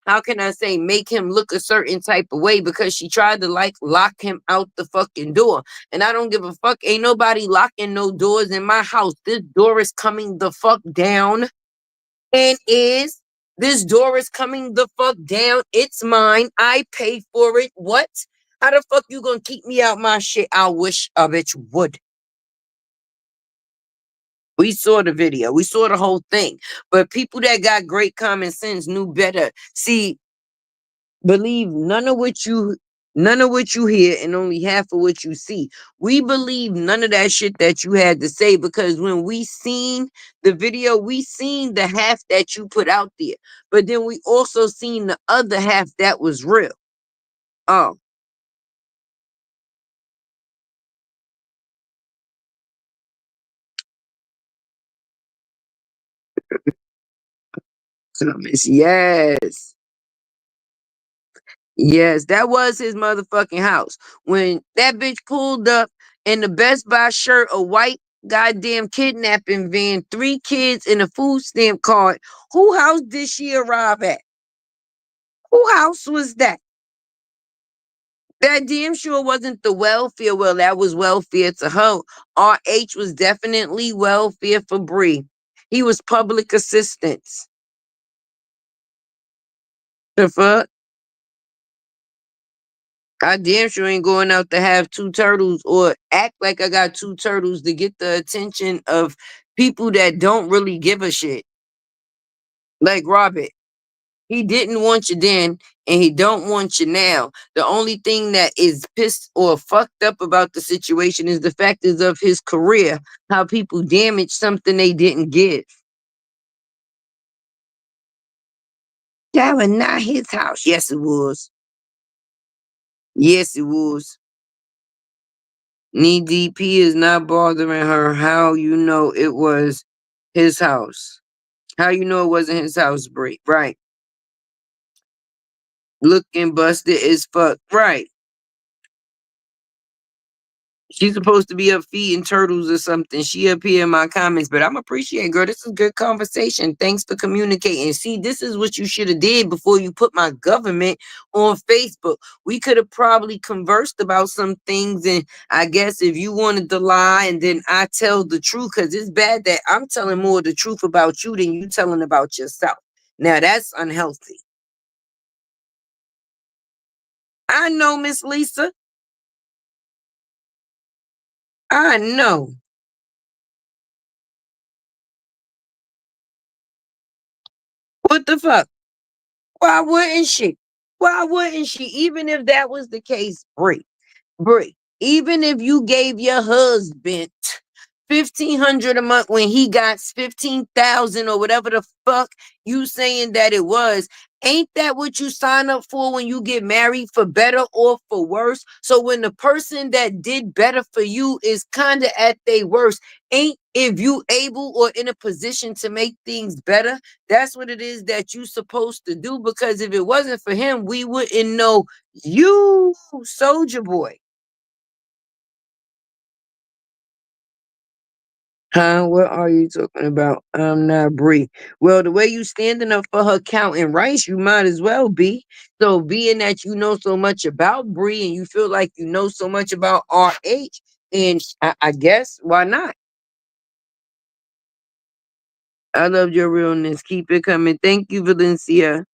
how can I say, make him look a certain type of way because she tried to like lock him out the fucking door. And I don't give a fuck. Ain't nobody locking no doors in my house. This door is coming the fuck down. And this door is coming the fuck down. It's mine. I pay for it. What? How the fuck you gonna keep me out my shit? I wish a bitch would. We saw the video. We saw the whole thing. But people that got great common sense knew better. See, believe none of what you hear and only half of what you see. We believe none of that shit that you had to say because when we seen the video, we seen the half that you put out there. But then we also seen the other half that was real. Oh, goodness, yes. Yes, that was his motherfucking house. When that bitch pulled up in the Best Buy shirt, a white goddamn kidnapping van, 3 kids and a food stamp card, who house did she arrive at? Who house was that? That damn sure wasn't the welfare. Well, that was welfare to her. RH was definitely welfare for Bree. He was public assistance. The fuck? I damn sure ain't going out to have 2 turtles or act like I got 2 turtles to get the attention of people that don't really give a shit. Like Robert. He didn't want you then and he don't want you now. The only thing that is pissed or fucked up about the situation is the factors of his career, how people damage something they didn't give. That was not his house. Yes, it was. Yes, it was. Knee DP is not bothering her. How you know it was his house? How you know it wasn't his house, Brie? Right. Looking busted as fuck. Right. She's supposed to be up feeding turtles or something. She up here in my comments, but I'm appreciating, girl. This is good conversation. Thanks for communicating. See, this is what you should have did before you put my government on Facebook. We could have probably conversed about some things, and I guess if you wanted to lie, and then I tell the truth, because it's bad that I'm telling more of the truth about you than you telling about yourself. Now that's unhealthy. I know, Miss Lisa. I know. What the fuck? Why wouldn't she? Why wouldn't she? Even if that was the case, Bree, even if you gave your husband $1,500 a month when he got 15,000 or whatever the fuck you saying that it was. Ain't that what you sign up for when you get married, for better or for worse? So when the person that did better for you is kind of at their worst, ain't if you able or in a position to make things better, that's what it is that you supposed to do. Because if it wasn't for him, we wouldn't know you, Soldier Boy. Huh? What are you talking about? I'm not Bree. Well, the way you standing up for her counting rice, you might as well be. So, being that you know so much about Bree and you feel like you know so much about RH, and I guess why not? I love your realness. Keep it coming. Thank you, Valencia.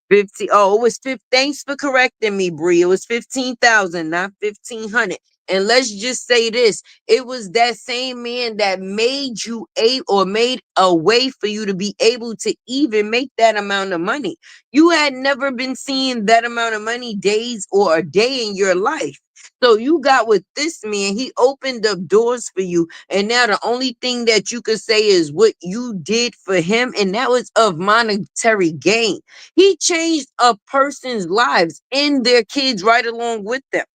50. Oh, it was 50. Thanks for correcting me, Bree. It was 15,000, not 1,500. And let's just say this. It was that same man that made you a or made a way for you to be able to even make that amount of money. You had never been seeing that amount of money days or a day in your life. So you got with this man, he opened up doors for you. And now the only thing that you could say is what you did for him, and that was of monetary gain. He changed a person's lives and their kids right along with them.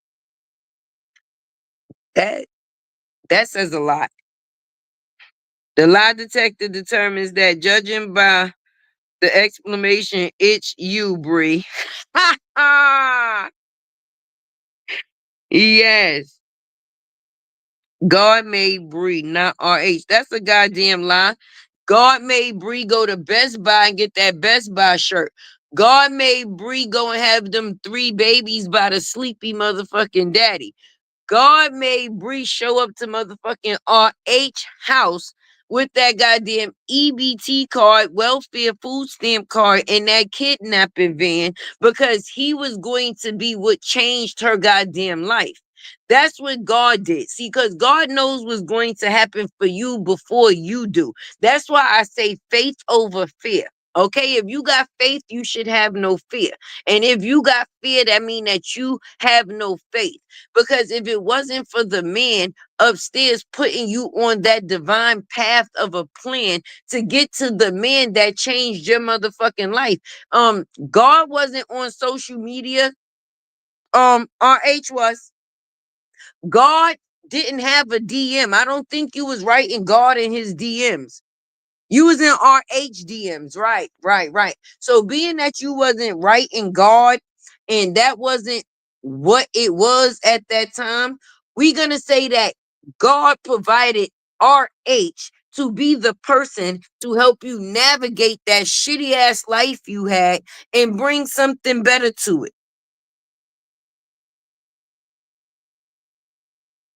That that says a lot. The lie detector determines that judging by the exclamation, it's you, Bree. Yes. God made Bree, not RH. That's a goddamn lie. God made Bree go to Best Buy and get that Best Buy shirt. God made Bree go and have them 3 babies by the sleepy motherfucking daddy. God made Bree show up to motherfucking RH house with that goddamn EBT card, welfare food stamp card, and that kidnapping van because he was going to be what changed her goddamn life. That's what God did. See, because God knows what's going to happen for you before you do. That's why I say faith over fear. Okay, if you got faith, you should have no fear. And if you got fear, that means that you have no faith. Because if it wasn't for the man upstairs putting you on that divine path of a plan to get to the man that changed your motherfucking life, God wasn't on social media. RH was. God didn't have a DM. I don't think you was writing God in his DMs. You was in RH DMs, right, right, right. So being that you wasn't right in God and that wasn't what it was at that time, we gonna say that God provided RH to be the person to help you navigate that shitty ass life you had and bring something better to it.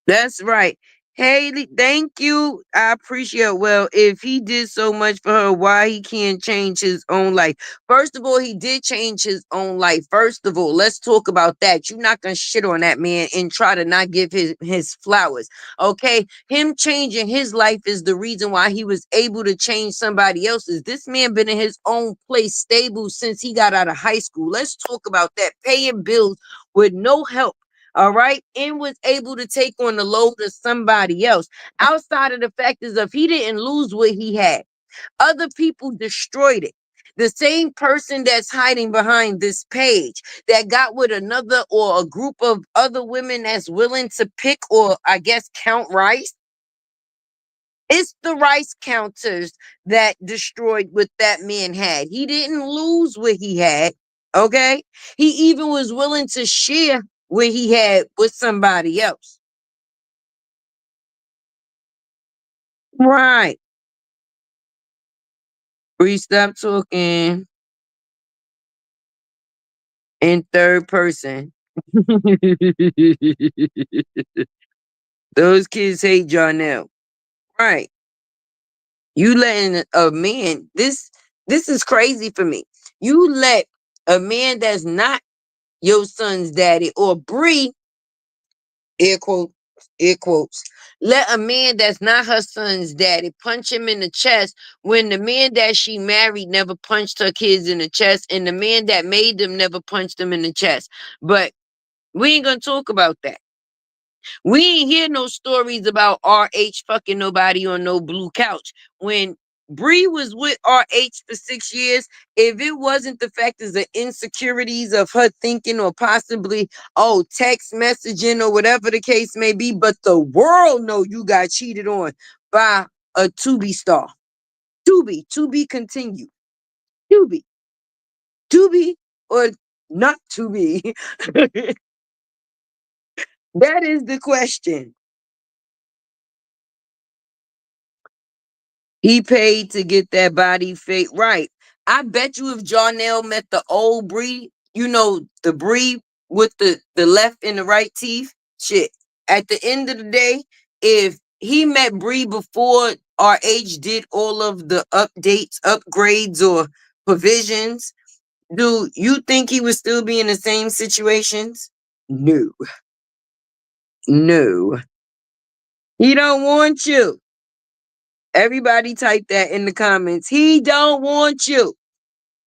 That's right. Haley, thank you. I appreciate it. Well, if he did so much for her, why he can't change his own life? First of all, he did change his own life. First of all, let's talk about that. You're not gonna shit on that man and try to not give his flowers. Okay. Him changing his life is the reason why he was able to change somebody else's. This man been in his own place stable since he got out of high school. Let's talk about that. Paying bills with no help. All right, and was able to take on the load of somebody else. Outside of the fact is if he didn't lose what he had, other people destroyed it. The same person that's hiding behind this page that got with another or a group of other women that's willing to pick or I guess count rice. It's the rice counters that destroyed what that man had. He didn't lose what he had. Okay. He even was willing to share what he had with somebody else. Right. We stop talking in third person. Those kids hate Jarnell. Right. You letting a man, this is crazy for me. You let a man that's not your son's daddy or Bree, air quotes, air quotes, let a man that's not her son's daddy punch him in the chest when the man that she married never punched her kids in the chest and the man that made them never punched them in the chest. But we ain't gonna talk about that. We ain't hear no stories about RH fucking nobody on no blue couch. When Bree was with RH for 6 years, if it wasn't the fact of the insecurities of her thinking or possibly, oh, text messaging or whatever the case may be, but the world know you got cheated on by a Tubi star. To be continued. To be or not to be. That is the question. He paid to get that body fake right. I bet you if Jarnell met the old Bree, the Bree with the left and the right teeth, shit. At the end of the day, if he met Bree before RH did all of the updates, upgrades, or provisions, do you think he would still be in the same situations? No. No. He don't want you. Everybody type that in the comments. He don't want you.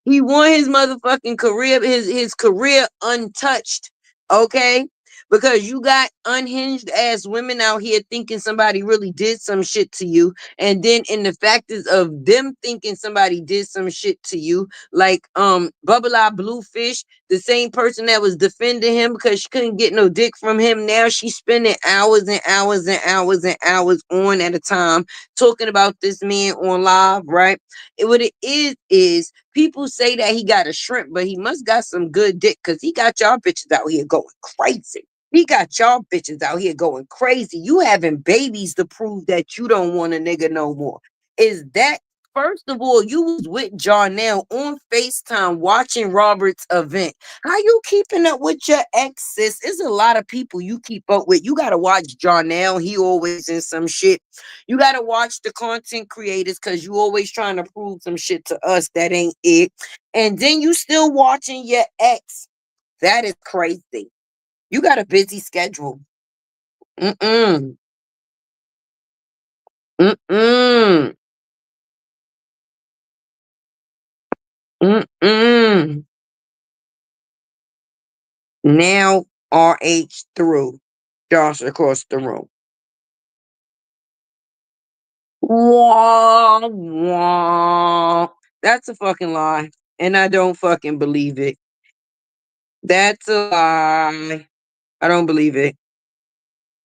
He want his motherfucking career, his career untouched. Okay? Because you got unhinged ass women out here thinking somebody really did some shit to you. And then in the fact is of them thinking somebody did some shit to you, like Bubble Eye Bluefish, the same person that was defending him because she couldn't get no dick from him. Now she's spending hours and hours and hours and hours on at a time talking about this man on live, right? What it is people say that he got a shrimp, but he must got some good dick because he got y'all bitches out here going crazy. He got y'all bitches out here going crazy. You having babies to prove that you don't want a nigga no more. Is that first of all, you was with Jarnell on FaceTime watching Robert's event. How you keeping up with your ex, sis? There's a lot of people you keep up with. You gotta watch Jarnell. He always in some shit. You gotta watch the content creators because you always trying to prove some shit to us that ain't it. And then you still watching your ex. That is crazy. You got a busy schedule. Mm-mm. Mm-mm. Mm-mm. Now RH through. Josh across the room. Wah, wah. That's a fucking lie. And I don't fucking believe it. That's a lie. I don't believe it.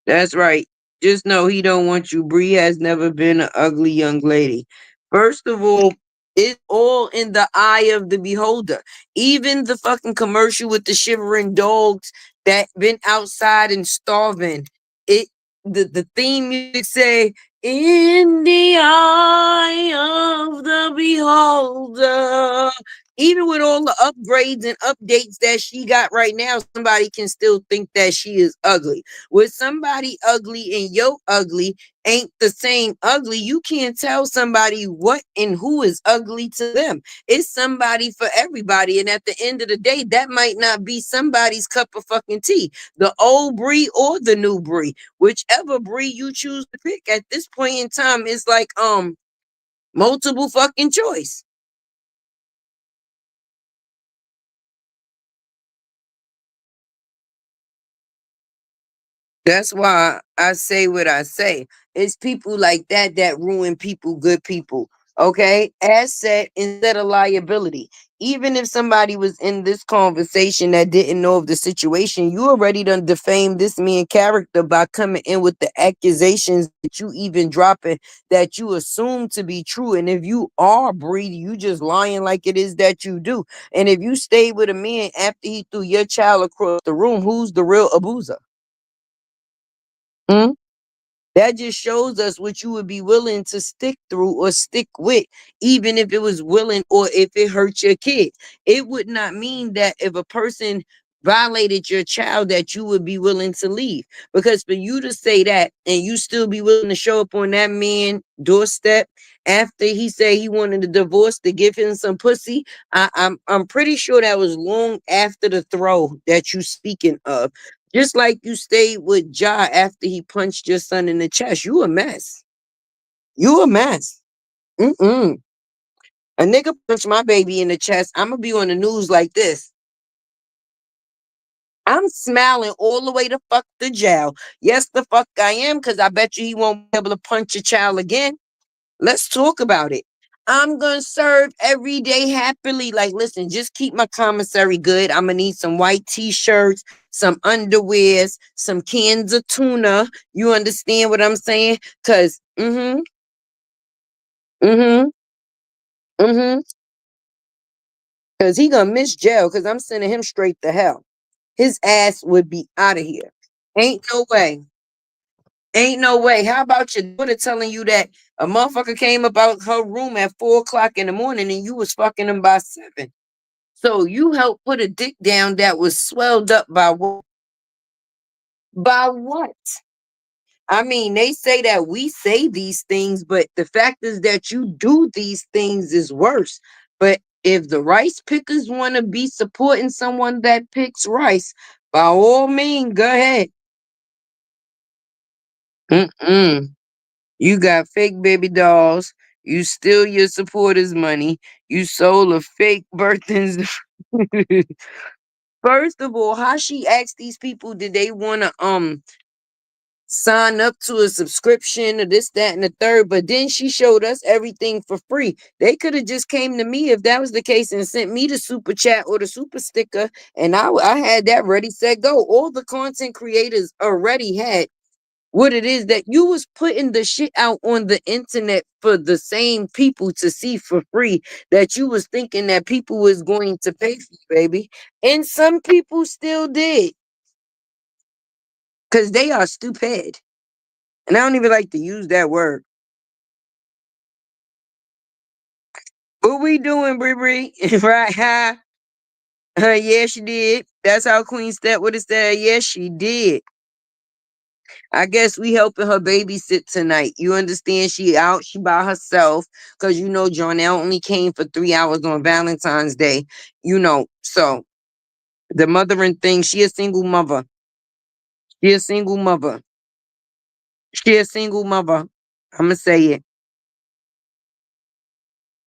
That's right. Just know he don't want you. Bree has never been an ugly young lady. First of all, it's all in the eye of the beholder. Even the fucking commercial with the shivering dogs that been outside and starving. It the theme music say in the eye of the beholder. Even with all the upgrades and updates that she got right now, somebody can still think that she is ugly. With somebody ugly and yo ugly ain't the same ugly, you can't tell somebody what and who is ugly to them. It's somebody for everybody. And at the end of the day, that might not be somebody's cup of fucking tea. The old Bree or the new Bree, whichever Bree you choose to pick at this point in time is like multiple fucking choice. That's why I say what I say. It's people like that that ruin people, good people. Okay? Asset instead of liability. Even if somebody was in this conversation that didn't know of the situation, you already done defamed this man character by coming in with the accusations that you even dropping that you assume to be true. And if you are Bree, you just lying like it is that you do. And if you stayed with a man after he threw your child across the room, who's the real abuser? Hmm? That just shows us what you would be willing to stick through or stick with, even if it was willing or if it hurt your kid. It would not mean that if a person violated your child that you would be willing to leave. Because for you to say that and you still be willing to show up on that man doorstep after he said he wanted a divorce to give him some pussy, I'm pretty sure that was long after the throw that you speaking of. Just like you stayed with Ja after he punched your son in the chest. You a mess. You a mess. Mm-mm. A nigga punched my baby in the chest. I'm gonna be on the news like this. I'm smiling all the way to fuck the jail. Yes, the fuck I am, because I bet you he won't be able to punch a child again. Let's talk about it. I'm gonna serve every day happily. Like, listen, just keep my commissary good. I'm gonna need some white t-shirts, some underwears, some cans of tuna. You understand what I'm saying? Cause, mm-hmm, mm-hmm. Cause he gonna miss jail. Cause I'm sending him straight to hell. His ass would be out of here. Ain't no way. Ain't no way. How about your daughter telling you that a motherfucker came about her room at 4 o'clock in the morning and you was fucking him by 7? So you helped put a dick down that was swelled up by what? By what? I mean, they say that we say these things, but the fact is that you do these things is worse. But if the rice pickers want to be supporting someone that picks rice, by all means, go ahead. Mm-mm. You got fake baby dolls. You steal your supporters' money. You sold a fake birthdays. First of all, how she asked these people did they want to sign up to a subscription or this, that, and the third, but then she showed us everything for free. They could have just came to me if that was the case and sent me the super chat or the super sticker, and I had that ready, set, go. All the content creators already had what it is that you was putting the shit out on the internet for the same people to see for free that you was thinking that people was going to pay for, baby. And some people still did because they are stupid. And I don't even like to use that word. What we doing, Bree Bree? Right, huh? Yeah, she did. That's how Queen Step would have said. Yes, she did. I guess we helping her babysit tonight. You understand? She out, she by herself. Cause you know Jonelle only came for 3 hours on Valentine's Day. So the mothering thing, she a single mother. She a single mother. She a single mother. I'ma say it.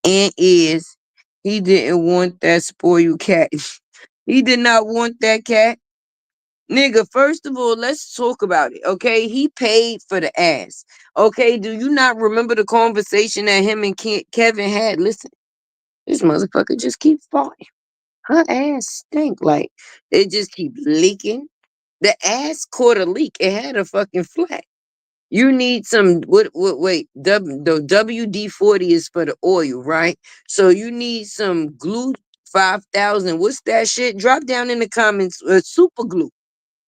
And is he didn't want that spoiled cat. He did not want that cat. Nigga, first of all, let's talk about it, okay? He paid for the ass. Okay, do you not remember the conversation that him and Kevin had? Listen, this motherfucker just keeps farting. Her ass stink. Like, it just keeps leaking. The ass caught a leak. It had a fucking flat. You need some, wait, the WD-40 is for the oil, right? So you need some glue 5,000. What's that shit? Drop down in the comments, super glue.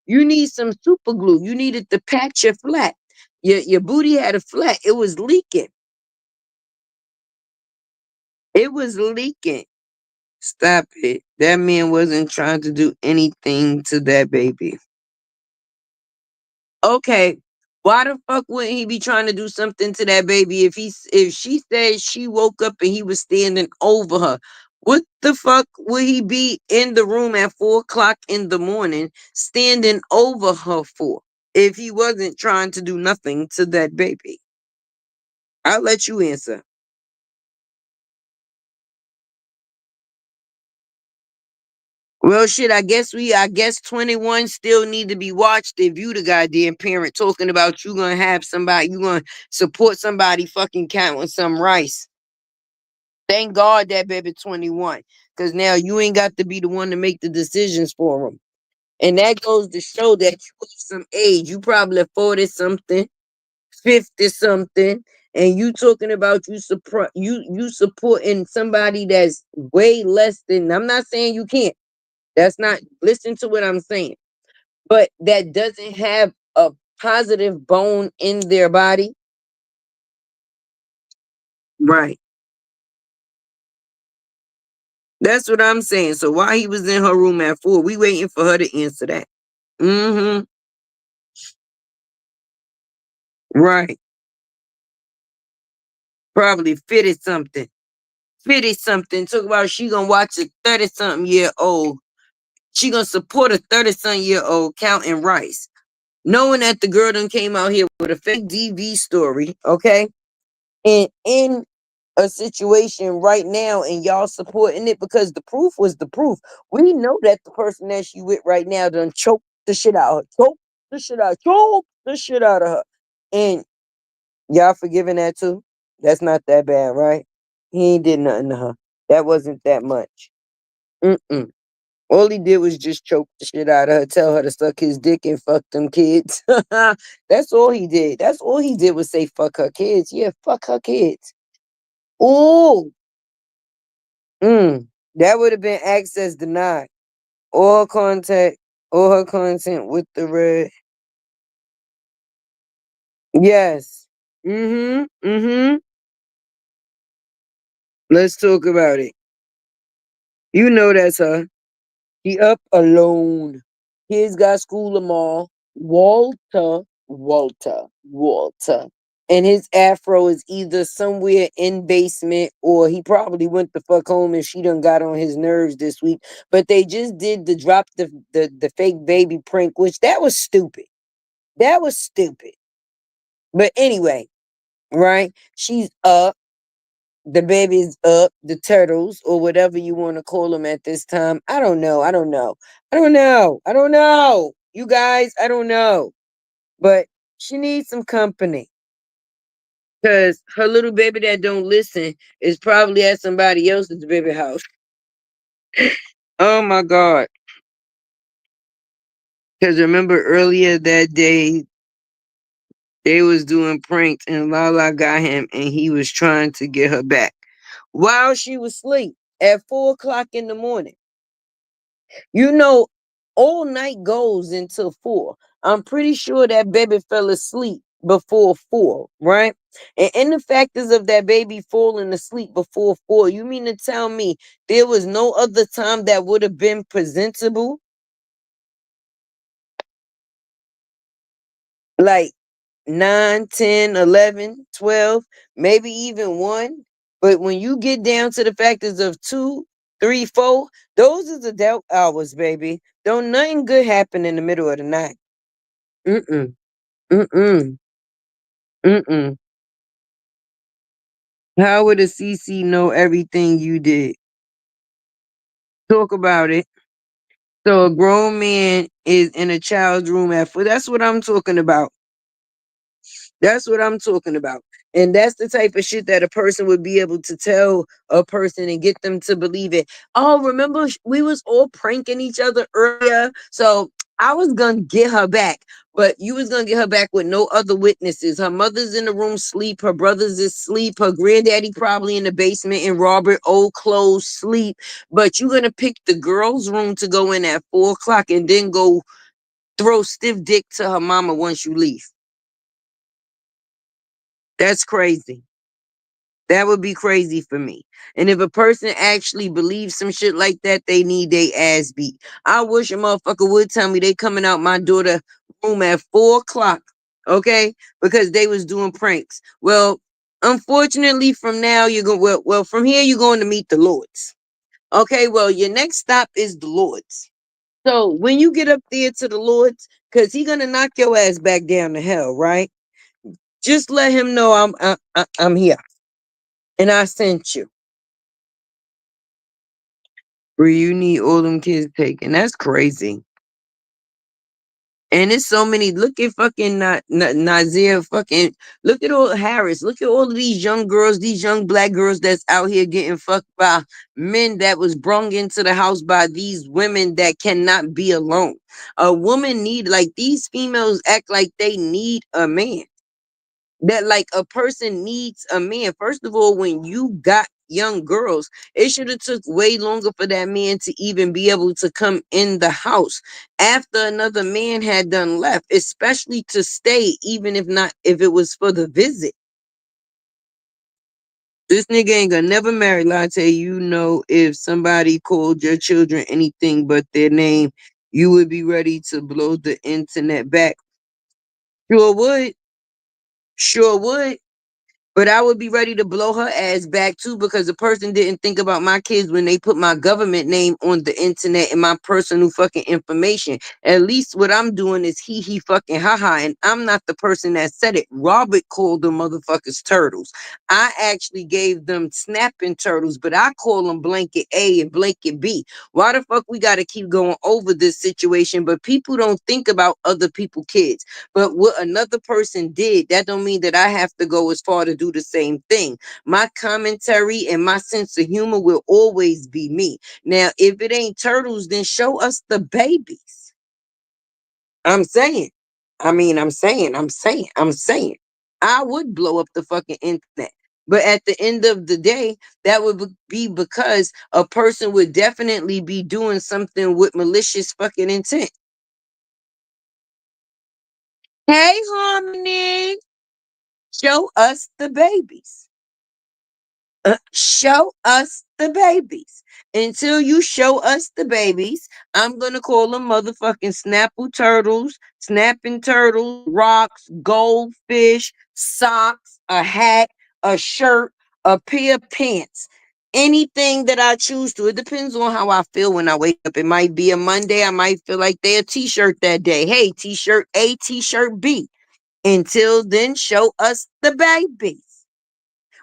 You need some super glue. You needed to patch your flat. Your booty had a flat. It was leaking. It was leaking. Stop it. That man wasn't trying to do anything to that baby. Okay. Why the fuck wouldn't he be trying to do something to that baby if she said she woke up and he was standing over her? What the fuck would he be in the room at 4 o'clock in the morning standing over her for? If he wasn't trying to do nothing to that baby? I'll let you answer. Well, shit, I guess 21 still need to be watched if you the goddamn parent talking about you gonna support somebody fucking counting some rice. Thank God that baby 21. Cause now you ain't got to be the one to make the decisions for him. And that goes to show that you have some age. You probably 40 something, 50 something, and you talking about you supporting somebody that's way less than. I'm not saying you can't. That's not, listen to what I'm saying. But that doesn't have a positive bone in their body. Right. That's what I'm saying. So while he was in her room at 4, we waiting for her to answer that. Mm-hmm. Right. Probably 50 something. 50 something. Talk about she gonna watch a 30 something year old. She gonna support a 30 something year old counting rice. Knowing that the girl done came out here with a fake DV story, okay? And a situation right now and y'all supporting it because the proof was the proof. We know that the person that she with right now done choke the shit out of her, choke the shit out of her. And y'all forgiving that too? That's not that bad, right? He ain't did nothing to her. That wasn't that much. Mm-mm. All he did was just choke the shit out of her, tell her to suck his dick and fuck them kids. That's all he did. That's all he did was say fuck her kids. Yeah, fuck her kids. Ooh. That would have been access denied. All contact, all her content with the red. Yes. Mm-hmm. Mm-hmm. Let's talk about it. You know that's her. She up alone. Kids got school tomorrow. Walter. And his afro is either somewhere in basement or he probably went the fuck home and she done got on his nerves this week. But they just did the drop the fake baby prank, which that was stupid. That was stupid. But anyway, right? She's up. The baby's up, the turtles, or whatever you want to call them at this time. I don't know. You guys, I don't know. But she needs some company. Because her little baby that don't listen is probably at somebody else's baby house. Oh my God. Because remember earlier that day, they was doing pranks and Lala got him and he was trying to get her back while she was asleep at 4 o'clock in the morning. You know, all night goes until 4. I'm pretty sure that baby fell asleep before 4, right? And in the factors of that baby falling asleep before 4, you mean to tell me there was no other time that would have been presentable? Like 9, 10, 11, 12, maybe even 1. But when you get down to the factors of 2, 3, 4, those are the adult hours, baby. Don't nothing good happen in the middle of the night. Mm-mm. Mm-mm. Mm-mm. How would a CC know everything you did? Talk about it. So a grown man is in a child's room at 4. That's what I'm talking about. That's what I'm talking about. And that's the type of shit that a person would be able to tell a person and get them to believe it. Oh, remember we was all pranking each other earlier? So I was gonna get her back, but you was gonna get her back with no other witnesses. Her mother's in the room sleep, her brother's is sleep, her granddaddy probably in the basement in Robert old clothes sleep. But you're gonna pick the girl's room to go in at 4 o'clock and then go throw stiff dick to her mama once you leave. That's crazy. That would be crazy for me. And if a person actually believes some shit like that, they need their ass beat. I wish a motherfucker would tell me they coming out my daughter room at 4 o'clock, okay? Because they was doing pranks. Well, unfortunately, from now you're going well, from here you're going to meet the Lords. Okay, well, your next stop is the Lords. So when you get up there to the Lords, because he gonna knock your ass back down to hell, right? Just let him know I'm here and I sent you. Bro, you need all them kids taken. That's crazy. And it's so many. Look at fucking Nazir. Fucking look at all Harris. Look at all of these young girls, these young black girls that's out here getting fucked by men that was brung into the house by these women that cannot be alone. A woman need like these females act like they need a man. That like a person needs a man. First of all, when you got young girls, it should have took way longer for that man to even be able to come in the house after another man had done left, especially to stay, even if not if it was for the visit. This nigga ain't gonna never marry Latte. You know, if somebody called your children anything but their name, you would be ready to blow the internet back. Sure would. Sure would. But I would be ready to blow her ass back too because the person didn't think about my kids when they put my government name on the internet and my personal fucking information. At least what I'm doing is he fucking haha, and I'm not the person that said it. Robert called them motherfuckers turtles. I actually gave them snapping turtles, but I call them blanket A and blanket B. Why the fuck we gotta keep going over this situation? But people don't think about other people's kids. But what another person did, that don't mean that I have to go as far to do the same thing. My commentary and my sense of humor will always be me. Now, if it ain't turtles, then show us the babies. I'm saying. I'm saying. I would blow up the fucking internet. But at the end of the day, that would be because a person would definitely be doing something with malicious fucking intent. Hey, Harmony. Show us the babies. Show us the babies. Until you show us the babies, I'm gonna call them motherfucking snapple turtles, snapping turtles, rocks, goldfish, socks, a hat, a shirt, a pair of pants. Anything that I choose to. It depends on how I feel when I wake up. It might be a Monday. I might feel like they're a t-shirt that day. Hey, t-shirt A, t-shirt B. Until then, show us the babies.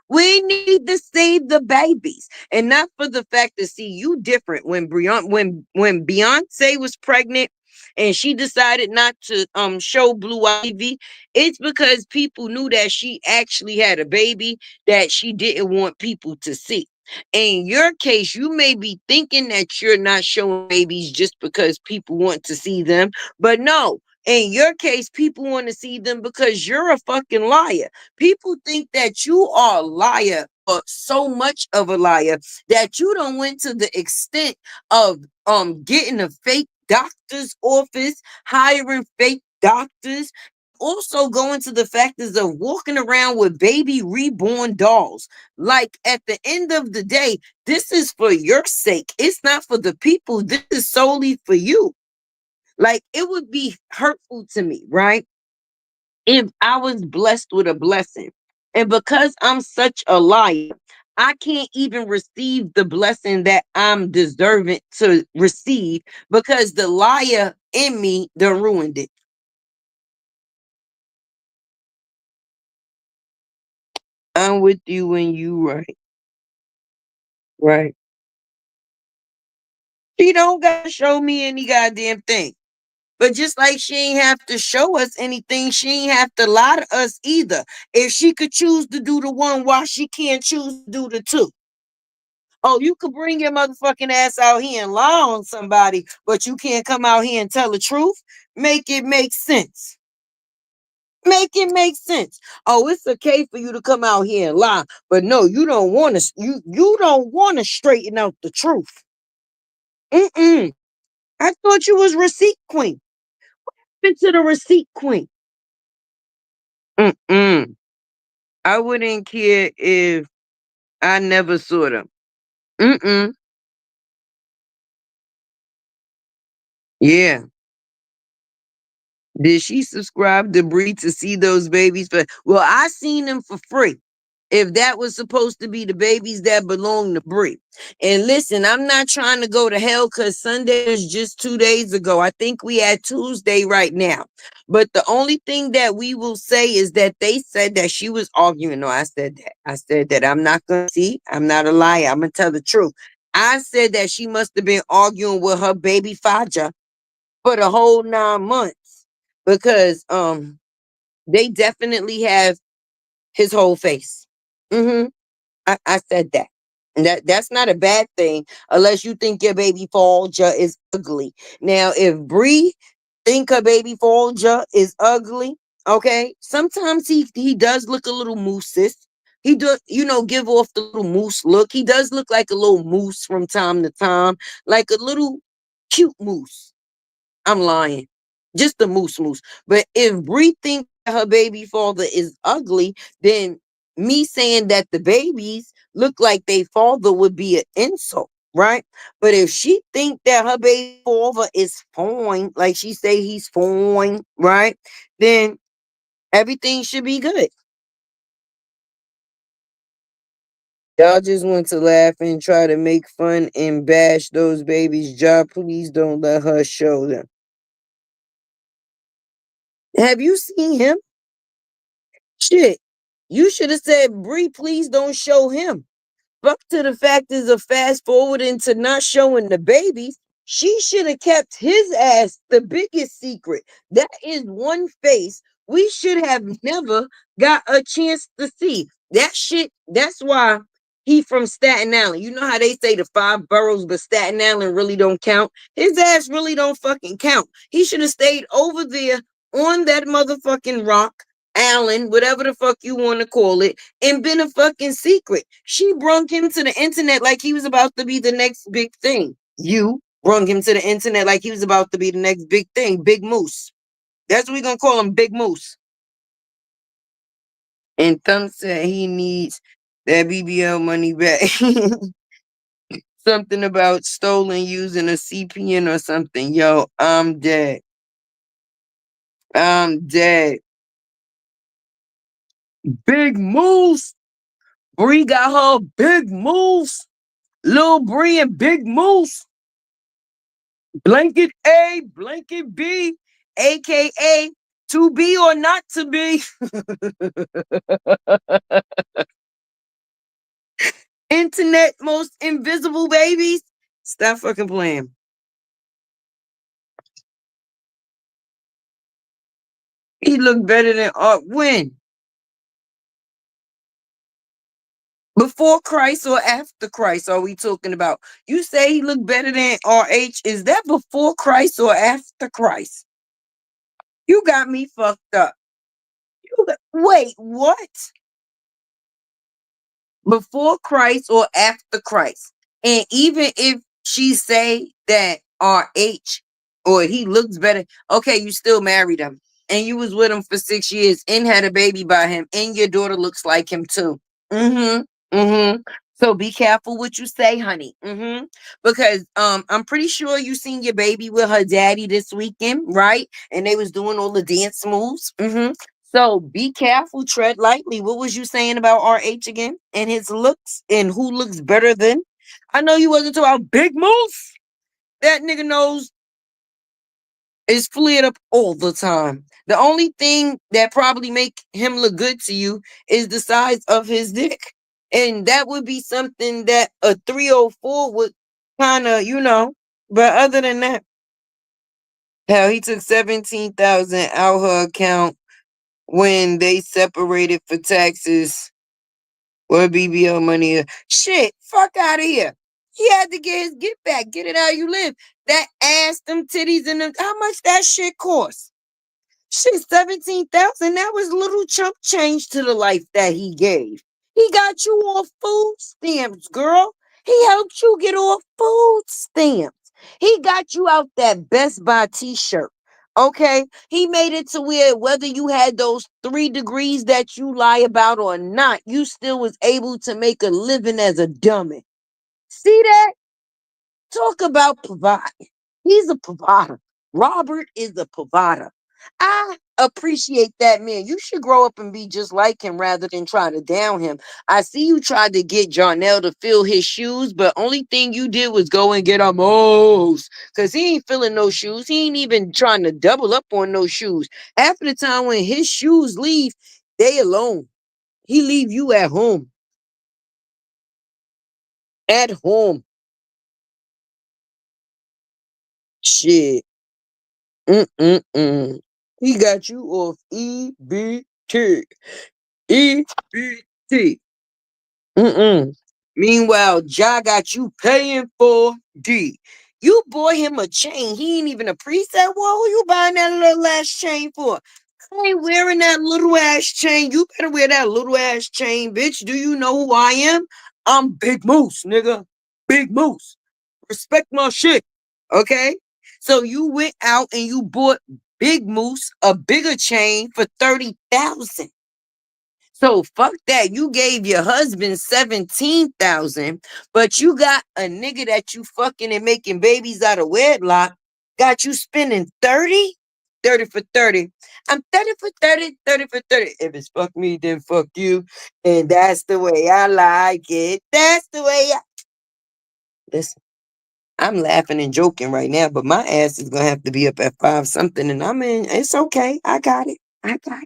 We need to see the babies, and not for the fact to see you different. When Beyonce was pregnant, and she decided not to show Blue Ivy, it's because people knew that she actually had a baby that she didn't want people to see. In your case, you may be thinking that you're not showing babies just because people want to see them, but no. In your case, people want to see them because you're a fucking liar. People think that you are a liar, or so much of a liar that you don't went to the extent of getting a fake doctor's office, hiring fake doctors, also going to the factors of walking around with baby reborn dolls. Like at the end of the day, this is for your sake. It's not for the people. This is solely for you. Like it would be hurtful to me, right? If I was blessed with a blessing. And because I'm such a liar, I can't even receive the blessing that I'm deserving to receive because the liar in me done ruined it. I'm with you when you right. Right. She don't gotta show me any goddamn thing. But just like she ain't have to show us anything, she ain't have to lie to us either. If she could choose to do the one, why she can't choose to do the two? Oh, you could bring your motherfucking ass out here and lie on somebody, but you can't come out here and tell the truth. Make it make sense. Make it make sense. Oh, it's okay for you to come out here and lie, but no, you don't want to. You don't want to straighten out the truth. Mm-mm. I thought you was receipt queen. Into the receipt queen. Mm-mm. I wouldn't care if I never saw them. Mm-mm. Yeah. Did she subscribe to Bree to see those babies? But well, I seen them for free. If that was supposed to be the babies that belong to Bree. And listen, I'm not trying to go to hell because Sunday is just 2 days ago. I think we had Tuesday right now. But the only thing that we will say is that they said that she was arguing. No, I said that. I said that I'm not gonna see. I'm not a liar. I'm gonna tell the truth. I said that she must have been arguing with her baby Faja for the whole 9 months because they definitely have his whole face. Hmm. I said that. And that's not a bad thing unless you think your baby Folger is ugly. Now, if Bree think her baby Folger is ugly, okay, sometimes he does look a little moose. He does, give off the little moose look. He does look like a little moose from time to time, like a little cute moose. I'm lying. Just a moose moose. But if Bree thinks her baby father is ugly, then me saying that the babies look like they father would be an insult, right? But if she think that her baby father is fine, like she say he's fine, right? Then everything should be good. Y'all just want to laugh and try to make fun and bash those babies. Job, please don't let her show them. Have you seen him? Shit. You should have said, Bree, please don't show him. Fuck to the fact is a fast forward into not showing the babies. She should have kept his ass the biggest secret. That is one face we should have never got a chance to see. That shit, that's why he from Staten Island. You know how they say the five boroughs, but Staten Island really don't count. His ass really don't fucking count. He should have stayed over there on that motherfucking rock, Allen, whatever the fuck you want to call it, and been a fucking secret. She brung him to the internet like he was about to be the next big thing. You brung him to the internet like he was about to be the next big thing, Big Moose. That's what we're gonna call him, Big Moose. And Thumb said he needs that BBL money back. Something about stolen using a CPN or something. Yo, I'm dead. I'm dead. Big Moose. Bree got her Big Moose. Lil Bree and Big Moose. Blanket A, blanket B, aka to be or not to be. Internet most invisible babies. Stop fucking playing. He looked better than Art when? Before Christ or after Christ are we talking about? You say he looked better than RH. Is that before Christ or after Christ? You got me fucked up. Wait, what? Before Christ or after Christ? And even if she say that RH or he looks better, okay, you still married him and you was with him for 6 years and had a baby by him and your daughter looks like him too. Mm-hmm. Mm-hmm. So be careful what you say, honey. Mm-hmm. Because I'm pretty sure you seen your baby with her daddy this weekend, right? And they was doing all the dance moves. Mm-hmm. So be careful, tread lightly. What was you saying about RH again? And his looks and who looks better than? I know you wasn't talking about Big Moose. That nigga nose is flared up all the time. The only thing that probably make him look good to you is the size of his dick. And that would be something that a 304 would kind of, but other than that, hell, he took 17,000 out her account when they separated for taxes. What BBL money? Shit, fuck out of here. He had to get his get back. Get it how you live. That ass, them titties, and them. How much that shit cost? Shit, 17,000. That was little chump change to the life that he gave. He got you off food stamps, girl. He helped you get off food stamps. He got you out that Best Buy t-shirt. Okay? He made it to where whether you had those 3 degrees that you lie about or not, you still was able to make a living as a dummy. See that? Talk about providing. He's a provider. Robert is a provider. I appreciate that man. You should grow up and be just like him rather than try to down him. I see you tried to get Jarnell to fill his shoes, but only thing you did was go and get a Mo's. Because he ain't filling no shoes. He ain't even trying to double up on those shoes. Half of the time when his shoes leave, they alone. He leave you at home. At home. Shit. Mm-mm-mm. He got you off EBT. EBT. Mm-mm. Meanwhile, Ja got you paying for D. You bought him a chain. He ain't even a preset. Well, who you buying that little ass chain for? I ain't wearing that little ass chain. You better wear that little ass chain, bitch. Do you know who I am? I'm Big Moose, nigga. Big Moose. Respect my shit. Okay? So you went out and you bought Big Moose a bigger chain for 30,000. So fuck that. You gave your husband 17,000, but you got a nigga that you fucking and making babies out of wedlock, got you spending 30? 30 for 30. I'm 30 for 30, 30 for 30. If it's fuck me, then fuck you. And that's the way I like it. That's the way I. Listen, I'm laughing and joking right now, but my ass is going to have to be up at 5 something. And I'm in. It's okay. I got it. I got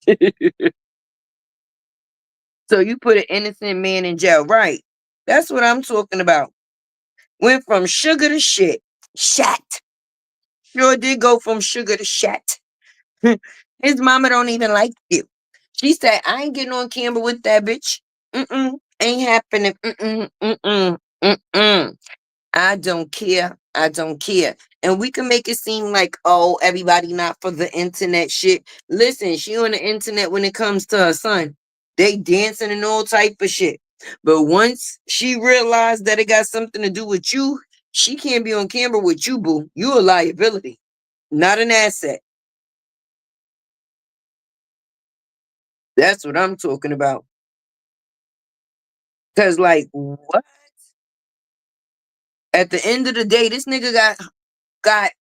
it. So you put an innocent man in jail. Right. That's what I'm talking about. Went from sugar to shit. Shat. Sure did go from sugar to shat. His mama don't even like you. She said, I ain't getting on camera with that bitch. Mm-mm. Ain't happening. Mm-mm. Mm-mm. Mm-mm. I don't care. I don't care. And we can make it seem like, oh, everybody not for the internet shit. Listen, she on the internet when it comes to her son. They dancing and all type of shit. But once she realized that it got something to do with you, she can't be on camera with you, boo. You a liability, not an asset. That's what I'm talking about. Cause like what? At the end of the day, this nigga got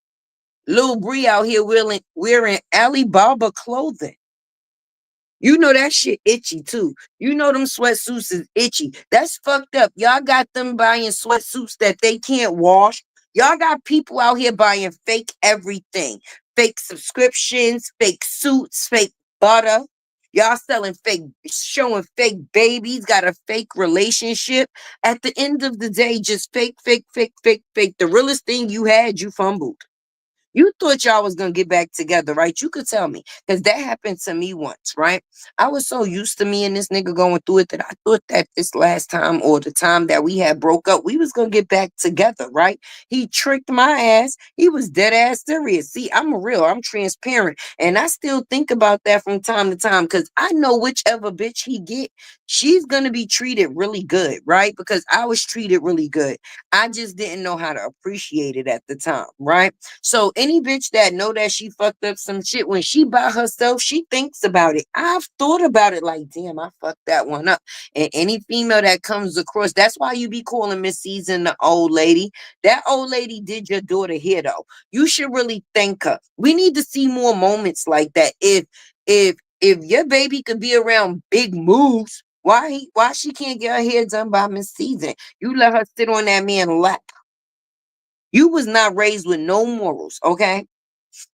Lil Bree out here wearing Alibaba clothing. You know that shit itchy too. You know them sweatsuits is itchy. That's fucked up. Y'all got them buying sweatsuits that they can't wash. Y'all got people out here buying fake everything. Fake subscriptions, fake suits, fake butter. Y'all selling fake, showing fake babies, got a fake relationship. At the end of the day, just fake, fake, fake, fake, fake. The realest thing you had, you fumbled. You thought y'all was gonna get back together, right? You could tell me, because that happened to me once, right? I was so used to me and this nigga going through it that I thought that this last time or the time that we had broke up, we was gonna get back together, right? He tricked my ass. He was dead ass serious. See, I'm real. I'm transparent, and I still think about that from time to time because I know whichever bitch he get, she's gonna be treated really good, right? Because I was treated really good. I just didn't know how to appreciate it at the time, right? So any bitch that know that she fucked up some shit when she by herself, she thinks about it. I've thought about it like, damn, I fucked that one up. And any female that comes across, that's why you be calling Miss Season the old lady. That old lady did your daughter here though. You should really thank her. We need to see more moments like that. If your baby could be around big moves, why she can't get her hair done by Miss Season? You let her sit on that man's lap. You was not raised with no morals, okay?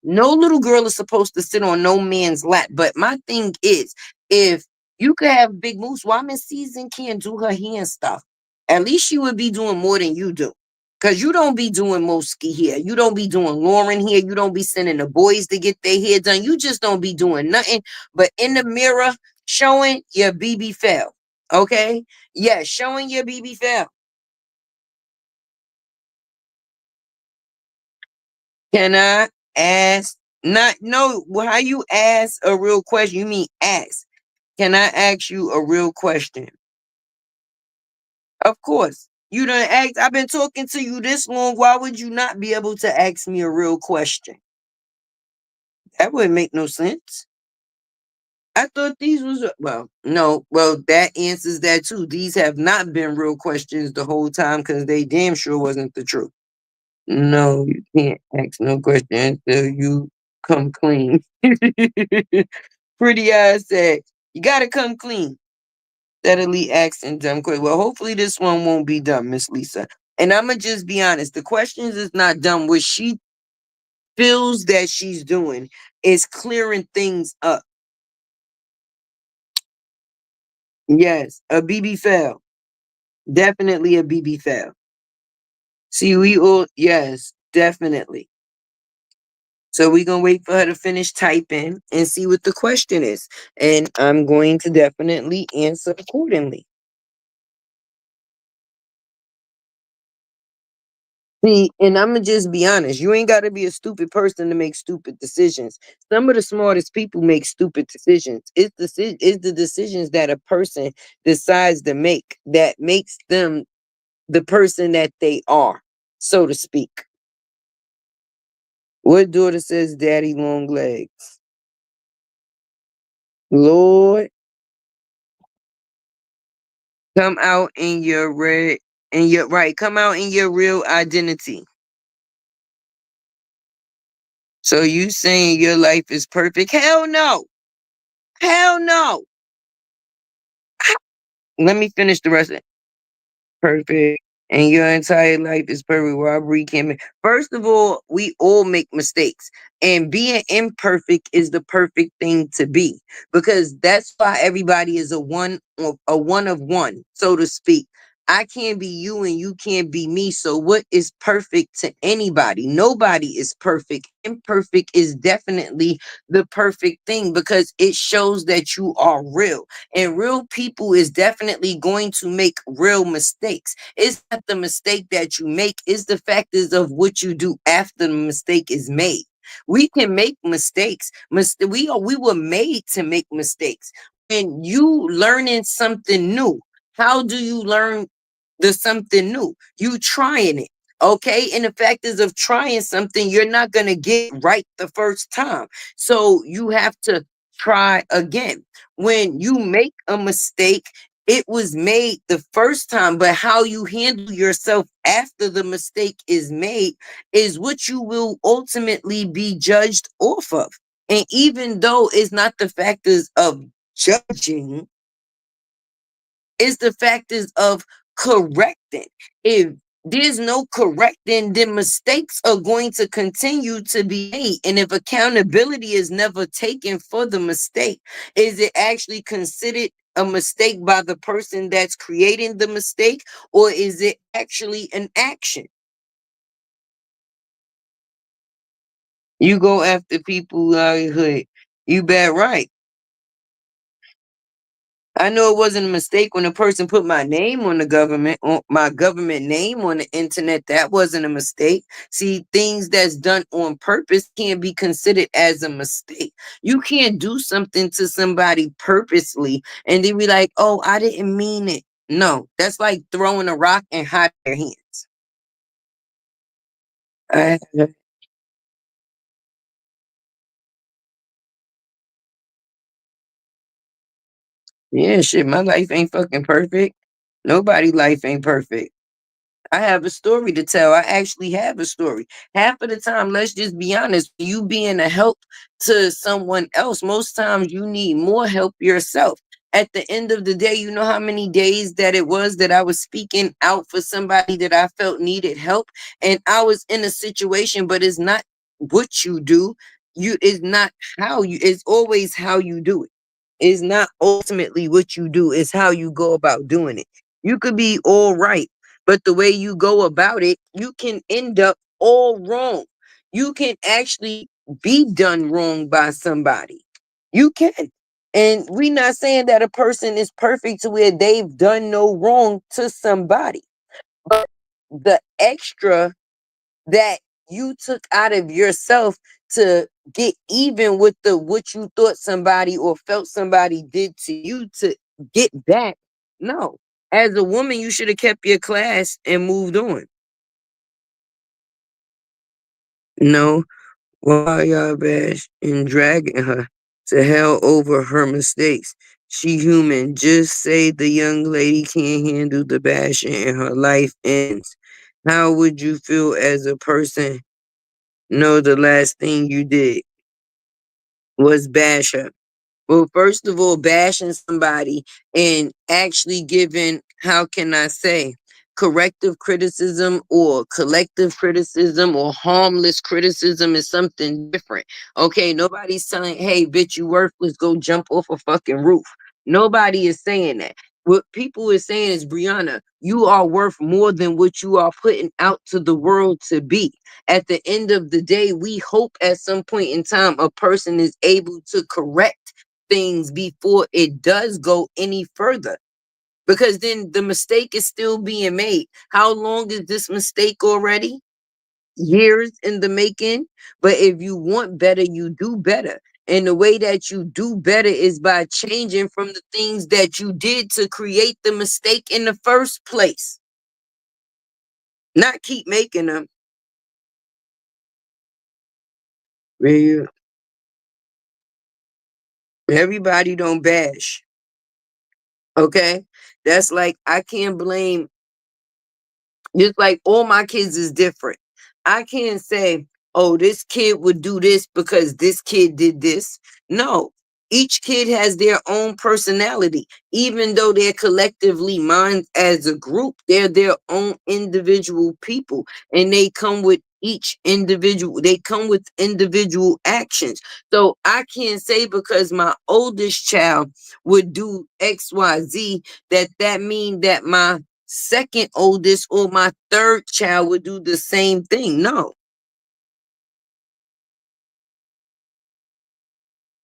No little girl is supposed to sit on no man's lap. But my thing is, if you could have big moves, why Miss Season can't do her hand stuff? At least she would be doing more than you do. Cause you don't be doing Moski here. You don't be doing Lauren here. You don't be sending the boys to get their hair done. You just don't be doing nothing but in the mirror showing your BB fail. Okay? Yeah, showing your BB fail. Can I ask? Not no. How you ask a real question? You mean ask? Can I ask you a real question? Of course. You done ask. I've been talking to you this long. Why would you not be able to ask me a real question? That wouldn't make no sense. I thought these was well, no, well that answers that too. These have not been real questions the whole time because they damn sure wasn't the truth. No, you can't ask no question until you come clean. Pretty eyes said, you gotta come clean. Steadily asking dumb question. Well, hopefully this one won't be dumb, Miss Lisa. And I'ma just be honest. The questions is not dumb. What she feels that she's doing is clearing things up. Yes, a BB fail. Definitely a BB fail. See, we all yes, definitely. So we're gonna wait for her to finish typing and see what the question is. And I'm going to definitely answer accordingly. See, and I'm gonna just be honest. You ain't gotta be a stupid person to make stupid decisions. Some of the smartest people make stupid decisions. It's the decisions that a person decides to make that makes them the person that they are, so to speak. What daughter says daddy long legs? Lord, come out in your red and your right, come out in your real identity. So you saying your life is perfect? Hell no. Hell no. Let me finish the rest of it. Perfect. And your entire life is perfect. Robbery can make. First of all, we all make mistakes. And being imperfect is the perfect thing to be. Because that's why everybody is a one of one, so to speak. I can't be you and you can't be me. So what is perfect to anybody? Nobody is perfect. Imperfect is definitely the perfect thing because it shows that you are real. And real people is definitely going to make real mistakes. It's not the mistake that you make, it's the factors of what you do after the mistake is made. We can make mistakes. We were made to make mistakes. And you learning something new, how do you learn the something new? You trying it. Okay. And the fact is of trying something, you're not gonna get it right the first time. So you have to try again. When you make a mistake, it was made the first time, but how you handle yourself after the mistake is made is what you will ultimately be judged off of. And even though it's not the factors of judging, it's the factors of correcting. If there's no correcting, then mistakes are going to continue to be made. And if accountability is never taken for the mistake, is it actually considered a mistake by the person that's creating the mistake, or is it actually an action? You go after people livelihood. You bet right. I know it wasn't a mistake when a person put my name on the government, on my government name on the internet. That wasn't a mistake. See, things that's done on purpose can't be considered as a mistake. You can't do something to somebody purposely and they be like, oh, I didn't mean it. No, that's like throwing a rock and hiding your hands. Uh, yeah, shit, my life ain't fucking perfect. Nobody life ain't perfect. I have a story to tell. I actually have a story. Half of the time, let's just be honest, you being a help to someone else, most times you need more help yourself. At the end of the day, you know how many days that it was that I was speaking out for somebody that I felt needed help, and I was in a situation, but it's not what you do. You is not how you. It's always how you do it. It's not ultimately what you do. It's how you go about doing it. You could be all right, but the way you go about it, you can end up all wrong. You can actually be done wrong by somebody. You can. And we're not saying that a person is perfect to where they've done no wrong to somebody. But the extra that you took out of yourself to get even with the what you thought somebody or felt somebody did to you to get back. No. As a woman, you should have kept your class and moved on. No, why y'all bash and dragging her to hell over her mistakes? She human. Just say the young lady can't handle the bashing and her life ends. How would you feel as a person? No, the last thing you did was bash her. Well, first of all, bashing somebody and actually giving, how can I say, corrective criticism or collective criticism or harmless criticism is something different. Okay, nobody's telling, hey, bitch, you worthless, go jump off a fucking roof. Nobody is saying that. What people is saying is, Brianna, you are worth more than what you are putting out to the world to be. At the end of the day, we hope at some point in time a person is able to correct things before it does go any further. Because then the mistake is still being made. How long is this mistake already? Years in the making. But if you want better, you do better. And the way that you do better is by changing from the things that you did to create the mistake in the first place. Not keep making them. Real. Everybody don't bash. Okay? That's like I can't blame, just like all my kids is different. I can't say oh, this kid would do this because this kid did this. No, each kid has their own personality. Even though they're collectively minds as a group, they're their own individual people. And they come with they come with individual actions. So I can't say because my oldest child would do XYZ that mean that my second oldest or my third child would do the same thing. No.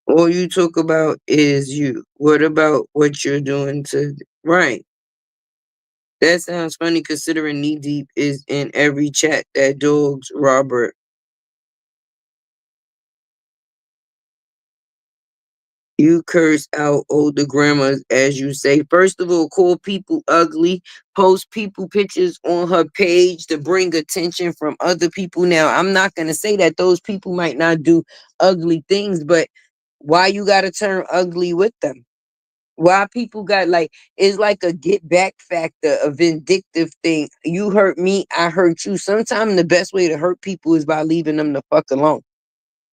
All you talk about is you. What about what you're doing to right? That sounds funny considering knee deep is in every chat that dogs Robert. You curse out older grandmas as you say. First of all, call people ugly, post people pictures on her page to bring attention from other people. Now, I'm not gonna say that those people might not do ugly things, but why you gotta turn ugly with them? Why people got like it's like a get back factor, a vindictive thing. You hurt me, I hurt you. Sometimes the best way to hurt people is by leaving them the fuck alone.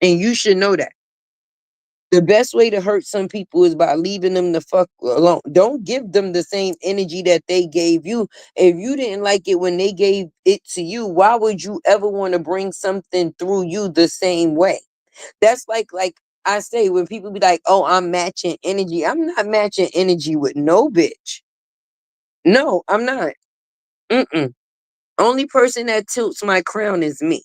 And you should know that. The best way to hurt some people is by leaving them the fuck alone. Don't give them the same energy that they gave you. If you didn't like it when they gave it to you, why would you ever want to bring something through you the same way? That's like I say when people be like, "Oh, I'm matching energy." I'm not matching energy with no bitch. No, I'm not. Mm-mm. Only person that tilts my crown is me.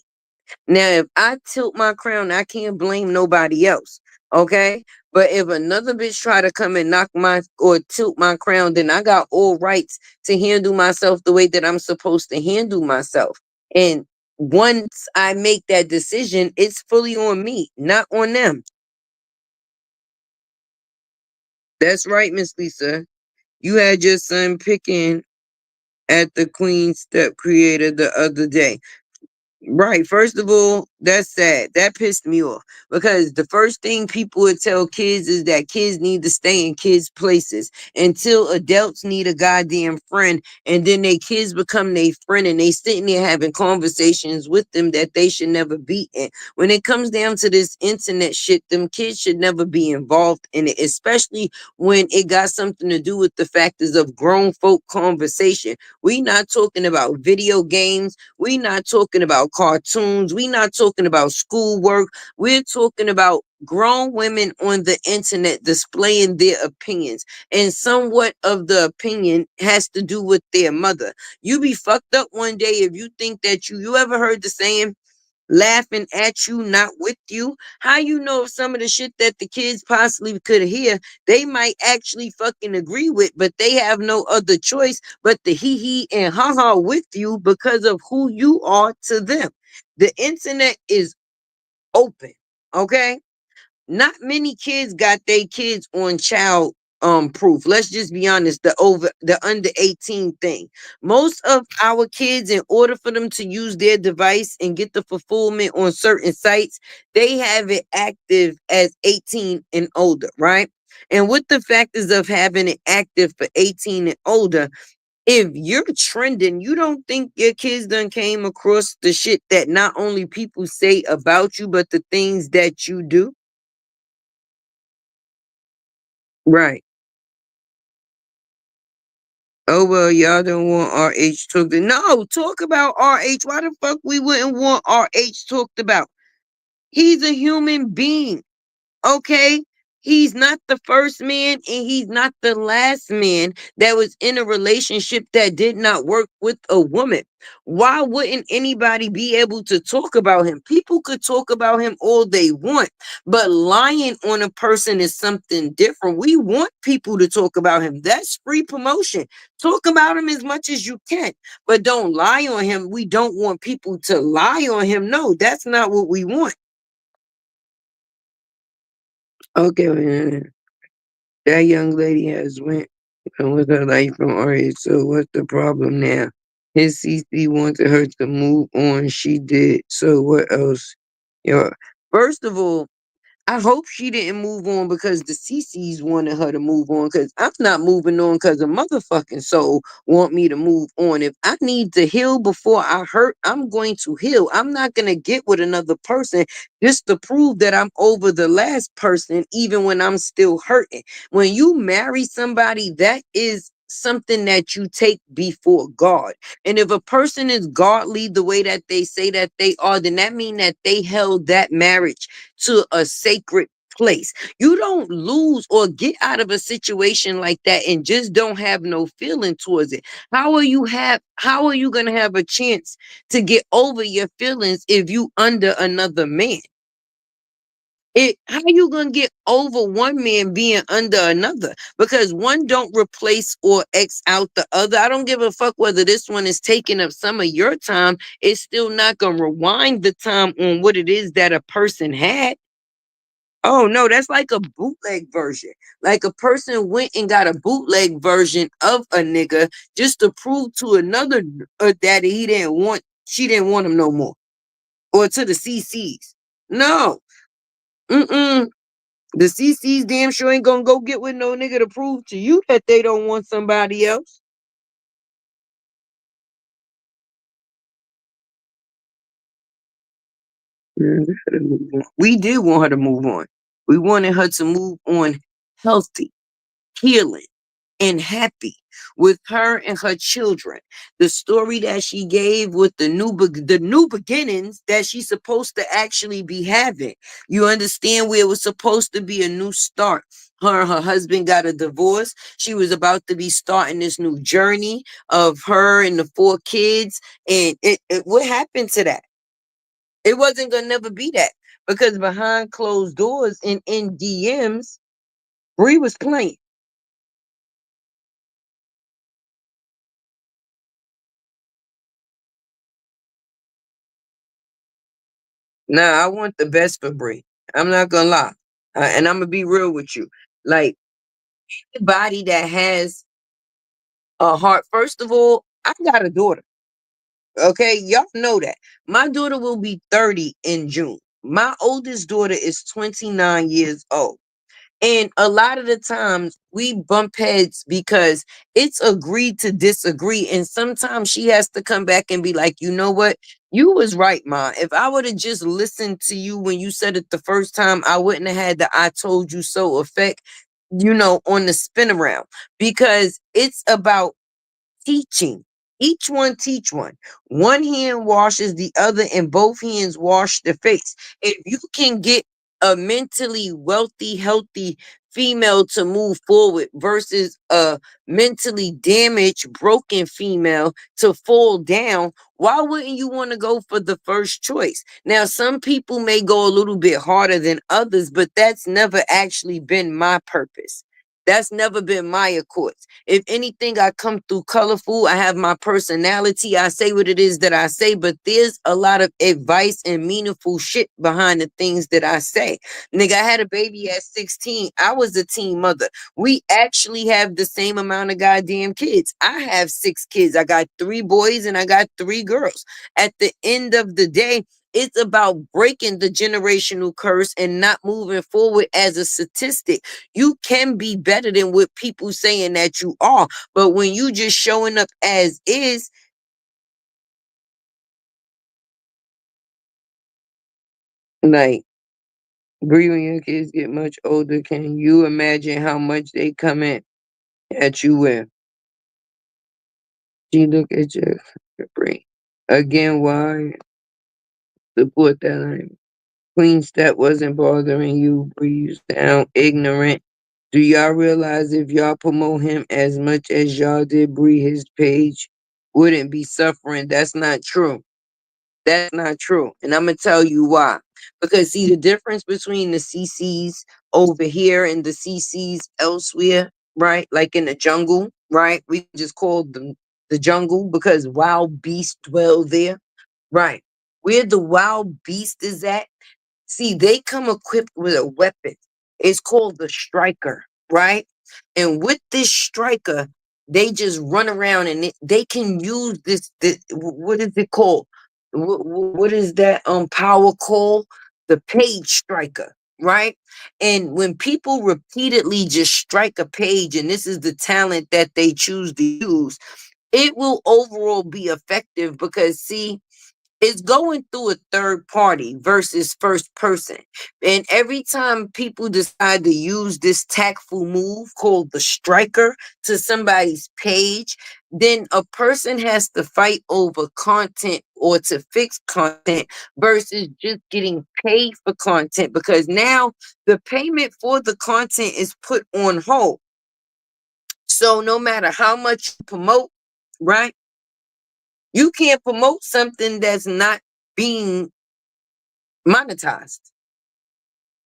Now, if I tilt my crown, I can't blame nobody else. Okay? But if another bitch try to come and knock my or tilt my crown, then I got all rights to handle myself the way that I'm supposed to handle myself. And once I make that decision, it's fully on me, not on them. That's right, Miss Lisa. You had your son picking at the Queen Step Creator the other day. Right. First of all, that's sad. That pissed me off because the first thing people would tell kids is that kids need to stay in kids' places until adults need a goddamn friend. And then they kids become their friend and they sitting there having conversations with them that they should never be in. When it comes down to this internet shit, them kids should never be involved in it, especially when it got something to do with the factors of grown folk conversation. We not talking about video games. We not talking about cartoons. We not talking about schoolwork. We're talking about grown women on the internet displaying their opinions. And somewhat of the opinion has to do with their mother. You be fucked up one day if you think that you ever heard the saying, laughing at you, not with you. How you know if some of the shit that the kids possibly could hear, they might actually fucking agree with, but they have no other choice but to hee hee and ha ha with you because of who you are to them. The internet is open, okay? Not many kids got their kids on child proof. Let's just be honest, the under 18 thing. Most of our kids, in order for them to use their device and get the fulfillment on certain sites, they have it active as 18 and older, right? And with the factors of having it active for 18 and older, if you're trending, you don't think your kids done came across the shit that not only people say about you, but the things that you do? Right. Oh well, y'all don't want RH talked. No, talk about RH. Why the fuck we wouldn't want RH talked about? He's a human being. Okay? He's not the first man and he's not the last man that was in a relationship that did not work with a woman. Why wouldn't anybody be able to talk about him? People could talk about him all they want, but lying on a person is something different. We want people to talk about him. That's free promotion. Talk about him as much as you can, but don't lie on him. We don't want people to lie on him. No, that's not what we want. Okay, man. That young lady has went with her life from RH. So what's the problem now? His CC wanted her to move on. She did. So what else? Yo, first of all, I hope she didn't move on because the CCs wanted her to move on. Because I'm not moving on because a motherfucking soul want me to move on. If I need to heal before I hurt, I'm going to heal. I'm not gonna get with another person just to prove that I'm over the last person, even when I'm still hurting. When you marry somebody, that is something that you take before God. And if a person is godly the way that they say that they are, then that means that they held that marriage to a sacred place. You don't lose or get out of a situation like that and just don't have no feeling towards it. How are you gonna have a chance to get over your feelings if you under another man? How you gonna get over one man being under another? Because one don't replace or X out the other. I don't give a fuck whether this one is taking up some of your time. It's still not gonna rewind the time on what it is that a person had. Oh no, that's like a bootleg version. Like a person went and got a bootleg version of a nigga just to prove to another that she didn't want him no more, or to the CCs. No, mm-mm. The CCs damn sure ain't gonna go get with no nigga to prove to you that they don't want somebody else. Mhm. We did want her to move on. We wanted her to move on healthy, healing, and happy with her and her children. The story that she gave with the new beginnings that she's supposed to actually be having. You understand where it was supposed to be a new start. Her and her husband got a divorce. She was about to be starting this new journey of her and the four kids. And what happened to that? It wasn't gonna never be that because behind closed doors and in DMs, Bree was playing. Nah, I want the best for Brie. I'm not gonna lie, and I'm gonna be real with you. Like anybody that has a heart. First of all, I got a daughter. Okay, y'all know that my daughter will be 30 in June. My oldest daughter is 29 years old. And a lot of the times we bump heads because it's agreed to disagree. And sometimes she has to come back and be like, you know what? You was right, Ma. If I would have just listened to you when you said it the first time, I wouldn't have had the I told you so effect, on the spin around. Because it's about teaching. Each one teach one. One hand washes the other, and both hands wash the face. If you can get a mentally wealthy, healthy female to move forward versus a mentally damaged, broken female to fall down, why wouldn't you want to go for the first choice? Now, some people may go a little bit harder than others, but that's never actually been my purpose. That's never been my accords. If anything, I come through colorful. I have my personality. I say what it is that I say, but there's a lot of advice and meaningful shit behind the things that I say. Nigga, I had a baby at 16. I was a teen mother. We actually have the same amount of goddamn kids. I have 6 kids. I got 3 boys and I got 3 girls. At the end of the day, it's about breaking the generational curse and not moving forward as a statistic. You can be better than what people saying that you are, but when you just showing up as is, like, Bree, when your kids get much older, can you imagine how much they come at you with? She look at your Bree. Again, why support that line? Queen Step wasn't bothering you, Bree. You sound ignorant. Do y'all realize if y'all promote him as much as y'all did Bree, his page wouldn't be suffering? That's not true. That's not true. And I'm gonna tell you why. Because see the difference between the CCs over here and the CCs elsewhere, right? Like in the jungle, right? We just call them the jungle because wild beasts dwell there. Right. Where the wild beast is at, see, they come equipped with a weapon. It's called the striker, right? And with this striker, they just run around and they can use this. What is it called? What is that power called? The page striker. right? And when people repeatedly just strike a page, and this is the talent that they choose to use, it will overall be effective because, see, it's going through a third party versus first person. And every time people decide to use this tactful move called the striker to somebody's page, then a person has to fight over content or to fix content versus just getting paid for content, because now the payment for the content is put on hold. So no matter how much you promote, right? You can't promote something that's not being monetized.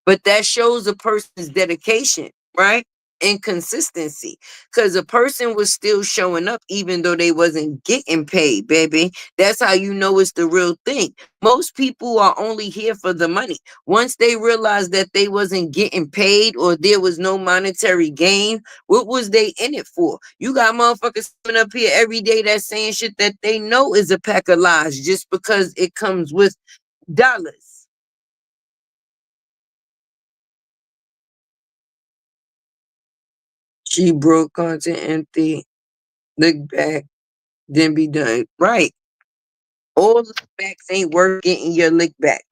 But that shows a person's dedication, right? And consistency. Because a person was still showing up even though they wasn't getting paid, baby. That's how you know it's the real thing. Most people are only here for the money. Once they realized that they wasn't getting paid or there was no monetary gain, what was they in it for? You got motherfuckers coming up here every day that's saying shit that they know is a pack of lies just because it comes with dollars. She broke content empty, look back, then be done. Right. All look backs ain't worth getting your lick back.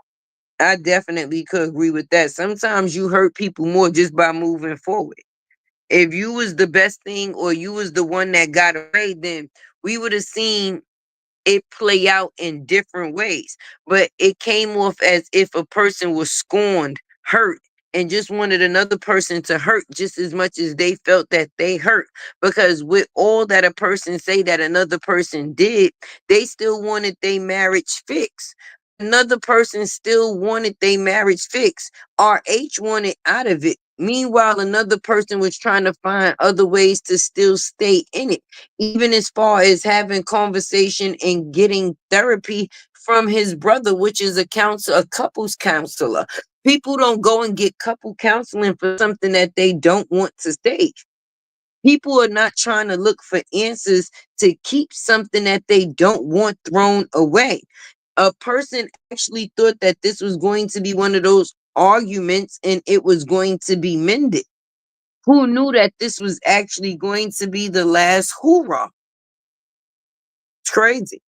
I definitely could agree with that. Sometimes you hurt people more just by moving forward. If you was the best thing or you was the one that got away, then we would have seen it play out in different ways. But it came off as if a person was scorned, hurt, and just wanted another person to hurt just as much as they felt that they hurt. Because with all that a person say that another person did, they still wanted their marriage fixed. Another person still wanted their marriage fixed. RH wanted out of it. Meanwhile, another person was trying to find other ways to still stay in it, even as far as having conversation and getting therapy from his brother, which is a couples counselor. People don't go and get couple counseling for something that they don't want to say. People are not trying to look for answers to keep something that they don't want thrown away. A person actually thought that this was going to be one of those arguments and it was going to be mended. Who knew that this was actually going to be the last hoorah? It's crazy.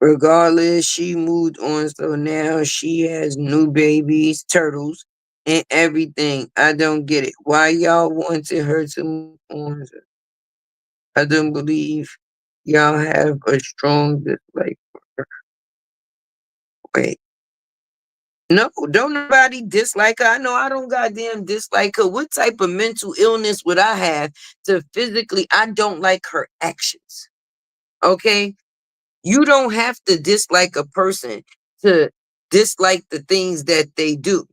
Regardless, she moved on, so now she has new babies, turtles, and everything. I don't get it. Why y'all wanted her to move on? I don't believe y'all have a strong dislike for her. Wait. No, don't nobody dislike her. I know I don't goddamn dislike her. What type of mental illness would I have to physically? I don't like her actions. Okay? You don't have to dislike a person to dislike the things that they do.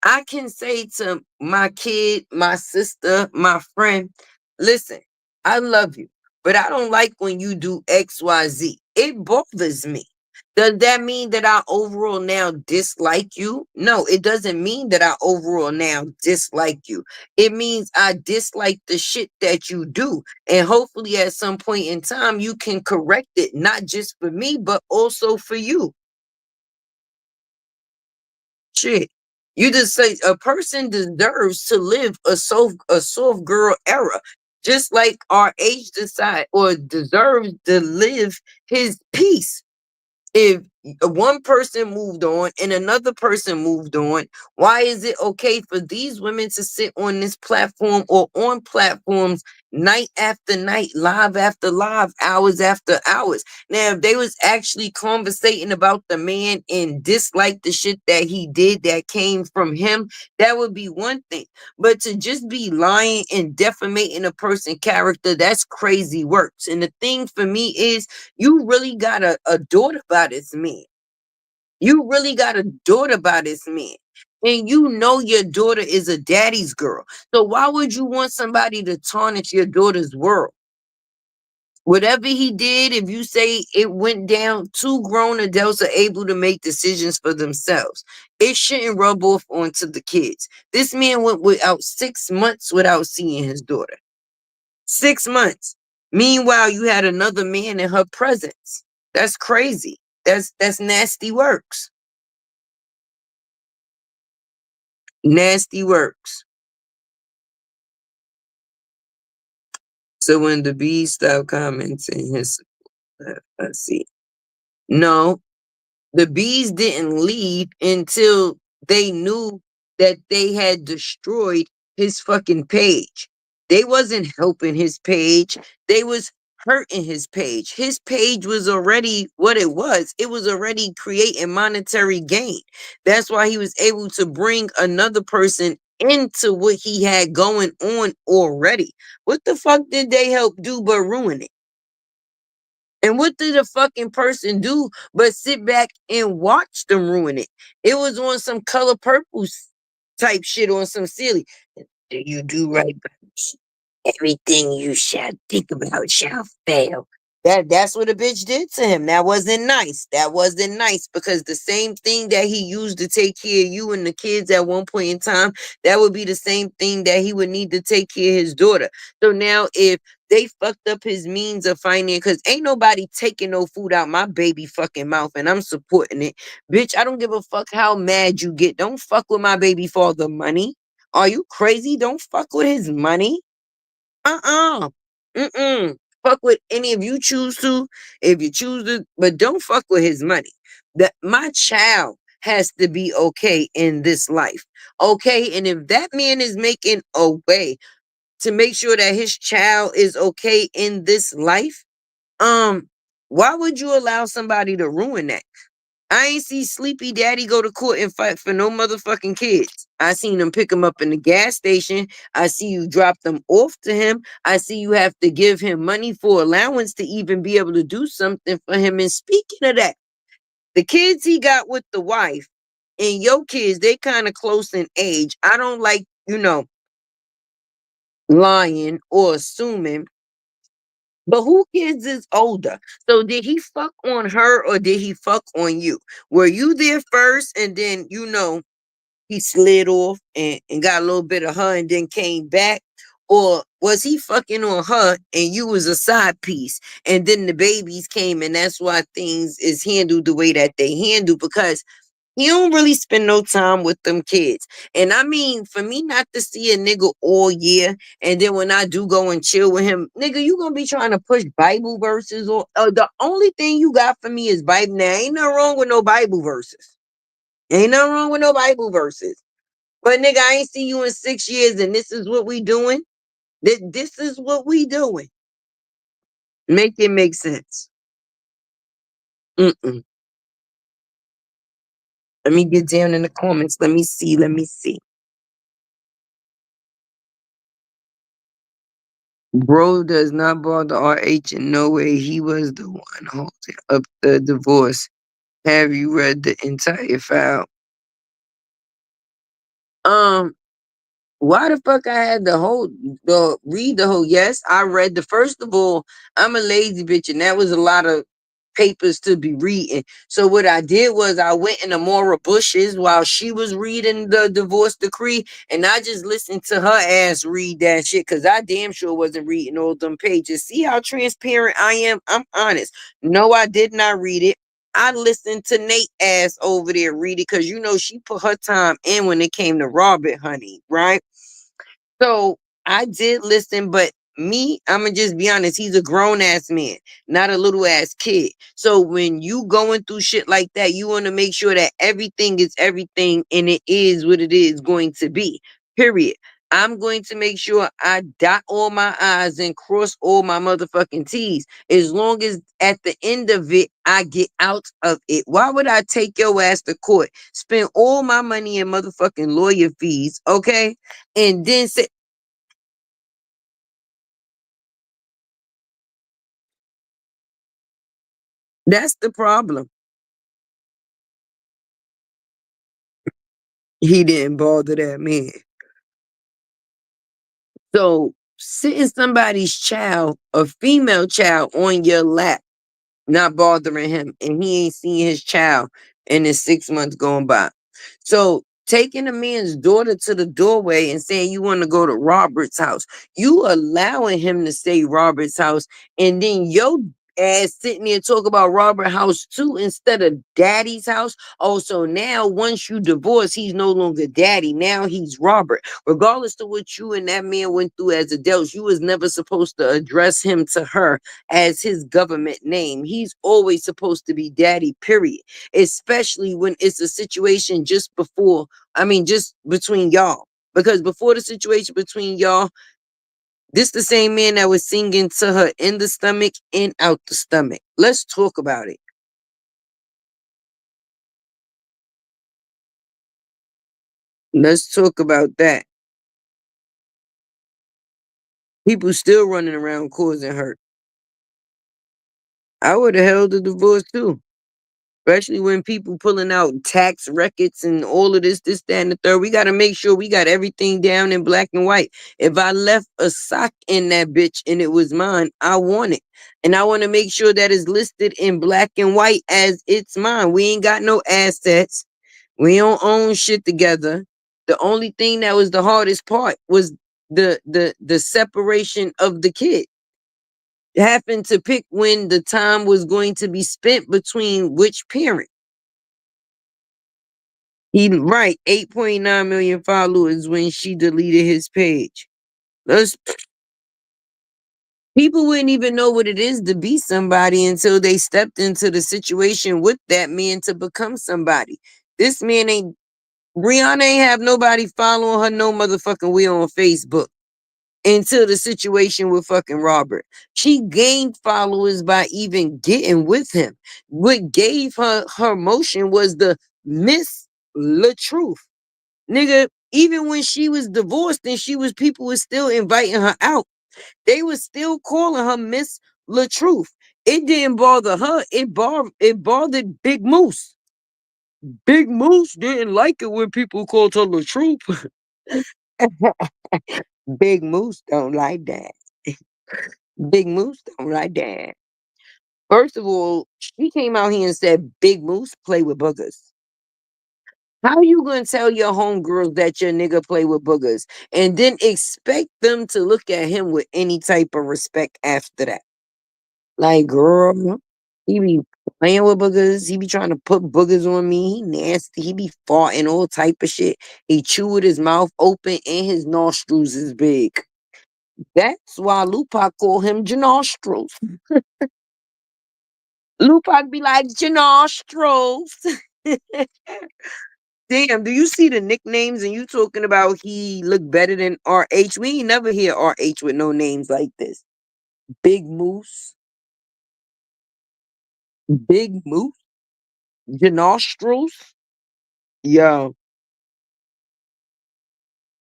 I can say to my kid, my sister, my friend, listen, I love you, but I don't like when you do XYZ. It bothers me. Does that mean that I overall now dislike you? No, it doesn't mean that I overall now dislike you. It means I dislike the shit that you do. And hopefully at some point in time, you can correct it, not just for me, but also for you. Shit. You just say a person deserves to live a soft girl era. Just like our age decide or deserves to live his peace. If one person moved on and another person moved on, why is it okay for these women to sit on this platform or on platforms night after night, live after live, hours after hours? Now, if they was actually conversating about the man and dislike the shit that he did that came from him, that would be one thing. But to just be lying and defamating a person's character, that's crazy works. And the thing for me is, you really got a daughter by this man. You really got a daughter by this man. And you know your daughter is a daddy's girl. So why would you want somebody to tarnish your daughter's world? Whatever he did, if you say it went down, two grown adults are able to make decisions for themselves. It shouldn't rub off onto the kids. This man went without 6 months without seeing his daughter. 6 months. Meanwhile, you had another man in her presence. That's crazy. That's nasty works. Nasty works. So when the bees stopped commenting, let's see. No, the bees didn't leave until they knew that they had destroyed his fucking page. They wasn't helping his page. They was hurting his page. His page was already what it was. It was already creating monetary gain. That's why he was able to bring another person into what he had going on already. What the fuck did they help do but ruin it? And what did the fucking person do but sit back and watch them ruin it? It was on some color purple type shit on some silly. Do you do right by me? Everything you shall think about shall fail. That's what a bitch did to him. That wasn't nice. That wasn't nice because the same thing that he used to take care of you and the kids at one point in time, that would be the same thing that he would need to take care of his daughter. So now if they fucked up his means of finance, because ain't nobody taking no food out my baby fucking mouth and I'm supporting it. Bitch, I don't give a fuck how mad you get. Don't fuck with my baby father money. Are you crazy? Don't fuck with his money. Uh-uh. Mm-mm. Fuck with any of you choose to, if you choose to, but don't fuck with his money. That my child has to be okay in this life. Okay. And if that man is making a way to make sure that his child is okay in this life, why would you allow somebody to ruin that? I ain't see Sleepy Daddy go to court and fight for no motherfucking kids. I seen him pick him up in the gas station. I see you drop them off to him. I see you have to give him money for allowance to even be able to do something for him. And speaking of that, the kids he got with the wife and your kids, they kind of close in age. I don't like, lying or assuming. But who kids is older? So did he fuck on her or did he fuck on you? Were you there first and then, he slid off and got a little bit of her and then came back? Or was he fucking on her and you was a side piece and then the babies came and that's why things is handled the way that they handle? Because he don't really spend no time with them kids. And I mean, for me not to see a nigga all year, and then when I do go and chill with him, nigga, you gonna be trying to push Bible verses or the only thing you got for me is Bible. Now, ain't nothing wrong with no Bible verses. Ain't nothing wrong with no Bible verses. But nigga, I ain't see you in 6 years, and this is what we doing. This is what we doing. Make it make sense. Mm-mm. Let me get down in the comments. Let me see. Let me see. Bro does not bother RH in no way. He was the one holding up the divorce. Have you read the entire file? Um, why the fuck I had the read the whole? Yes, I read the first of all. I'm a lazy bitch, and that was a lot of papers to be reading. So what I did was I went in the Mora bushes while she was reading the divorce decree, and I just listened to her ass read that shit because I damn sure wasn't reading all them pages. See how transparent I am? I'm honest. No, I did not read it. I listened to Nate ass over there read it because she put her time in when it came to Robert, honey, right? So I did listen, but me, I'm gonna just be honest, he's a grown ass man, not a little ass kid. So when you going through shit like that, you want to make sure that everything is everything and it is what it is going to be. Period. I'm going to make sure I dot all my I's and cross all my motherfucking T's. As long as at the end of it, I get out of it. Why would I take your ass to court, spend all my money in motherfucking lawyer fees, okay? And then say, that's the problem. He didn't bother that man. So sitting somebody's child, a female child, on your lap, not bothering him, and he ain't seen his child in his 6 months going by. So taking a man's daughter to the doorway and saying you want to go to Robert's house. You allowing him to say Robert's house, and then your ass sitting there talk about Robert house too instead of daddy's house. Oh, so now once you divorce, he's no longer daddy. Now he's Robert. Regardless of what you and that man went through as adults, you was never supposed to address him to her as his government name. He's always supposed to be daddy, period. Especially when it's a situation just before, just between y'all. Because before the situation between y'all, this the same man that was singing to her in the stomach and out the stomach. Let's talk about it. Let's talk about that. People still running around causing hurt. I would have held the divorce too. Especially when people pulling out tax records and all of this, that, and the third. We got to make sure we got everything down in black and white. If I left a sock in that bitch and it was mine, I want it. And I want to make sure that it's listed in black and white as it's mine. We ain't got no assets. We don't own shit together. The only thing that was the hardest part was the separation of the kid. Happened to pick when the time was going to be spent between which parent. He right, 8.9 million followers when she deleted his page. Those people wouldn't even know what it is to be somebody until they stepped into the situation with that man to become somebody. This man ain't BRIANA ain't have nobody following her no motherfucking way on Facebook until the situation with fucking Robert. She gained followers by even getting with him. What gave her motion was the Miss LATRUTH. Nigga, even when she was divorced and people was still inviting her out, they was still calling her Miss LATRUTH. It didn't bother her. It bothered Big Moose. Big Moose didn't like it when people called her LATRUTH. Big Moose don't like that. Big Moose don't like that. First of all, she came out here and said Big Moose play with boogers. How you gonna tell your homegirls that your nigga play with boogers and then expect them to look at him with any type of respect after that? Like, girl, he be playing with boogers. He be trying to put boogers on me. He nasty. He be farting all type of shit. He chew with his mouth open and his nostrils is big. That's why Lupac call him Janostrils. Lupac be like Janostrils. Damn, do you see the nicknames and you talking about he look better than RH? We ain't never hear RH with no names like this. Big Moose, Big Moose, Janostrils. Yo,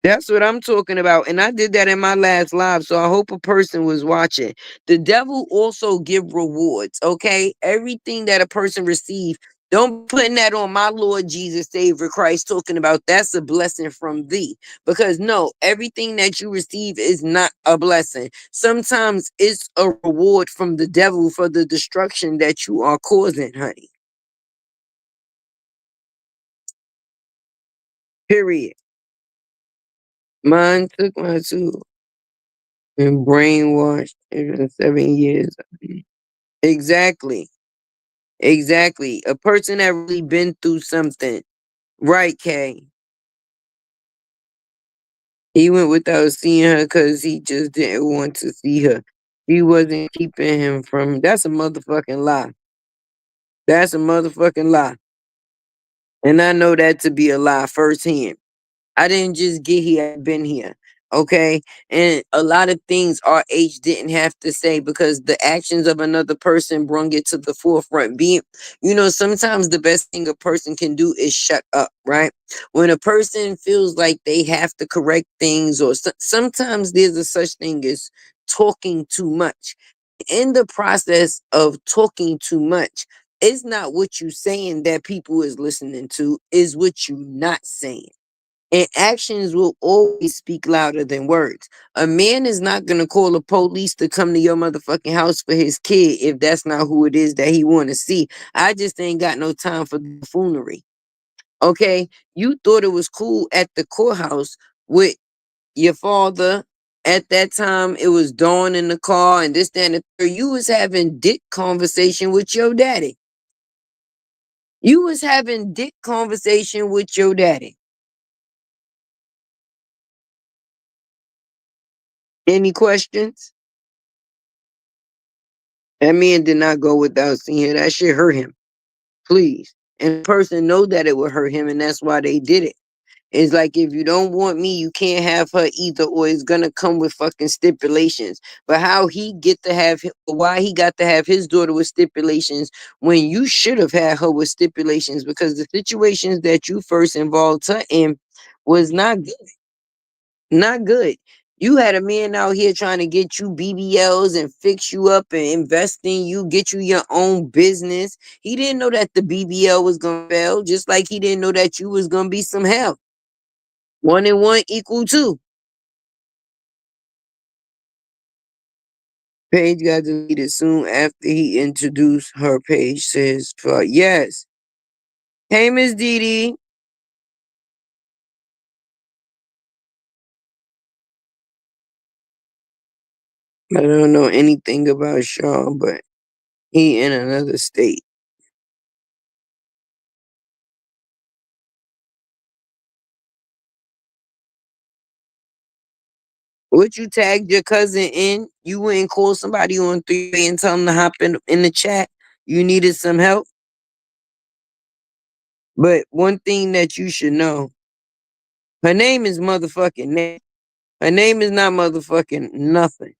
that's what I'm talking about. And I did that in my last live, so I hope a person was watching. The devil also give rewards, okay? Everything that a person receives, don't putting that on my Lord Jesus, Savior Christ, talking about that's a blessing from thee. Because no, everything that you receive is not a blessing. Sometimes it's a reward from the devil for the destruction that you are causing, honey. Period. Mine took my too and brainwashed in 7 years. Exactly. Exactly. A person that really been through something. Right, Kay. He went without seeing her because he just didn't want to see her. He wasn't keeping him from. That's a motherfucking lie. That's a motherfucking lie. And I know that to be a lie firsthand. I didn't just get here, I've been here. Okay. And a lot of things RH didn't have to say because the actions of another person brung it to the forefront. Sometimes the best thing a person can do is shut up, right? When a person feels like they have to correct things, or sometimes there's a such thing as talking too much. In the process of talking too much, it's not what you saying that people is listening to, is what you not saying. And actions will always speak louder than words. A man is not going to call the police to come to your motherfucking house for his kid if that's not who it is that he want to see. I just ain't got no time for the buffoonery. Okay, you thought it was cool at the courthouse with your father. At that time, it was Dawn in the car and this, that, and the third. You was having dick conversation with your daddy. You was having dick conversation with your daddy. Any questions? That man did not go without seeing her. That shit hurt him. Please. And the person know that it would hurt him, and that's why they did it. It's like, if you don't want me, you can't have her either, or it's gonna come with fucking stipulations. But how he get to have, why he got to have his daughter with stipulations when you should have had her with stipulations, because the situations that you first involved her in was not good. Not good. You had a man out here trying to get you BBLs and fix you up and invest in you, get you your own business. He didn't know that the BBL was gonna fail, just like he didn't know that you was gonna be some help. 1 and 1 equal 2. Page got deleted soon after he introduced her. Page says, yes. Hey, Miss Dee Dee. I don't know anything about Sean, but he in another state. Would you tag your cousin in? You wouldn't call somebody on 3 and tell them to hop in the chat. You needed some help. But one thing that you should know, her name is motherfucking Nate. Her name is not motherfucking nothing.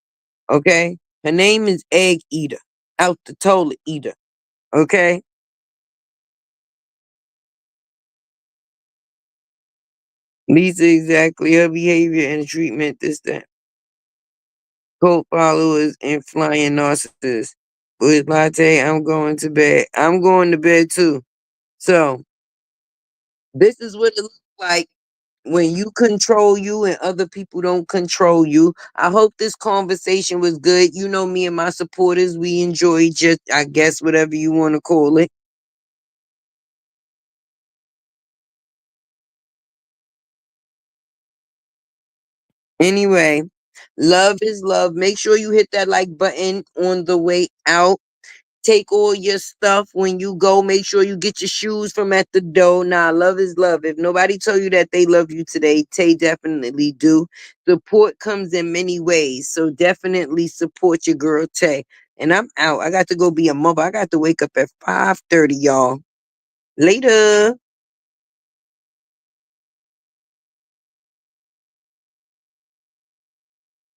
Okay? Her name is Egg Eater. Out the toilet eater. Okay? These are exactly her behavior and treatment. This, that. Cult followers and flying narcissists. With Latte, I'm going to bed. I'm going to bed too. So, this is what it looks like when you control you and other people don't control you. I hope this conversation was good. You know, me and my supporters, we enjoy just, I guess, whatever you want to call it. Anyway, love is love. Make sure you hit that like button on the way out. Take all your stuff when you go. Make sure you get your shoes from at the door. Nah, love is love. If nobody told you that they love you today, Tay definitely do. Support comes in many ways. So definitely support your girl Tay. And I'm out. I got to go be a mother. I got to wake up at 5:30, y'all. Later.